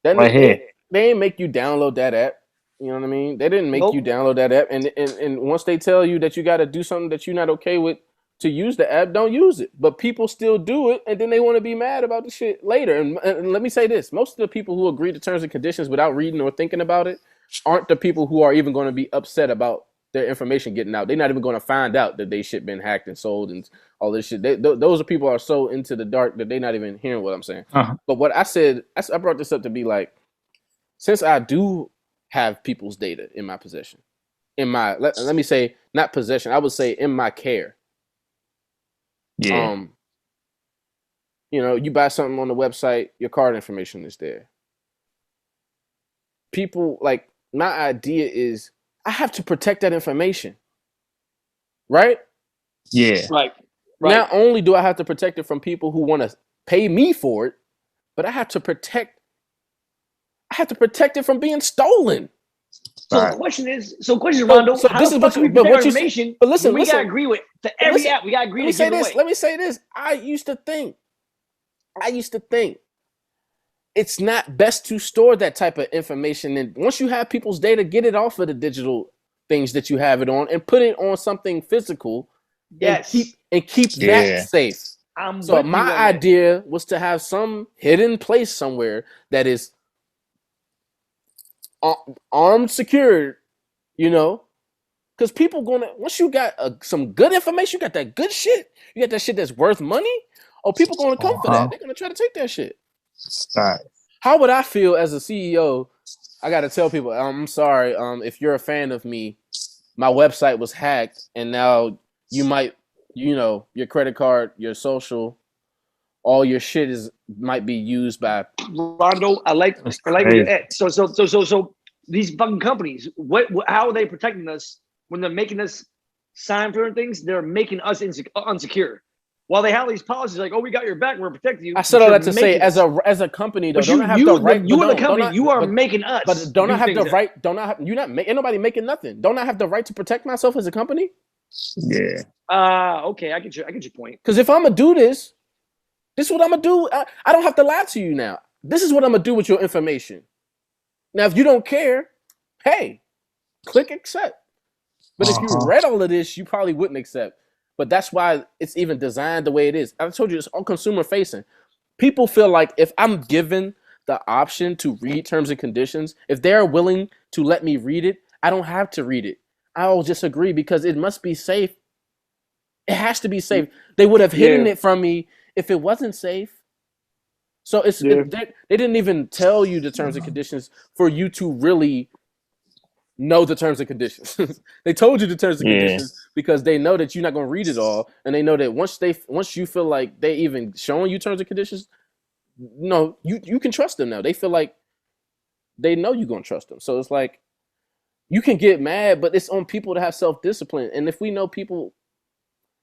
That right here. They ain't make you download that app. You know what I mean? They didn't make you download that app. And once they tell you that you got to do something that you're not okay with to use the app, don't use it. But people still do it, and then they want to be mad about the shit later. And let me say this. Most of the people who agree to terms and conditions without reading or thinking about it aren't the people who are even going to be upset about their information getting out. They're not even going to find out that they shit been hacked and sold and all this shit. Those are people who are so into the dark that they're not even hearing what I'm saying. Uh-huh. But what I said, I brought this up to be like, since I do have people's data in my possession, in my let me say not possession, I would say in my care. Yeah. You know, you buy something on the website, your card information is there. People like my idea is I have to protect that information. Right? Yeah. Right. Not only do I have to protect it from people who want to pay me for it, but I have to protect it from being stolen. So the question is, Rondo, how the fuck do we protect information? But listen, we gotta agree with every app. We gotta agree to give it away. Let me say this. I used to think it's not best to store that type of information. And once you have people's data, get it off of the digital things that you have it on and put it on something physical. Yes. And keep that safe. So my idea was to have some hidden place somewhere that is armed, secured, you know, because people once you got some good information, you got that good shit, you got that shit that's worth money. Oh, people gonna come for that. They're gonna try to take that shit. Right. How would I feel as a CEO? I gotta tell people, I'm sorry. If you're a fan of me, my website was hacked, and now you might, you know, your credit card, your social, all your shit might be used by Rondo. I like what you're at. So these fucking companies, how are they protecting us when they're making us sign for things? They're making us unsecure. While they have these policies like, oh, we got your back, we're protecting you. I said all that to say, as a company, though, don't have the right. You are the company. You are making us. But don't I have the right? Don't I have? You're not. Ain't nobody making nothing. Don't I have the right to protect myself as a company? Yeah. Okay. I get your point. Because if I'm gonna do this is what I'm gonna do. I don't have to lie to you now. This is what I'm gonna do with your information. Now, if you don't care, hey, click accept. But if you read all of this, you probably wouldn't accept. But that's why it's even designed the way it is. I told you it's all consumer facing. People feel like if I'm given the option to read terms and conditions, if they're willing to let me read it, I don't have to read it. I'll just agree because it must be safe. It has to be safe. They would have hidden it from me if it wasn't safe. So they didn't even tell you the terms and conditions for you to really know the terms and conditions. They told you the terms and conditions because they know that you're not going to read it all, and they know that once you feel like they even showing you terms and conditions, no, you can trust them now. They feel like they know you're going to trust them. So it's like you can get mad, but it's on people to have self-discipline. And if we know people,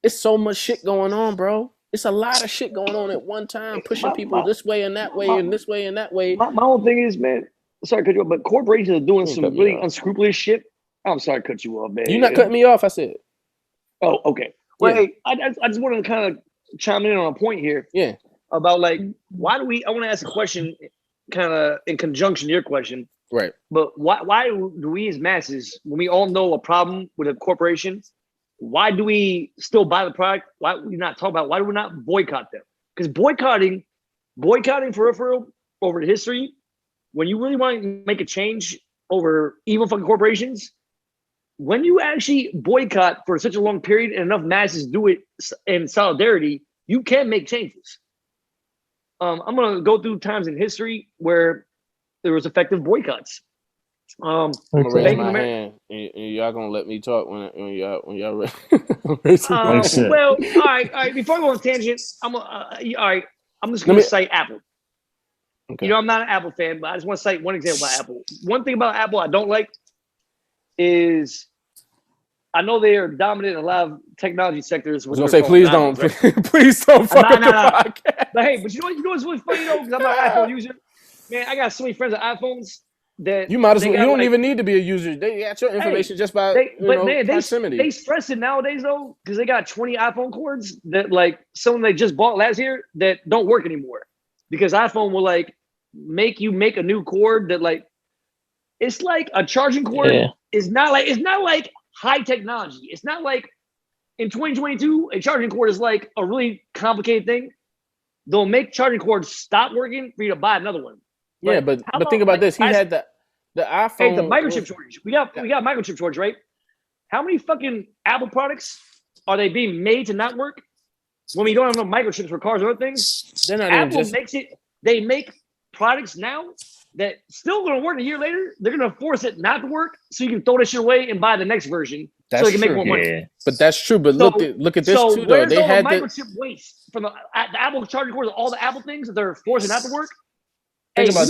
it's so much shit going on, bro. It's a lot of shit going on at one time, pushing people this way and that way and this way and that way. My whole thing is, man, sorry to cut you off, but corporations are doing some really unscrupulous shit. I'm sorry to cut you off, man. You're not cutting me off, I said. Oh, okay. Well, hey, I just wanted to kind of chime in on a point here. Yeah. About like, I want to ask a question kind of in conjunction to your question. Right. But why do we as masses, when we all know a problem with a corporation, why do we still buy the product? Why do we not talk about? Why do we not boycott them? Because boycotting for real, over history, when you really want to make a change over evil fucking corporations, when you actually boycott for such a long period and enough masses do it in solidarity, you can make changes. I'm gonna go through times in history where there was effective boycotts. I'm gonna raise my hand, and y'all gonna let me talk when y'all ready. Well, all right. Before I go on tangent, all right. I'm just gonna cite Apple. Okay. You know, I'm not an Apple fan, but I just want to cite one example about Apple. One thing about Apple I don't like is I know they are dominant in a lot of technology sectors. I was gonna say, please don't, right? Please don't fuck up the podcast. But hey, but you know what's really funny though, because I'm not an iPhone user. Man, I got so many friends with iPhones that you might as well. You don't even need to be a user. They got your information just by proximity. They stress it nowadays though, because they got 20 iPhone cords that like someone they just bought last year that don't work anymore, because iPhone will like make you make a new cord that like it's like a charging cord. Yeah. It's not like high technology. It's not like in 2022 a charging cord is like a really complicated thing. They'll make charging cords stop working for you to buy another one. Yeah, but think about this. He had the iPhone. Hey, the microchip shortage. We got microchip shortage, right? How many fucking Apple products are they being made to not work when we don't have no microchips for cars or other things? They're not Apple makes it. They make products now that still going to work a year later. They're going to force it not to work so you can throw this shit away and buy the next version. That's so they can true. make more money. Yeah. But that's true. But look at this too, though. They had the microchip waste from the Apple charging cords, all the Apple things that they're forcing not to work. Think about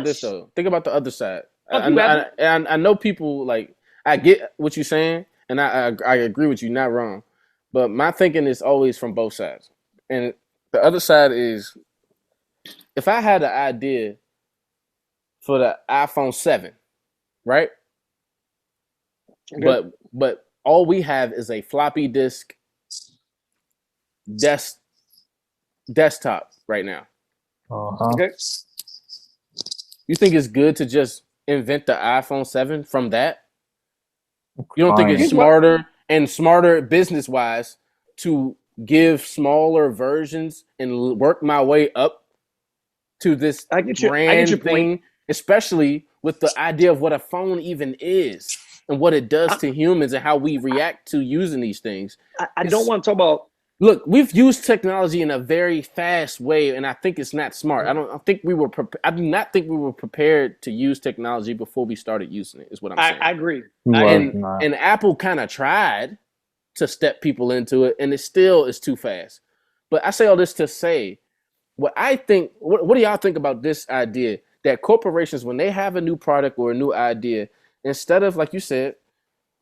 this though. Think about the other side. I know people like I get what you're saying, and I agree with you, not wrong. But my thinking is always from both sides, and the other side is if I had an idea for the iPhone 7, right? Okay. But all we have is a floppy disk desktop right now. Okay. You think it's good to just invent the iPhone 7 from that? You don't think it's smarter business-wise to give smaller versions and work my way up to this brand thing, especially with the idea of what a phone even is and what it does to humans and how we react to using these things? I don't want to talk about... Look, we've used technology in a very fast way, and I think it's not smart. I do not think we were prepared to use technology before we started using it. Is what I'm saying. I agree. And Apple kind of tried to step people into it, and it still is too fast. But I say all this to say, what I think. What do y'all think about this idea that corporations, when they have a new product or a new idea, instead of like you said,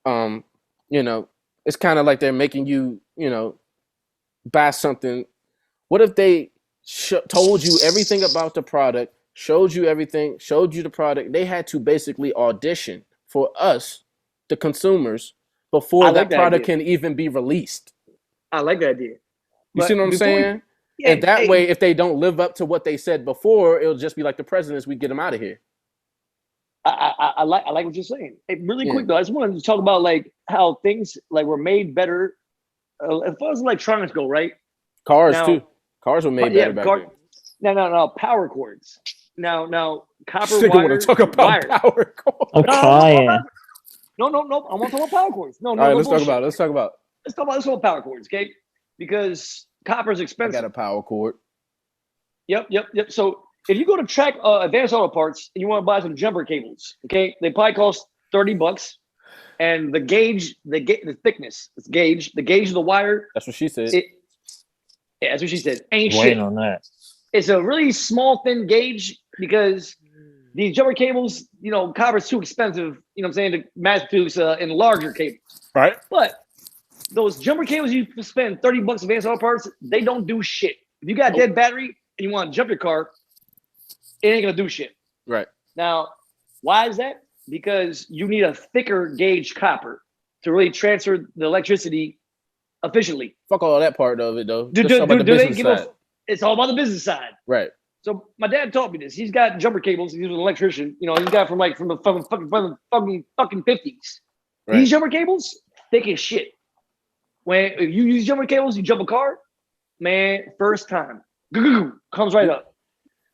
it's kind of like they're making you, buy something. What if they told you everything about the product, showed you everything, showed you the product? They had to basically audition for us, the consumers, before that product can even be released. I like that idea. You see what I'm saying? And that way, if they don't live up to what they said before, it'll just be like the presidents. We get them out of here. I like what you're saying. Hey, really quick though, I just wanted to talk about like how things like were made better. As far as electronics go, right? Cars too. Cars were made better back then. No. Power cords. Now, copper wire. Want to talk about power cords? I'm trying. No. I want to talk about power cords. No. All right, let's talk about it. Let's talk about power cords, okay? Because copper is expensive. I got a power cord. Yep. So if you go to Track Advanced Auto Parts and you want to buy some jumper cables, okay, they probably cost $30. And the gauge, the thickness, the gauge of the wire. That's what she said. That's what she said. Ain't shit. Waiting on that. It's a really small, thin gauge because these jumper cables, copper's too expensive, to mass produce in larger cables. Right. But those jumper cables you spend $30 Advanced Auto Parts, they don't do shit. If you got a dead battery and you want to jump your car, it ain't going to do shit. Right. Now, why is that? Because you need a thicker gauge copper to really transfer the electricity efficiently. Fuck all that part of it, though. It's all about the business side. Right. So my dad taught me this. He's got jumper cables. He's an electrician. He's got from the fucking 50s. Right. These jumper cables, thick as shit. When you use jumper cables, you jump a car, man, first time. Comes right up.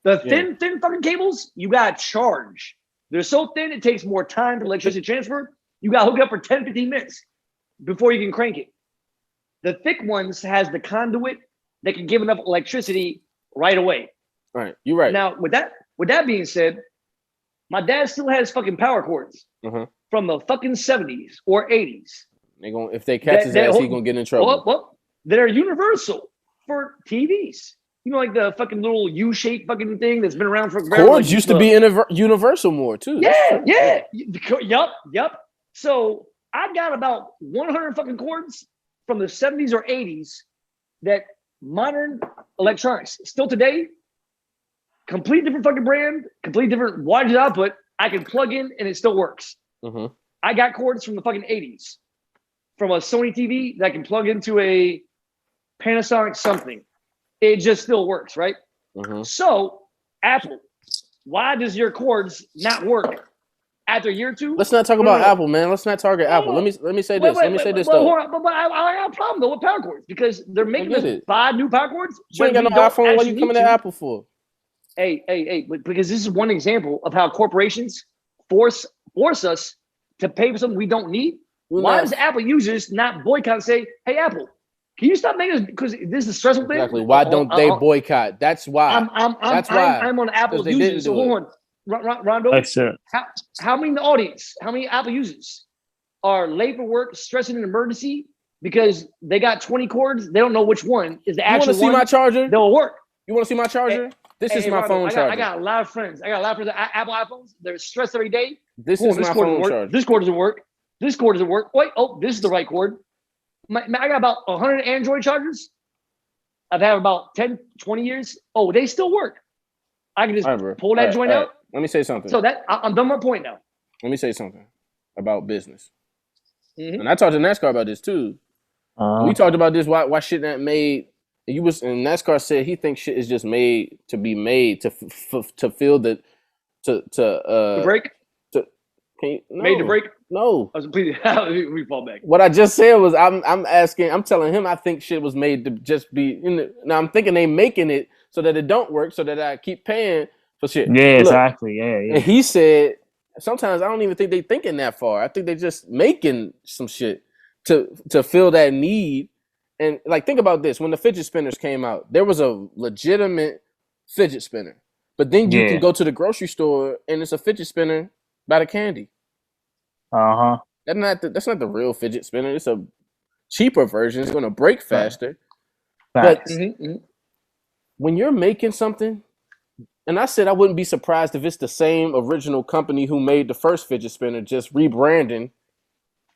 The thin fucking cables, you gotta charge. They're so thin, it takes more time for electricity transfer. You gotta hook it up for 10, 15 minutes before you can crank it. The thick ones has the conduit that can give enough electricity right away. Right, you're right. Now, with that being said, my dad still has fucking power cords from the fucking 70s or 80s. If they catch his ass, he's gonna get in trouble. Well, they're universal for TVs. You know, like the fucking little U-shaped fucking thing that's been around for forever. Cords used to be universal more too. Yeah. Yup. So I got about 100 fucking cords from the 70s or 80s that modern electronics still today, complete different fucking brand, complete different wattage output. I can plug in and it still works. I got cords from the fucking 80s from a Sony TV that I can plug into a Panasonic something. It just still works, right? So, Apple, why does your cords not work after a year or two? Let's not talk about Apple, man. Let's not target Apple. Let me say this. Let me say this though. But I got a problem though with power cords because they're making us buy new power cords. You ain't got no iPhone. What are you coming to Apple for? Hey, because this is one example of how corporations force us to pay for something we don't need. Why does Apple users not boycott and say, hey, Apple, can you stop making this? Because this is a stressful thing. Exactly. Why don't they boycott? That's why. I'm on Apple users. So hold on, Rondo. How many in the audience? How many Apple users are late for work, stressing an emergency because they got 20 cords? They don't know which one is the actual one. You want to see my charger? They'll work. You want to see my charger? This is my phone charger. I got a lot of friends. Apple iPhones. They're stressed every day. This is my phone charger. This cord doesn't work. This cord doesn't work. Wait, this is the right cord. I got about 100 Android chargers. I've had about 10, 20 years. Oh, they still work. I can just pull that joint out. Let me say something. So I'm done my point now. Let me say something about business. And I talked to NASCAR about this too. We talked about this. Why shit not made? And NASCAR said he thinks shit is just made to be made to feel the to break. Made to break. No. I was completely. We fall back. What I just said was I'm telling him I think shit was made to just be. Now I'm thinking they making it so that it don't work, so that I keep paying for shit. Yeah, exactly. Yeah. And he said sometimes I don't even think they thinking that far. I think they just making some shit to fill that need. And like, think about this: when the fidget spinners came out, there was a legitimate fidget spinner, but then you can go to the grocery store and it's a fidget spinner by the candy. That's not the real fidget spinner. It's a cheaper version. It's going to break faster. But when you're making something, and I said I wouldn't be surprised if it's the same original company who made the first fidget spinner just rebranding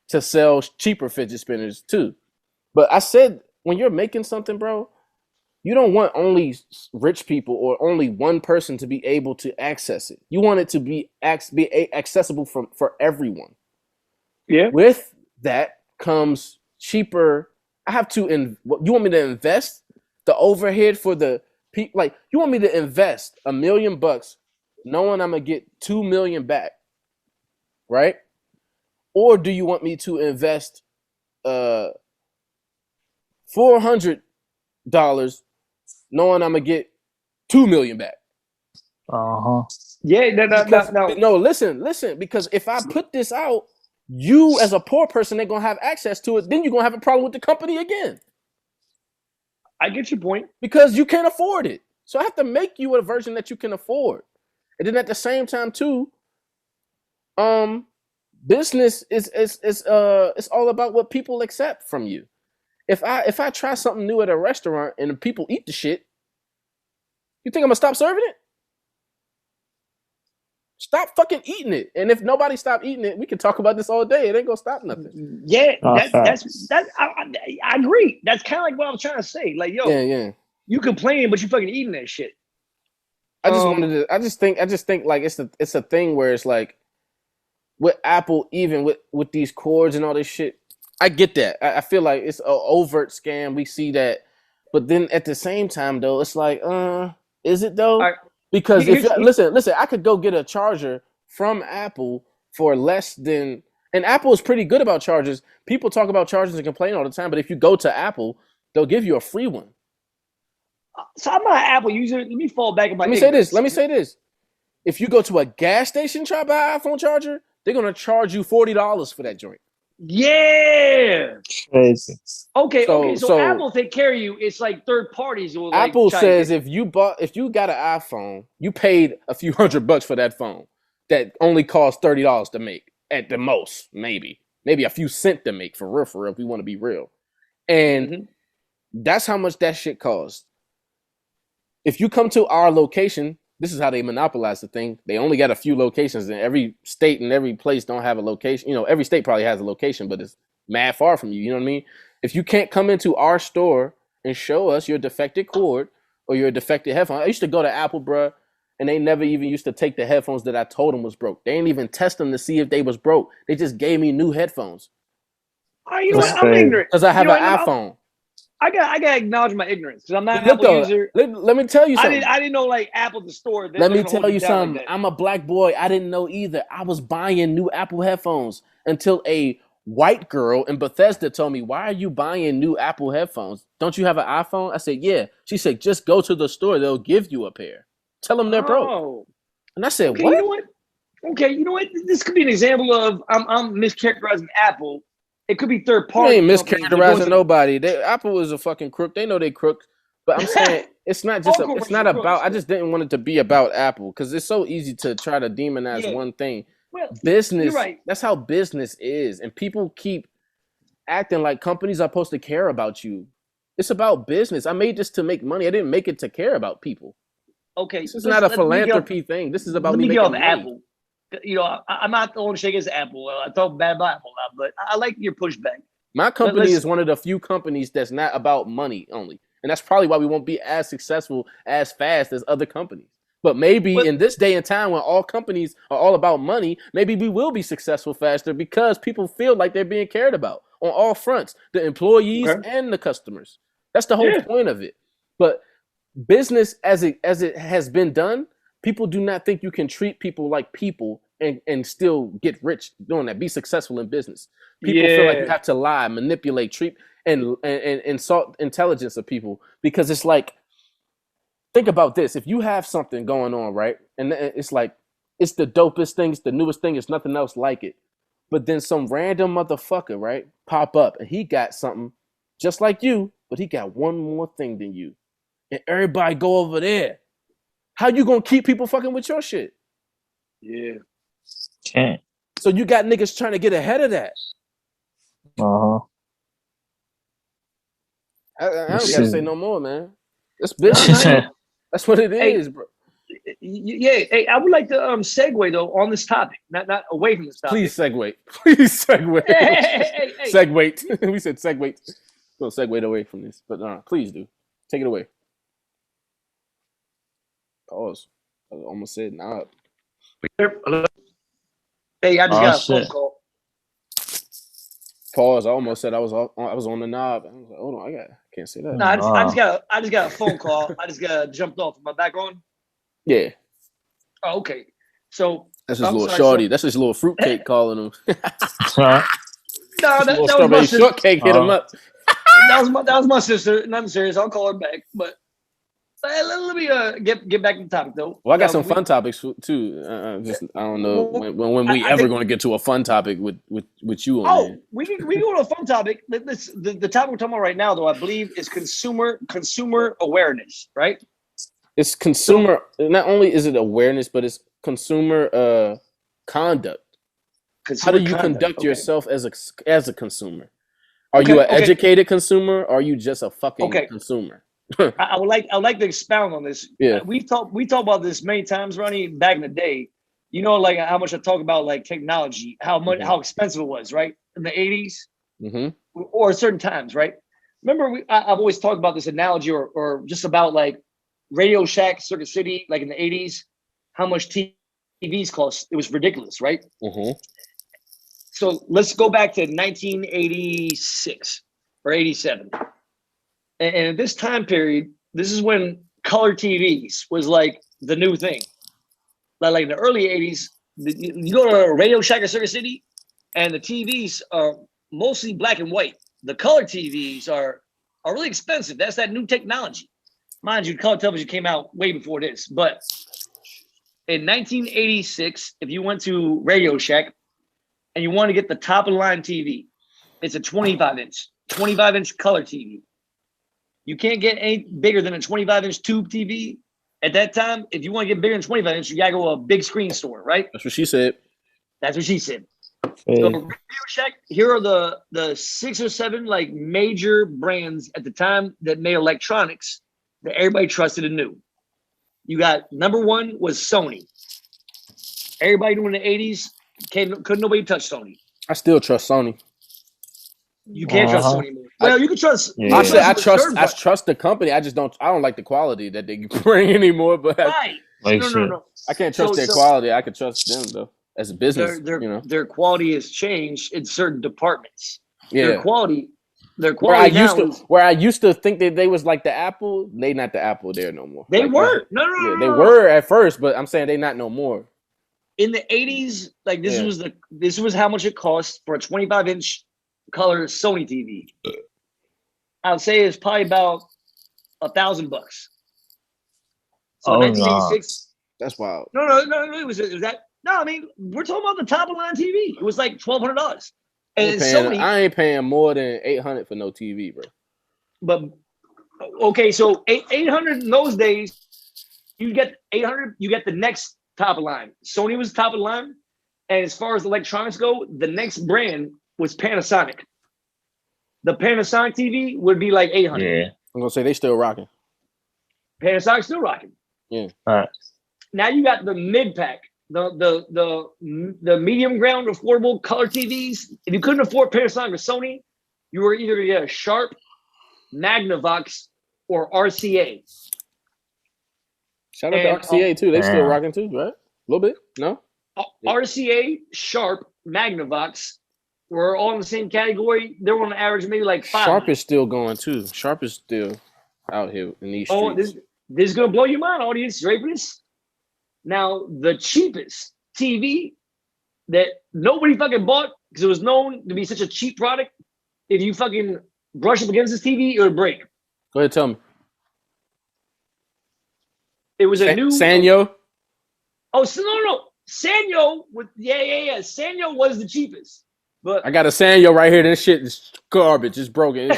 to sell cheaper fidget spinners too. But I said when you're making something, bro, you don't want only rich people or only one person to be able to access it. You want it to be accessible for everyone. Yeah. With that comes cheaper. You want me to invest the overhead for the people? Like, you want me to invest $1 million knowing I'm gonna get 2 million back, right? Or do you want me to invest $400 knowing I'm gonna get 2 million back? Yeah, no. Listen, because if I put this out, you as a poor person ain't gonna have access to it. Then you're gonna have a problem with the company again. I get your point. Because you can't afford it. So I have to make you a version that you can afford. And then at the same time too, business is all about what people accept from you. If I try something new at a restaurant and the people eat the shit, you think I'm gonna stop serving it? Stop fucking eating it. And if nobody stop eating it, we can talk about this all day. It ain't gonna stop nothing. Yeah, I agree. That's kind of like what I was trying to say. Like, yo, you complaining, but you fucking eating that shit. I just think like it's a thing where it's like with Apple, even with these cords and all this shit. I get that. I feel like it's an overt scam. We see that, but then at the same time though, it's like, is it though? Because listen, I could go get a charger from Apple for less than And Apple is pretty good about chargers. People talk about chargers and complain all the time, but if you go to Apple, they'll give you a free one. So I'm not an Apple user. Let me fall back in my. Let me say this. If you go to a gas station, try to buy an iPhone charger, they're gonna charge you $40 for that joint. Yeah. Crazy. Okay. So Apple take care of you. It's like third parties. Will Apple says if you got an iPhone, you paid a few $100 for that phone that only costs $30 to make at the most, maybe a few cents to make for real. If we want to be real, and that's how much that shit costs. If you come to our location, this is how they monopolize the thing. They only got a few locations, and every state and every place don't have a location. You know, every state probably has a location, but it's mad far from you. You know what I mean? If you can't come into our store and show us your defective cord or your defective headphone, I used to go to Apple, bruh, and they never even used to take the headphones that I told them was broke. They didn't even test them to see if they was broke. They just gave me new headphones. You know what? I'm ignorant because I have an iPhone. I gotta acknowledge my ignorance because I'm not an Apple user. Let me tell you something. I didn't know like Apple the store. Let me tell you something. Like I'm a black boy. I didn't know either. I was buying new Apple headphones until a white girl in Bethesda told me, "Why are you buying new Apple headphones? Don't you have an iPhone?" I said, "Yeah." She said, "Just go to the store. They'll give you a pair. Tell them they're broke." And I said, okay, "What?" You know what? Okay, you know what? This could be an example of I'm mischaracterizing Apple. It could be third party. You ain't mischaracterizing nobody. Apple is a fucking crook. They know they crooks. But I'm saying it's not just it's not about. I just didn't want it to be about Apple because it's so easy to try to demonize one thing. Well, business. You're right. That's how business is, and people keep acting like companies are supposed to care about you. It's about business. I made this to make money. I didn't make it to care about people. Okay, this is not a philanthropy thing. This is about me making money. Apple. You know, I'm not the only shake as Apple. I talk bad about Apple now, but I like your pushback. My company is one of the few companies that's not about money only. And that's probably why we won't be as successful as fast as other companies. But maybe in this day and time when all companies are all about money, maybe we will be successful faster because people feel like they're being cared about on all fronts, the employees and the customers. That's the whole point of it. But business as it has been done, people do not think you can treat people like people and still get rich doing that. Be successful in business. People feel like you have to lie, manipulate, treat, and insult intelligence of people because it's like, think about this. If you have something going on, right? And it's like, it's the dopest thing, it's the newest thing, it's nothing else like it. But then some random motherfucker, right, pop up and he got something just like you, but he got one more thing than you. And everybody go over there. How you gonna keep people fucking with your shit? Yeah. Can't. So you got niggas trying to get ahead of that. Uh-huh. I don't gotta say no more, man. It's business. That's what it is, bro. Yeah. Hey, I would like to segue though on this topic, not away from this topic. Please segue. Please segue. Hey. Segue. We said segue. We'll segue away from this, but please do. Take it away. Pause. I almost said knob. Hey, I just got a phone call. Pause. I almost said I was on the knob. I was like, hold on, I can't say that. No, I just got a phone call. I just got jumped off. Am I back on? Yeah. Oh, okay. So that's his little shorty. That's his little fruitcake calling him. No, that was my sister. Shortcake hit him up. That was my sister. Nothing serious. I'll call her back. But let me get back to the topic though. Well, I got some fun topics too. I don't know when we ever going to get to a fun topic with you on. Oh, we can go to a fun topic. The topic we're talking about right now, though, I believe is consumer awareness, right? It's consumer. Not only is it awareness, but it's consumer conduct. How do you conduct yourself as a consumer? Are you an educated consumer? Or are you just a fucking consumer? I would like to expound on this. Yeah, we talked about this many times, Ronnie, back in the day. You know, like how much I talk about like technology, how expensive it was, right, in the 80s, or certain times, right? Remember, I've always talked about this analogy, or just about like Radio Shack, Circuit City, like in the 80s, how much TVs cost. It was ridiculous, right? So let's go back to 1986 or 87. And at this time period, this is when color TVs was like the new thing. Like in the early 80s, you go to a Radio Shack or Circuit City, and the TVs are mostly black and white. The color TVs are really expensive. That's that new technology. Mind you, color television came out way before this. But in 1986, if you went to Radio Shack and you want to get the top of the line TV, it's a 25-inch color TV. You can't get any bigger than a 25-inch tube TV at that time. If you want to get bigger than 25-inch, you gotta go to a big screen store, right? That's what she said. That's what she said. Hey. So Radio Shack, here are the 6 or 7 like major brands at the time that made electronics that everybody trusted and knew. You got number 1 was Sony. Everybody knew in the 80s, couldn't nobody touch Sony. I still trust Sony. You can't trust Sony anymore. Well, you can trust. Yeah. I trust the company. I don't like the quality that they bring anymore. But Right. No. I can't trust their quality. I can trust them though as a business. Their quality has changed in certain departments. Yeah. Their quality. Where I used to think that they was like the Apple, they not the Apple there no more. They like, were. No. They were at first, but I'm saying they not no more. In the 80s, like this was how much it cost for a 25-inch color Sony TV. I would say it's probably about $1,000. So 1986. That's wild. No. It was that. No, I mean we're talking about the top of the line TV. It was like $1,200. And I ain't paying more than $800 for no TV, bro. But okay, so 800 in those days, you get 800. You get the next top of line. Sony was top of the line, and as far as electronics go, the next brand was Panasonic. The Panasonic TV would be like 800. Yeah. I'm gonna say they still rocking. Panasonic's still rocking. Yeah. All right. Now you got the mid pack, the medium ground affordable color TVs. If you couldn't afford Panasonic or Sony, you were either gonna get a Sharp, Magnavox, or RCA. Shout out to RCA too. They still rocking too, right? A little bit. No. RCA, Sharp, Magnavox were all in the same category. They were on average maybe like 5. Sharp is still going too. Sharp is still out here in these streets. This is gonna blow your mind, audience. You ready for this? Now, the cheapest TV that nobody fucking bought because it was known to be such a cheap product. If you fucking brush up against this TV, it would break. Go ahead, tell me. It was a new Sanyo. Oh, so no. Sanyo with Sanyo was the cheapest. But I got a Sanyo right here. This shit is garbage. It's broken.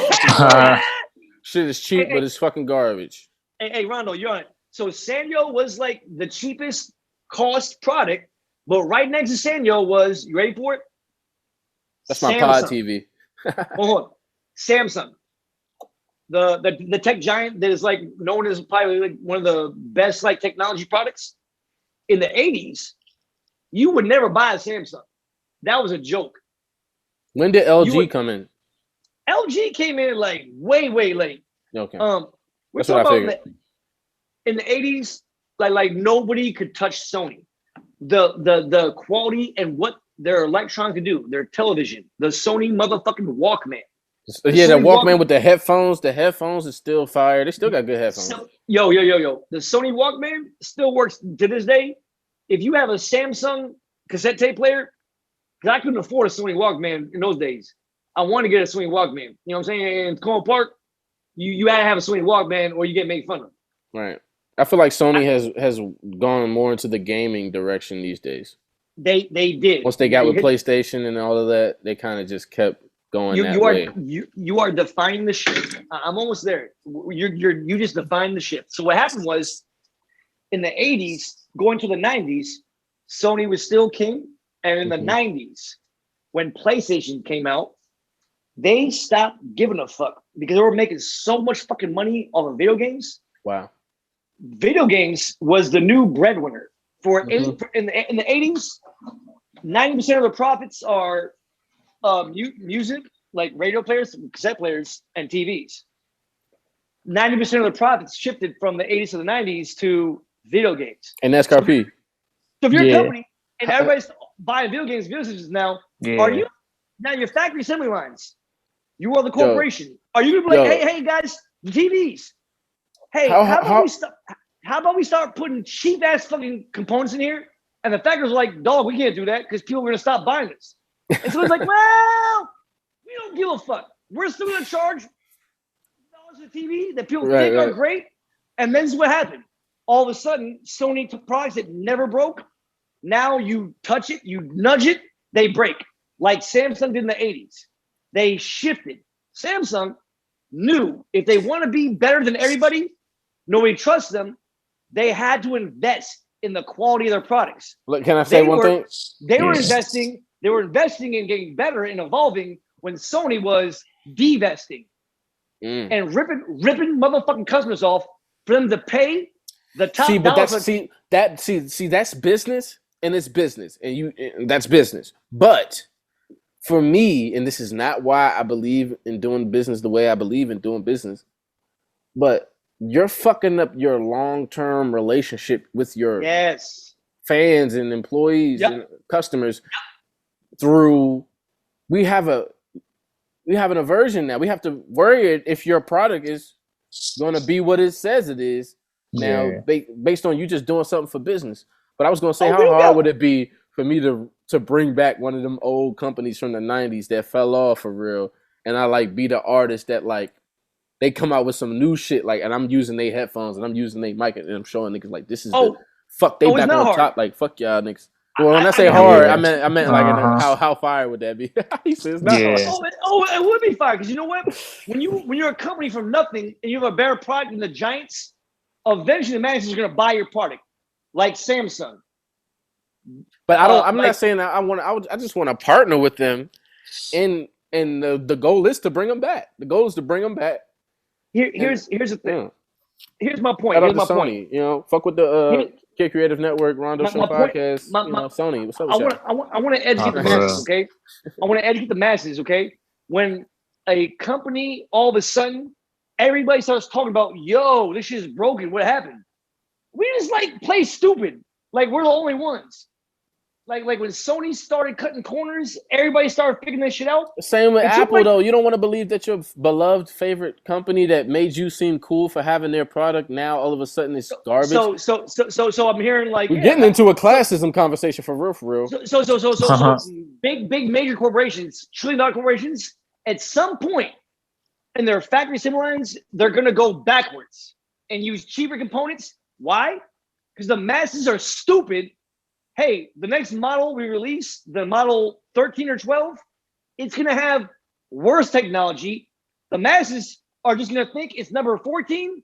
Shit is cheap, but it's fucking garbage. Hey, Rondo, you're on it. So Sanyo was like the cheapest cost product, but right next to Sanyo was, you ready for it? That's my pod TV. Hold on. Samsung. The tech giant that is like known as probably like one of the best like technology products. In the 80s, you would never buy a Samsung. That was a joke. When did LG come in? LG came in like way late. Okay. We're talking about in the 80s, like nobody could touch Sony. The quality and what their electronics could do, their television, the Sony motherfucking Walkman. Yeah, the Walkman with the headphones. The headphones is still fire. They still got good headphones. Yo. The Sony Walkman still works to this day. If you have a Samsung cassette tape player, because I couldn't afford a Sony Walkman in those days. I wanted to get a Sony Walkman. You know what I'm saying? In Colin Park, you had to have a Sony Walkman or you get made fun of. Right. I feel like Sony has gone more into the gaming direction these days. They did. Once they got with PlayStation and all of that, they kind of just kept going that way. You are defining the shift. I'm almost there. You just defined the shift. So what happened was, in the 80s, going to the 90s, Sony was still king. And in the 90s, when PlayStation came out, they stopped giving a fuck because they were making so much fucking money off of video games. Wow. Video games was the new breadwinner. In the 80s, 90% of the profits are music, like radio players, cassette players, and TVs. 90% of the profits shifted from the 80s to the 90s to video games. And NASCAR P. So if you're a company and everybody's buying video games, businesses now, are you now your factory assembly lines? You are the corporation. Are you gonna be like, hey guys, the TVs? Hey, how about we start putting cheap ass fucking components in here? And the factories are like, dog, we can't do that because people are gonna stop buying this. And so it's like, well, we don't give a fuck. We're still gonna charge dollars for TV that people think are great. And then this is what happened. All of a sudden, Sony took products that never broke. Now you touch it, you nudge it, they break. Like Samsung did in the 80s. They shifted. Samsung knew if they want to be better than everybody, nobody trusts them, they had to invest in the quality of their products. Look, can I say one thing? They were investing in getting better and evolving when Sony was divesting and ripping motherfucking customers off for them to pay the top dollar. That's business, and it's business, and that's business. But for me, and this is not why I believe in doing business the way I believe in doing business, but you're fucking up your long-term relationship with your fans and employees and customers through. We have an aversion now. We have to worry if your product is going to be what it says it is now, based on you just doing something for business. But I was going to say, how hard would it be for me to bring back one of them old companies from the 90s that fell off for real, and I like be the artist that like they come out with some new shit, like, and I'm using their headphones and I'm using their mic and I'm showing niggas like this is they back on top, like fuck y'all niggas. Well, when I say hard, I meant like how fire would that be? He says not hard. It would be fire because you know what? When you're a company from nothing and you have a better product than the giants, eventually the managers are gonna buy your product, like Samsung. But I'm not saying that I just want to partner with them, and the goal is to bring them back. The goal is to bring them back. Here's the thing. Here's my point. Here's my point. You know, fuck with the Kreatiivez Network, Rondo Show podcast. Sony, what's up with y'all? I want to educate the masses, okay? I want to educate the masses, okay? When a company all of a sudden everybody starts talking about, yo, this shit is broken. What happened? We just like play stupid. Like we're the only ones. Like when Sony started cutting corners, everybody started figuring this shit out. Same with Apple, though. You don't want to believe that your beloved favorite company that made you seem cool for having their product now all of a sudden is garbage. So I'm hearing like we're getting into a classism conversation for real. So big major corporations, trillion-dollar corporations, at some point in their factory assembly lines, they're gonna go backwards and use cheaper components. Why? Because the masses are stupid. Hey, the next model we release, the model 13 or 12, it's going to have worse technology. The masses are just going to think it's number 14,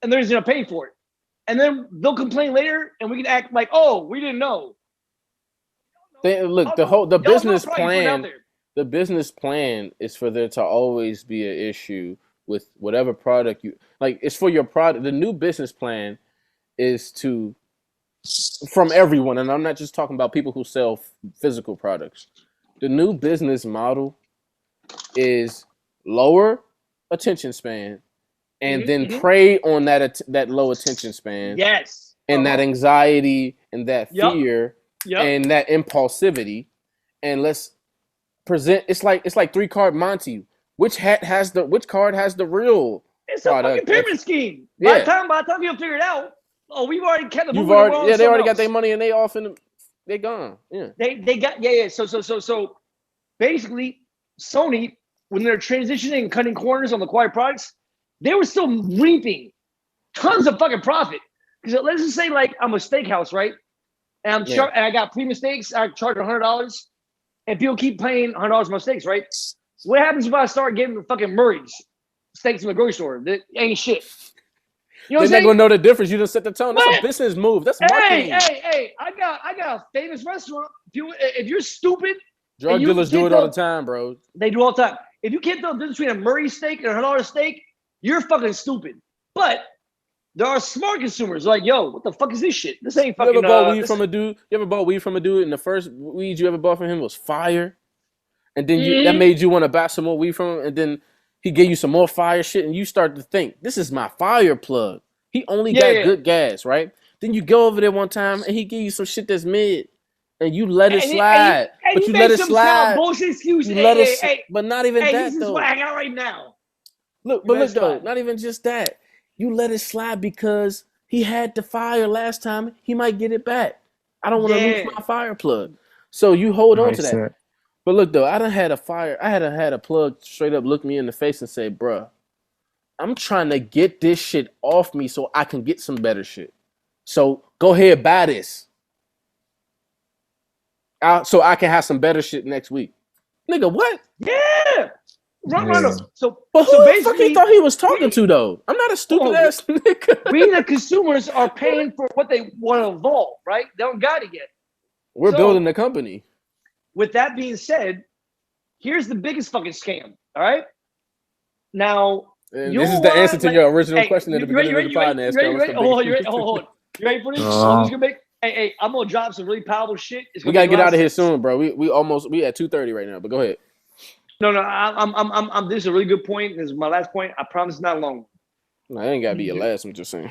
and they're just going to pay for it. And then they'll complain later, and we can act like, oh, we didn't know. The business plan is for there to always be an issue with whatever product you like. It's for your product. The new business plan is to from everyone, and I'm not just talking about people who sell physical products. The new business model is lower attention span, and then prey on that low attention span. Yes, and that anxiety and that fear and that impulsivity, and let's present. It's like 3-card Monty. Which card has the real? It's product? A fucking pyramid scheme. By the time you'll figure it out. Oh, we've already kept the movie. They already got their money and they off and they gone. Yeah. They got So basically, Sony, when they're transitioning and cutting corners on the acquired products, they were still reaping tons of fucking profit. Because let's just say like I'm a steakhouse, right? And and I got premium steaks, I charge $100, and people keep paying $100 for my steaks, right? What happens if I start getting fucking Murray's steaks in the grocery store? That ain't shit. You know they're not gonna know the difference. You just set the tone. That's a business move. That's marketing. Hey! I got a famous restaurant. If you're stupid, drug dealers do it all the time, bro. They do all the time. If you can't tell the difference between a Murray steak and a $100 steak, you're fucking stupid. But there are smart consumers like, yo, what the fuck is this shit? This ain't fucking. You ever bought weed from a dude? You ever bought weed from a dude, and the first weed you ever bought from him was fire, and then that made you want to buy some more weed from him, and then he gave you some more fire shit, and you start to think, this is my fire plug. He only got good gas, right? Then you go over there one time, and he give you some shit that's mid, and you let it slide. But you let it slide. Bullshit excuse. But not even that, though. This is what I got right now. Look, though, not even just that. You let it slide because he had the fire last time. He might get it back. I don't want to lose my fire plug. So you hold on to that. But look though, I had a plug straight up look me in the face and say, bruh, I'm trying to get this shit off me so I can get some better shit. So go ahead, buy this. So I can have some better shit next week. Nigga, what? Yeah. Rondo. So but who the fuck he thought he was talking to though? I'm not a stupid ass nigga. We the consumers are paying for what they want to evolve, right? They don't got it yet. We're building the company. With that being said, here's the biggest fucking scam. All right. Now, this is the answer to your original question at the beginning of the podcast. Hold on. You ready for this? I'm just gonna make. Hey, I'm gonna drop some really powerful shit. We gotta get out of here soon, bro. We at 2:30 right now. But go ahead. No. I'm. This is a really good point. This is my last point. I promise, it's not long. No, it ain't gotta be your last. I'm just saying.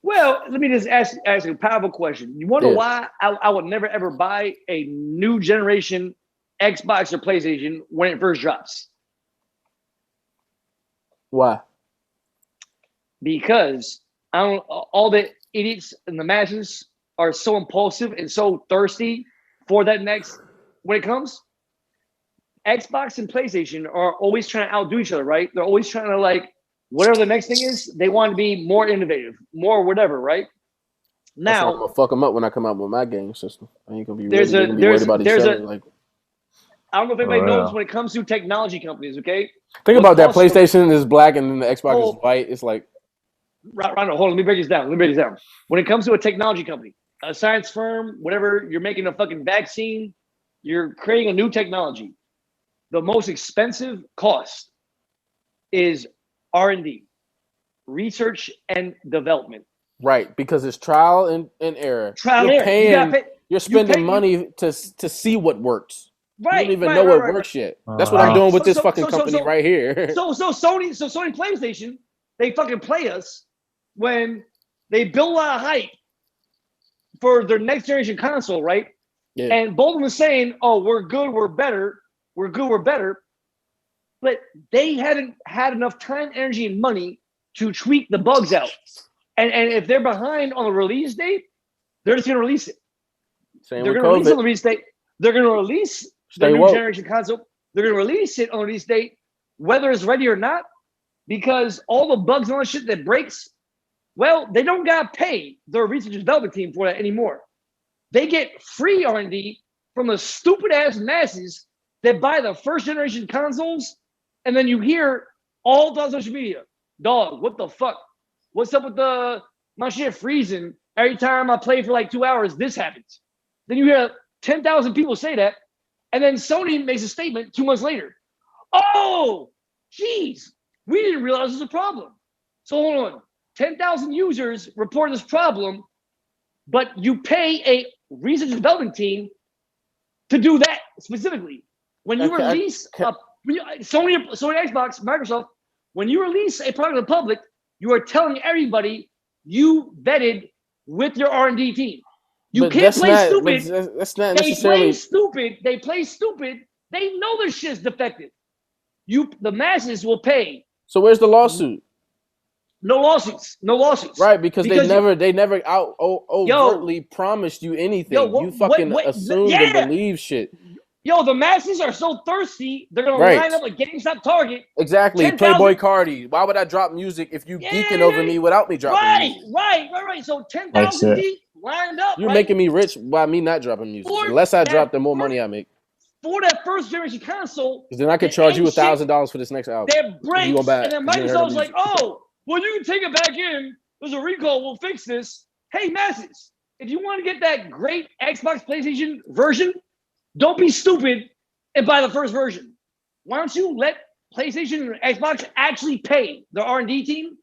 Well, let me just ask a powerful question. You wonder why I would never ever buy a new generation Xbox or PlayStation when it first drops? Why? Because all the idiots and the masses are so impulsive and so thirsty for that next when it comes. Xbox and PlayStation are always trying to outdo each other, right? They're always trying to like whatever the next thing is, they want to be more innovative, more whatever, right? Now I'm gonna fuck them up when I come out with my game system. I ain't gonna be worried about each other. Like, I don't know if anybody knows when it comes to technology companies, okay? Think about that. PlayStation is black and then the Xbox is white. It's like Rondo, hold on, let me break this down. When it comes to a technology company, a science firm, whatever, you're making a fucking vaccine, you're creating a new technology. The most expensive cost is R&D, research and development. Right, because it's trial and error. You're spending money to see what works. Right, you don't even know what works yet. That's what I'm doing with this fucking company right here. So Sony PlayStation, they fucking play us when they build a lot of hype for their next generation console, right? Yeah. And both of them are saying, "Oh, we're good, we're better. We're good, we're better." But they hadn't had enough time, energy, and money to tweak the bugs out. And if they're behind on the release date, they're just gonna release it. They're gonna release it on the release date. They're gonna release the new generation console. They're gonna release it on the release date, whether it's ready or not, because all the bugs and all the shit that breaks, well, they don't gotta pay their research and development team for that anymore. They get free R&D from the stupid ass masses that buy the first generation consoles, and then you hear all the social media, dog, what the fuck? What's up with my shit freezing? Every time I play for like 2 hours, this happens. Then you hear 10,000 people say that, and then Sony makes a statement 2 months later. Oh, geez, we didn't realize there's a problem. So hold on, 10,000 users report this problem, but you pay a research and development team to do that specifically. When you release Sony, Xbox, Microsoft, when you release a product to the public, you are telling everybody you vetted with your R&D team. You can't play stupid. That's not necessarily. They play stupid. They know their shit's defective. The masses will pay. So where's the lawsuit? No lawsuits. Right, because they never overtly promised you anything. You fucking assumed and believe shit. Yo, the masses are so thirsty, they're gonna line up like GameStop, Target. Exactly. 10, Playboy Cardi. Why would I drop music if you geeking over me without me dropping music? Right. So 10,000 deep lined up. You're making me rich by me not dropping music. Unless I drop, the more money I make. For that first generation console, because then I could charge you $1,000 for this next album. That breaks, and then Microsoft's like, "Oh, well, you can take it back in. There's a recall. We'll fix this." Hey, masses, if you want to get that great Xbox, PlayStation version, don't be stupid and buy the first version. Why don't you let PlayStation and Xbox actually pay their R&D team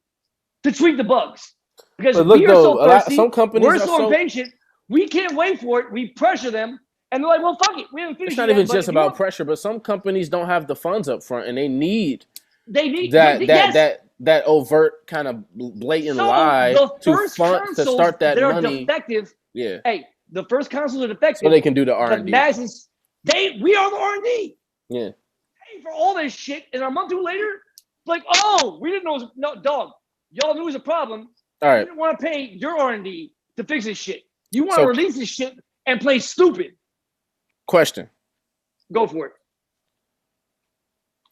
to tweak the bugs? Because we are so thirsty, some companies we're so impatient, we can't wait for it. We pressure them, and they're like, "Well, fuck it, we haven't finished." It's not even just about pressure, but some companies don't have the funds up front, and they need that overt kind of blatant lie to start that money. Defective. Yeah. Hey, the first consoles are defective, so they can do the R&D. The masses, we are the R&D. Yeah. Hey, for all this shit, and a month or two later, like, oh, we didn't know. No, dog, y'all knew it was a problem. All right. You didn't want to pay your R&D to fix this shit. You want to release this shit and play stupid. Question. Go for it.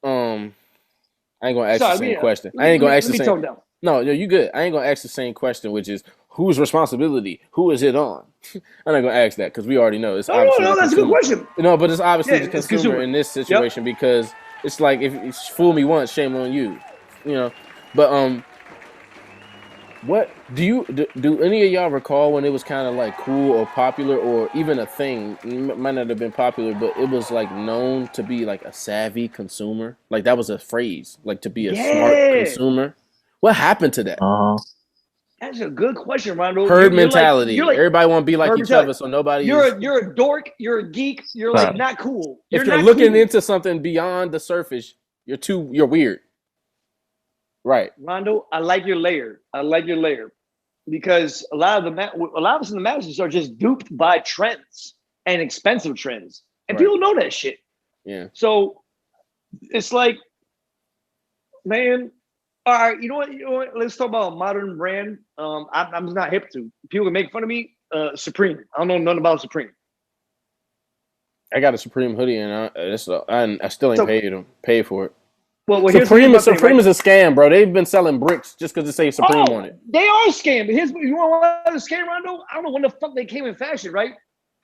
I ain't gonna ask the same question. I ain't gonna ask the same. No, you good. I ain't gonna ask the same question, which is whose responsibility? Who is it on? I'm not gonna ask that because we already know it's obviously no, that's a good question. No, but it's obviously the consumer in this situation because it's like if you fool me once, shame on you. You know, but what do any of y'all recall when it was kind of like cool or popular or even a thing? It might not have been popular, but it was like known to be like a savvy consumer. Like that was a phrase, like to be a smart consumer. What happened to that? That's a good question, Rondo. Herd mentality. Like, everybody want to be like each other, so nobody. You're a dork. You're a geek. You're like not cool. If you're looking into something beyond the surface, you're weird. Right, Rondo. I like your layer. Because a lot of us in the masses are just duped by trends and expensive trends, and people know that shit. Yeah. So it's like, man. All right, you know what? Let's talk about a modern brand. I'm not hip to. People can make fun of me. Supreme. I don't know nothing about Supreme. I got a Supreme hoodie, and I still ain't paid for it. Well, Supreme is a scam, bro. They've been selling bricks just because it say Supreme on it. They are a scam. But you want to know a scam, Rondo? I don't know when the fuck they came in fashion, right?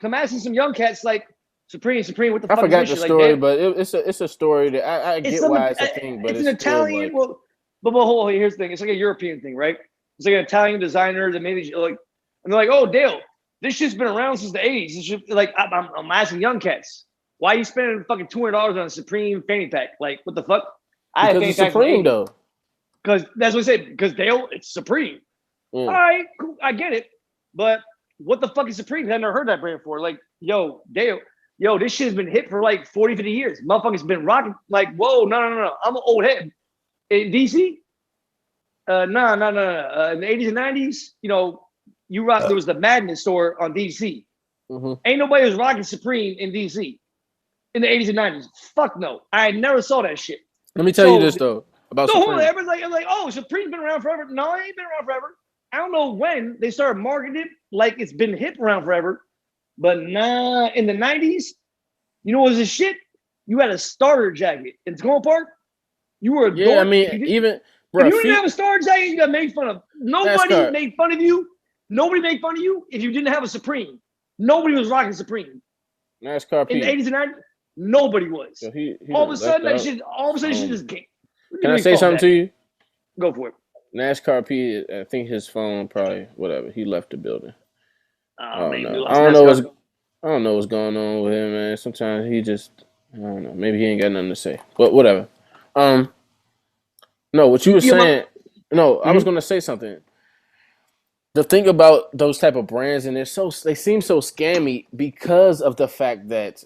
I'm asking some young cats like Supreme. What the fuck? I forgot the story, but it's a story that I get why it's a thing, but it's an Italian. But hold on, here's the thing. It's like a European thing, right? It's like an Italian designer that maybe like, and they're like, oh, Dale, this shit's been around since the 80s. This shit, like, I'm asking young cats, why are you spending fucking $200 on a Supreme fanny pack? Like, what the fuck? Because it's Supreme, though. Because that's what I said. Because Dale, it's Supreme. All right, cool, I get it. But what the fuck is Supreme? I've never heard that brand before. Like, yo, Dale, this shit's been hit for like 40, 50 years. Motherfuckers been rocking. Like, whoa, no. I'm an old head. In DC? No. In the 80s and 90s, you rock. There was the Madness store on DC. Mm-hmm. Ain't nobody was rocking Supreme in DC in the 80s and 90s. Fuck no. I never saw that shit. Let me tell you this though about Supreme. Hold on, everybody's like, oh, Supreme's been around forever. No, it ain't been around forever. I don't know when they started marketing it like it's been hip around forever. But nah, in the 90s, you know what was this shit? You had a starter jacket in Tacoma Park. You were a dork. I mean, even bro, if you didn't have a starter jacket, you got made fun of. Nobody made fun of you. Nobody made fun of you if you didn't have a Supreme. Nobody was rocking Supreme. NASCAR P. In the 80s and 90s, nobody was. So he all of a sudden, that shit just came. Can I say something to you? Go for it. NASCAR P, I think his phone probably, whatever, he left the building. I don't know what's going on with him, man. Sometimes he just, I don't know. Maybe he ain't got nothing to say. But whatever. No, what you were saying. I was gonna say something. The thing about those type of brands, and they seem so scammy because of the fact that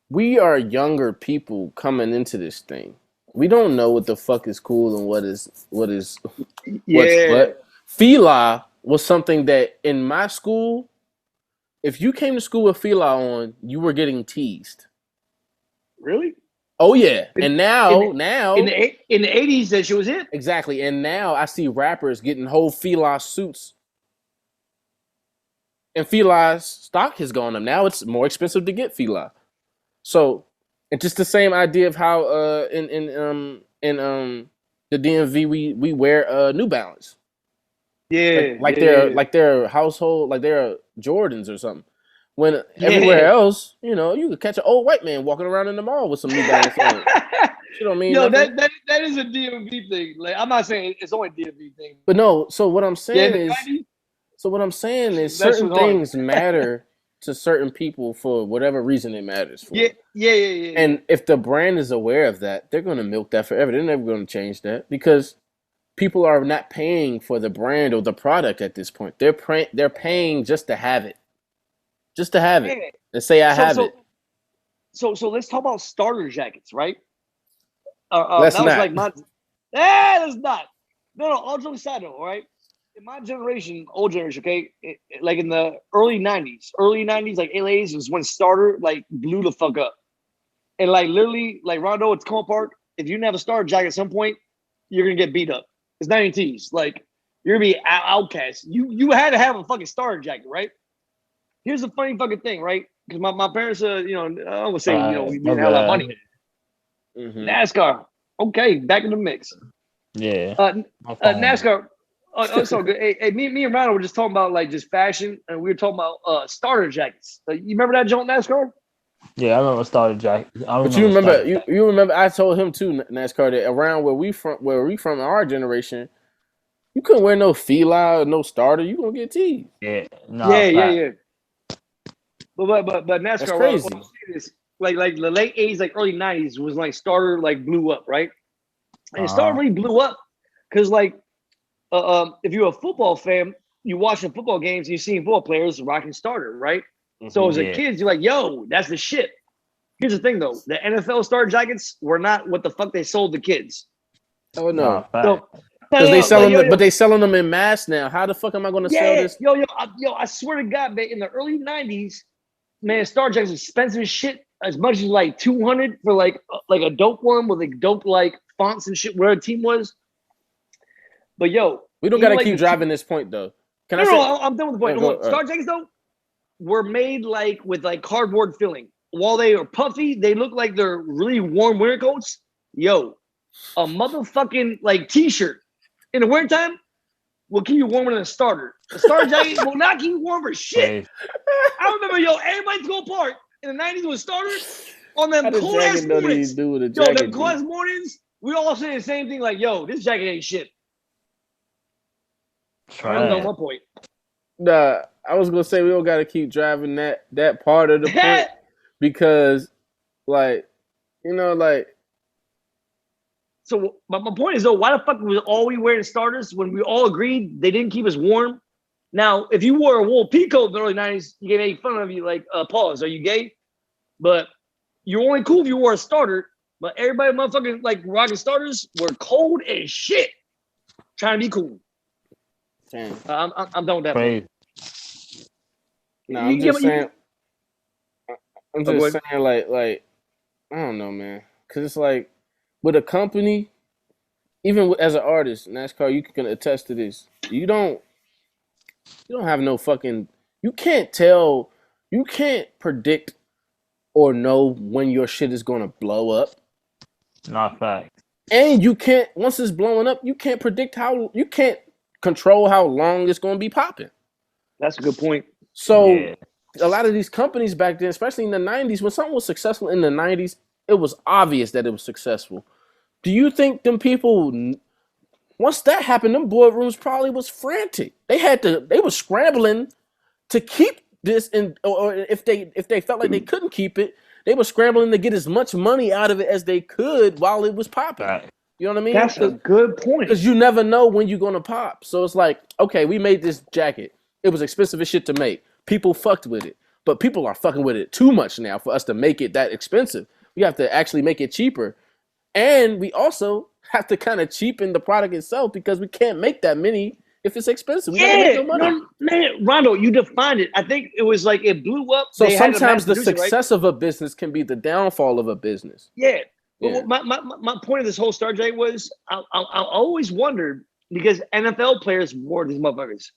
we are younger people coming into this thing. We don't know what the fuck is cool and what's what. Fila was something that in my school, if you came to school with Fila on, you were getting teased. Really? Oh yeah. And now in the 80s that shit was it. Exactly. And now I see rappers getting whole Fila suits. And Fila's stock has gone up. Now it's more expensive to get Fila. So it's just the same idea of how in the DMV we wear New Balance. Yeah. Like they're household, like they're Jordans or something. When everywhere else, you could catch an old white man walking around in the mall with some New Balance on. You don't mean nothing. that is a DMV thing. Like I'm not saying it's only a DMV thing. But no, so what I'm saying is certain things matter to certain people for whatever reason it matters for. Yeah. And if the brand is aware of that, they're going to milk that forever. They're never going to change that because people are not paying for the brand or the product at this point. They're paying just to have it. Just to have it. And say I have it. So let's talk about starter jackets, right? Let's not. Was like let's not. No, all jokes aside though, all right? In my generation, old generation, okay, like in the early 90s, like LA's was when starter like blew the fuck up. And like literally, like Rondo at Tacoma Park, if you didn't have a starter jacket at some point, you're gonna get beat up. It's 90s. Like you're gonna be outcast. You had to have a fucking starter jacket, right? Here's the funny fucking thing, right? Because my parents, I don't want to say, we didn't have a lot of money. Mm-hmm. NASCAR, okay, back in the mix. Yeah. NASCAR. So good. Hey, me and Ronald were just talking about like just fashion, and we were talking about starter jackets. You remember that joint NASCAR? Yeah, I remember starter jacket. But you remember I told him too, NASCAR, that around where we from our generation, you couldn't wear no fila or no starter. You gonna get teased. Yeah. Yeah. But NASCAR, that's crazy. Like the late 80s, like early 90s was like starter like blew up, right? And it started really blew up because like if you're a football fan, you watching football games and you're seeing football players rocking starter, right? Mm-hmm, so as a kid, you're like, yo, that's the shit. Here's the thing though, the NFL starter jackets were not what the fuck they sold the kids. Oh no. Because they selling them, but they selling them in mass now. How the fuck am I going to sell this? Yo, I swear to God, man, in the early 90s, man, starter jackets was expensive as shit. As much as like $200 for like a dope one with like dope like fonts and shit, where the team was. But yo, we don't gotta keep driving this point though. I'm done with the point. Starter jackets though were made like with like cardboard filling. While they are puffy, they look like they're really warm winter coats. Yo, a motherfucking like t-shirt in the wintertime will keep you warmer than a starter. A starter jacket will not keep you warm for shit. I remember, everybody's go park in the 90s with starters on them cold ass mornings. Them cold ass mornings, we all saying the same thing like, yo, this jacket ain't shit. I don't know my point. Nah, I was gonna say we don't gotta keep driving that part of the point because, like, So my point is though, why the fuck was all we wearing starters when we all agreed they didn't keep us warm? Now, if you wore a wool peacoat in the early 90s, you get made fun of you like, pause, are you gay? But you're only cool if you wore a starter. But everybody motherfucking like rocking starters were cold as shit. Trying to be cool. I'm done with that. No, I'm just saying. I'm just saying, like, I don't know, man. Because it's like, with a company, even as an artist, NASCAR, you can attest to this. You don't have no fucking. You can't predict or know when your shit is gonna blow up. Not fact. And you can't. Once it's blowing up, you can't predict how. You can't control how long it's gonna be popping. That's a good point. So a lot of these companies back then, especially in the 90s, when something was successful in the 90s, it was obvious that it was successful. Do you think them people, once that happened, them boardrooms probably was frantic. They were scrambling to keep this, or if they felt like they couldn't keep it, they were scrambling to get as much money out of it as they could while it was popping. Right. You know what I mean? That's a good point. Because you never know when you're gonna pop. So it's like, okay, we made this jacket. It was expensive as shit to make. People fucked with it, but people are fucking with it too much now for us to make it that expensive. We have to actually make it cheaper. And we also have to kind of cheapen the product itself because we can't make that many if it's expensive. We gotta make no money. Man, Rondo, you defined it. I think it was like it blew up. So sometimes the success of a business can be the downfall of a business. Yeah. But my point of this whole Star J was I always wondered because NFL players wore these motherfuckers.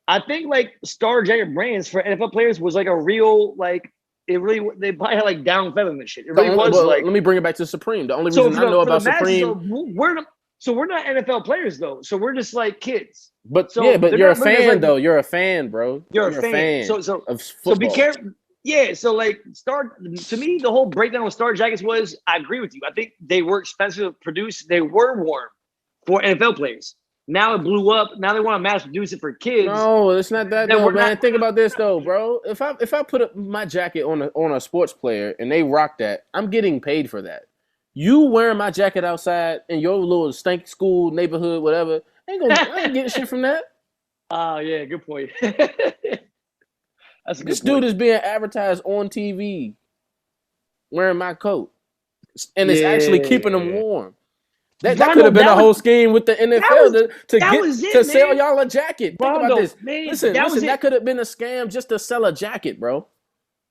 I think like Star J brands for NFL players was like a real like. It really, they probably had like down feathering and shit. It really was like. Let me bring it back to Supreme. The only reason I know about Supreme. We're not NFL players though. So we're just like kids. But you're a fan though. You're a fan, bro. You're a fan. So be careful. Yeah. So like to me, the whole breakdown with Star Jackets was, I agree with you. I think they were expensive to produce. They were warm for NFL players. Now it blew up. Now they want to mass produce it for kids. No, it's not that though, man. Think about this though, bro. If I put up my jacket on a sports player and they rock that, I'm getting paid for that. You wearing my jacket outside in your little stank school neighborhood, whatever, I ain't getting shit from that. Oh yeah, good point. This dude is being advertised on TV wearing my coat, and it's actually keeping him warm. That could have been a whole scheme with the NFL to sell y'all a jacket. Think about this. Man, listen, that could have been a scam just to sell a jacket, bro.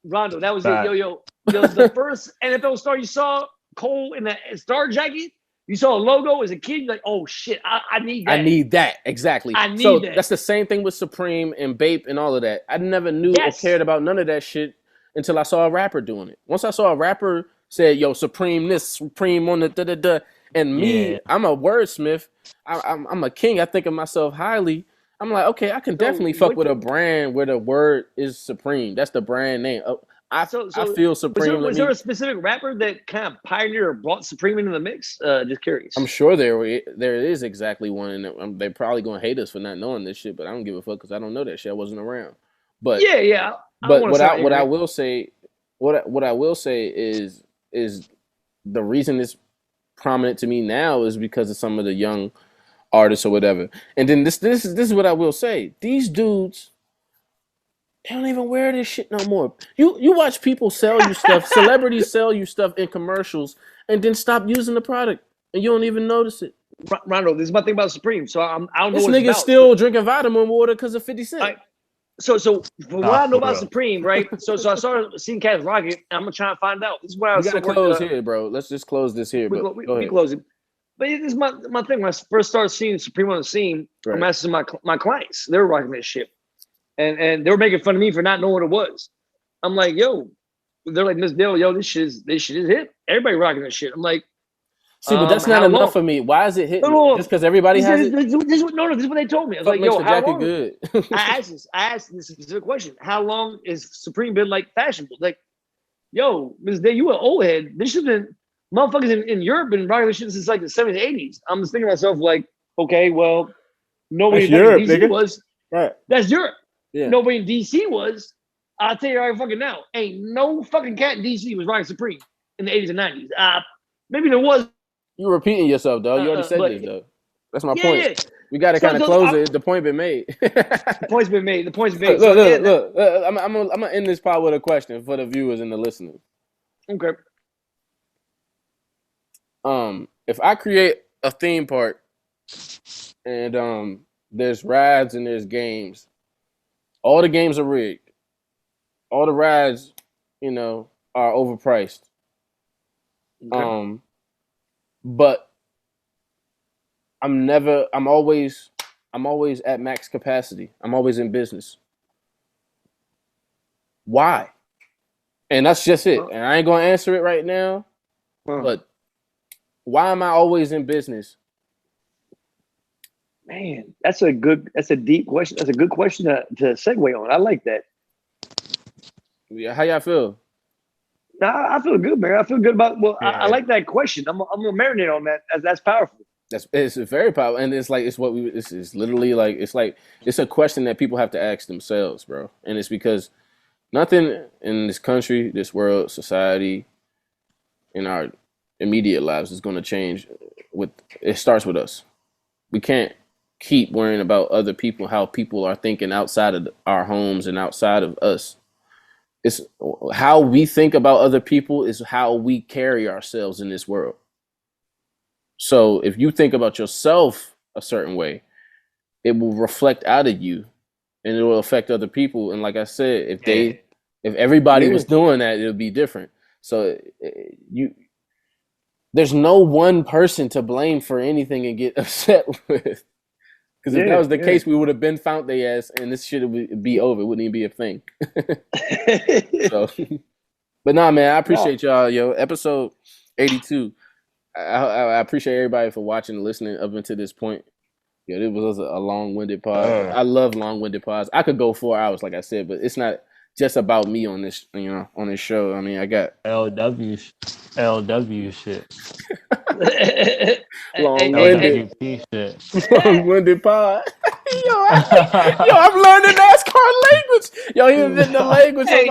Rondo, that was it. Yo, the first NFL star you saw, Cole in the star jacket, You saw a logo as a kid, you're like, oh shit, I need that. I need that. Exactly. I need that. That's the same thing with Supreme and Bape and all of that. I never knew or cared about none of that shit until I saw a rapper doing it. Once I saw a rapper said, yo, Supreme this, Supreme on the da-da-da. And me, I'm a wordsmith. I'm a king. I think of myself highly. I'm like, okay, I can definitely fuck with a brand where the word is Supreme. That's the brand name. I feel Supreme. Was there a specific rapper that kind of pioneered or brought Supreme into the mix? Just curious. I'm sure there is exactly one, and they're probably gonna hate us for not knowing this shit. But I don't give a fuck because I don't know that shit. I wasn't around. But yeah. But what I will say is the reason it's prominent to me now is because of some of the young artists or whatever. And then this is what I will say. These dudes, they don't even wear this shit no more. You watch people sell you stuff, celebrities sell you stuff in commercials, and then stop using the product, and you don't even notice it. Rondo, this is my thing about Supreme. So I don't know this nigga still drinking vitamin water because of 50 Cent. So from what I know about Supreme, right? So I started seeing cats rock it. I'm gonna try and find out. This is where I was. We gotta close here, bro. Let's just close this here. We close it. But this is my thing. When I first started seeing Supreme on the scene, I'm asking my clients. They were rocking this shit. And they were making fun of me for not knowing what it was. I'm like, yo, they're like, Miss Dale, yo, this shit is hip. Everybody rocking this shit. I'm like, see, but that's not enough for me. Why is it hitting? Just because everybody has it? This is what they told me. I was like, yo, how long? Good. I asked this specific question. How long is Supreme been like fashionable? Like, yo, Miss Dale, you an old head. This should have been motherfuckers in Europe been rocking this shit since like the 70s, 80s. I'm just thinking to myself, like, okay, well, nobody in DC was. Right. That's Europe. Yeah. Nobody in DC was. I'll tell you right fucking now. Ain't no fucking cat in DC was rocking Supreme in the 80s and 90s. Maybe there was. You're repeating yourself, dog. You already said this, though. That's my point. Yeah. We got to kind of close it. The point been made. The point's been made. Look. I'm gonna end this part with a question for the viewers and the listeners. Okay. If I create a theme park and there's rides and there's games, all the games are rigged. All the rides, are overpriced. Okay. But I'm always at max capacity. I'm always in business. Why? And that's just it. And I ain't gonna answer it right now. But why am I always in business? Man, that's a deep question. That's a good question to segue on. I like that. Yeah, how y'all feel? I feel good, man. I feel good about. Well, yeah. I like that question. I'm gonna marinate on that. That's powerful. It's very powerful, and it's literally like it's a question that people have to ask themselves, bro. And it's because nothing in this country, this world, society, in our immediate lives is going to change. It starts with us. We can't keep worrying about other people, how people are thinking outside of our homes and outside of us. It's how we think about other people is how we carry ourselves in this world. So if you think about yourself a certain way, it will reflect out of you and it will affect other people. And like I said, if everybody was doing that, it would be different. So there's no one person to blame for anything and get upset with. Because if that was the case, we would have been found their ass and this shit would be over. It wouldn't even be a thing. But nah, man, I appreciate y'all, yo. Episode 82. I appreciate everybody for watching and listening up until this point. Yeah, it was a long-winded pod. I love long-winded pods. I could go 4 hours, like I said, but it's not just about me on this, on this show. I mean, I got LW shit. Long-winded shit. Long-winded pod. I'm learning NASCAR language. Yo, he was in the language. Is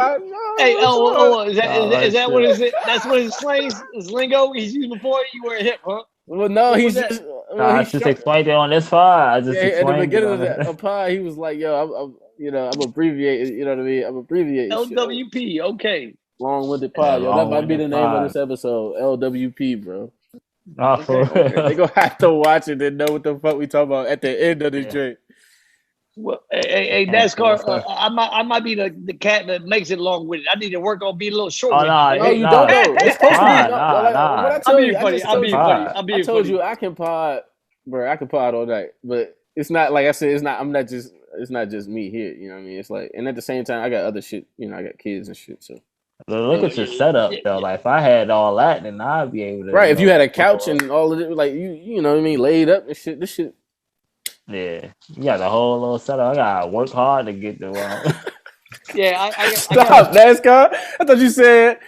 that what is it? That's what his slang, his lingo he's used before you were hip, huh? Well, no, he's just. I just explained it on this pod. At the beginning of the pod, he was like, "Yo, I'm abbreviating. You know what I mean? I'm abbreviating." LWP, okay. Long-winded pod. Yo, that might be the name of this episode. LWP, bro. Oh, for real. They gonna have to watch it and know what the fuck we talking about at the end of the drink. Well, hey, NASCAR. I might be the cat that makes it long with it. I need to work on being a little short. Oh, with nah, it. No, you don't know. It's supposed to be. What I told you, I told you I can pod, bro. I can pod all night, but it's not like I said. It's not. I'm not just. It's not just me here. You know what I mean? It's like, and at the same time, I got other shit. You know, I got kids and shit. So look at your setup though. Like if I had all that, then I'd be able to. Right. If you had a couch and all of it, like you know what I mean, laid up and shit. This shit. Yeah, you got the whole little setup. I gotta work hard to get the one. Yeah, Stop, NASCAR. I thought you said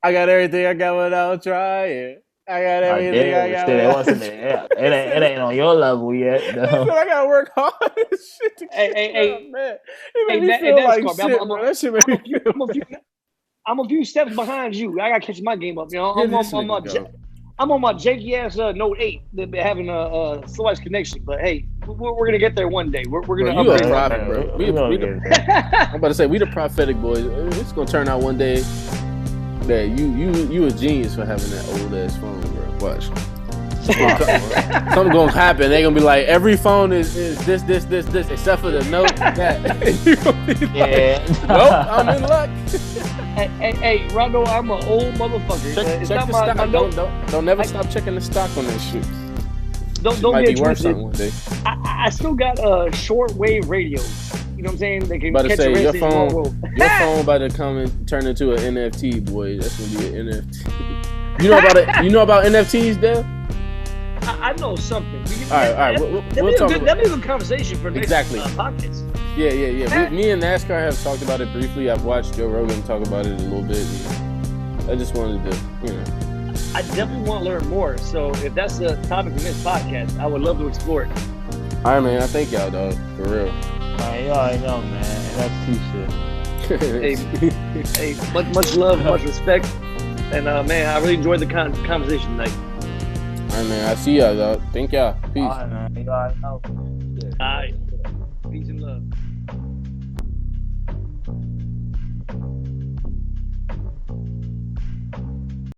I got everything I got without trying. I got everything I got. It wasn't there. It ain't on your level yet. Though. I gotta work hard and shit to hey, man. It made me feel like shit, bro. That shit made me feel. I'm a few steps behiund you. I gotta catch my game up. You know, I'm on my janky ass Note 8. They've been having a slow ass connection, but hey, we're gonna get there one day. We're gonna upgrade. You a prophet, bro. I'm about to say we the prophetic boys. It's gonna turn out one day that you a genius for having that old ass phone, bro. Watch. Something gonna happen. They gonna be like, every phone is this, except for the Note. That. You gonna be like, well, I'm in luck. Hey, Rondo, I'm an old motherfucker. Check the stock. Don't never stop checking the stock on this shit. Don't might get be worth twisted. something one day. I still got short wave radios. You know what I'm saying? They can catch a your phone. Your phone about to come and turn into an NFT, boy. That's gonna be an NFT. You know about it? You know about NFTs, Dale? I know something. All right. We'll talk about that. That'd be a good conversation for next podcast. Yeah. Me and NASCAR have talked about it briefly. I've watched Joe Rogan talk about it a little bit. I just wanted to, I definitely want to learn more. So if that's the topic of this podcast, I would love to explore it. All right, man. I thank y'all, dog. For real. Man, you already know, man. NFT shit. hey, much love, much respect. And, man, I really enjoyed the conversation tonight. All right, man. I see y'all, dog. Thank y'all. Peace. All right, man. You already know. All right. Peace and love.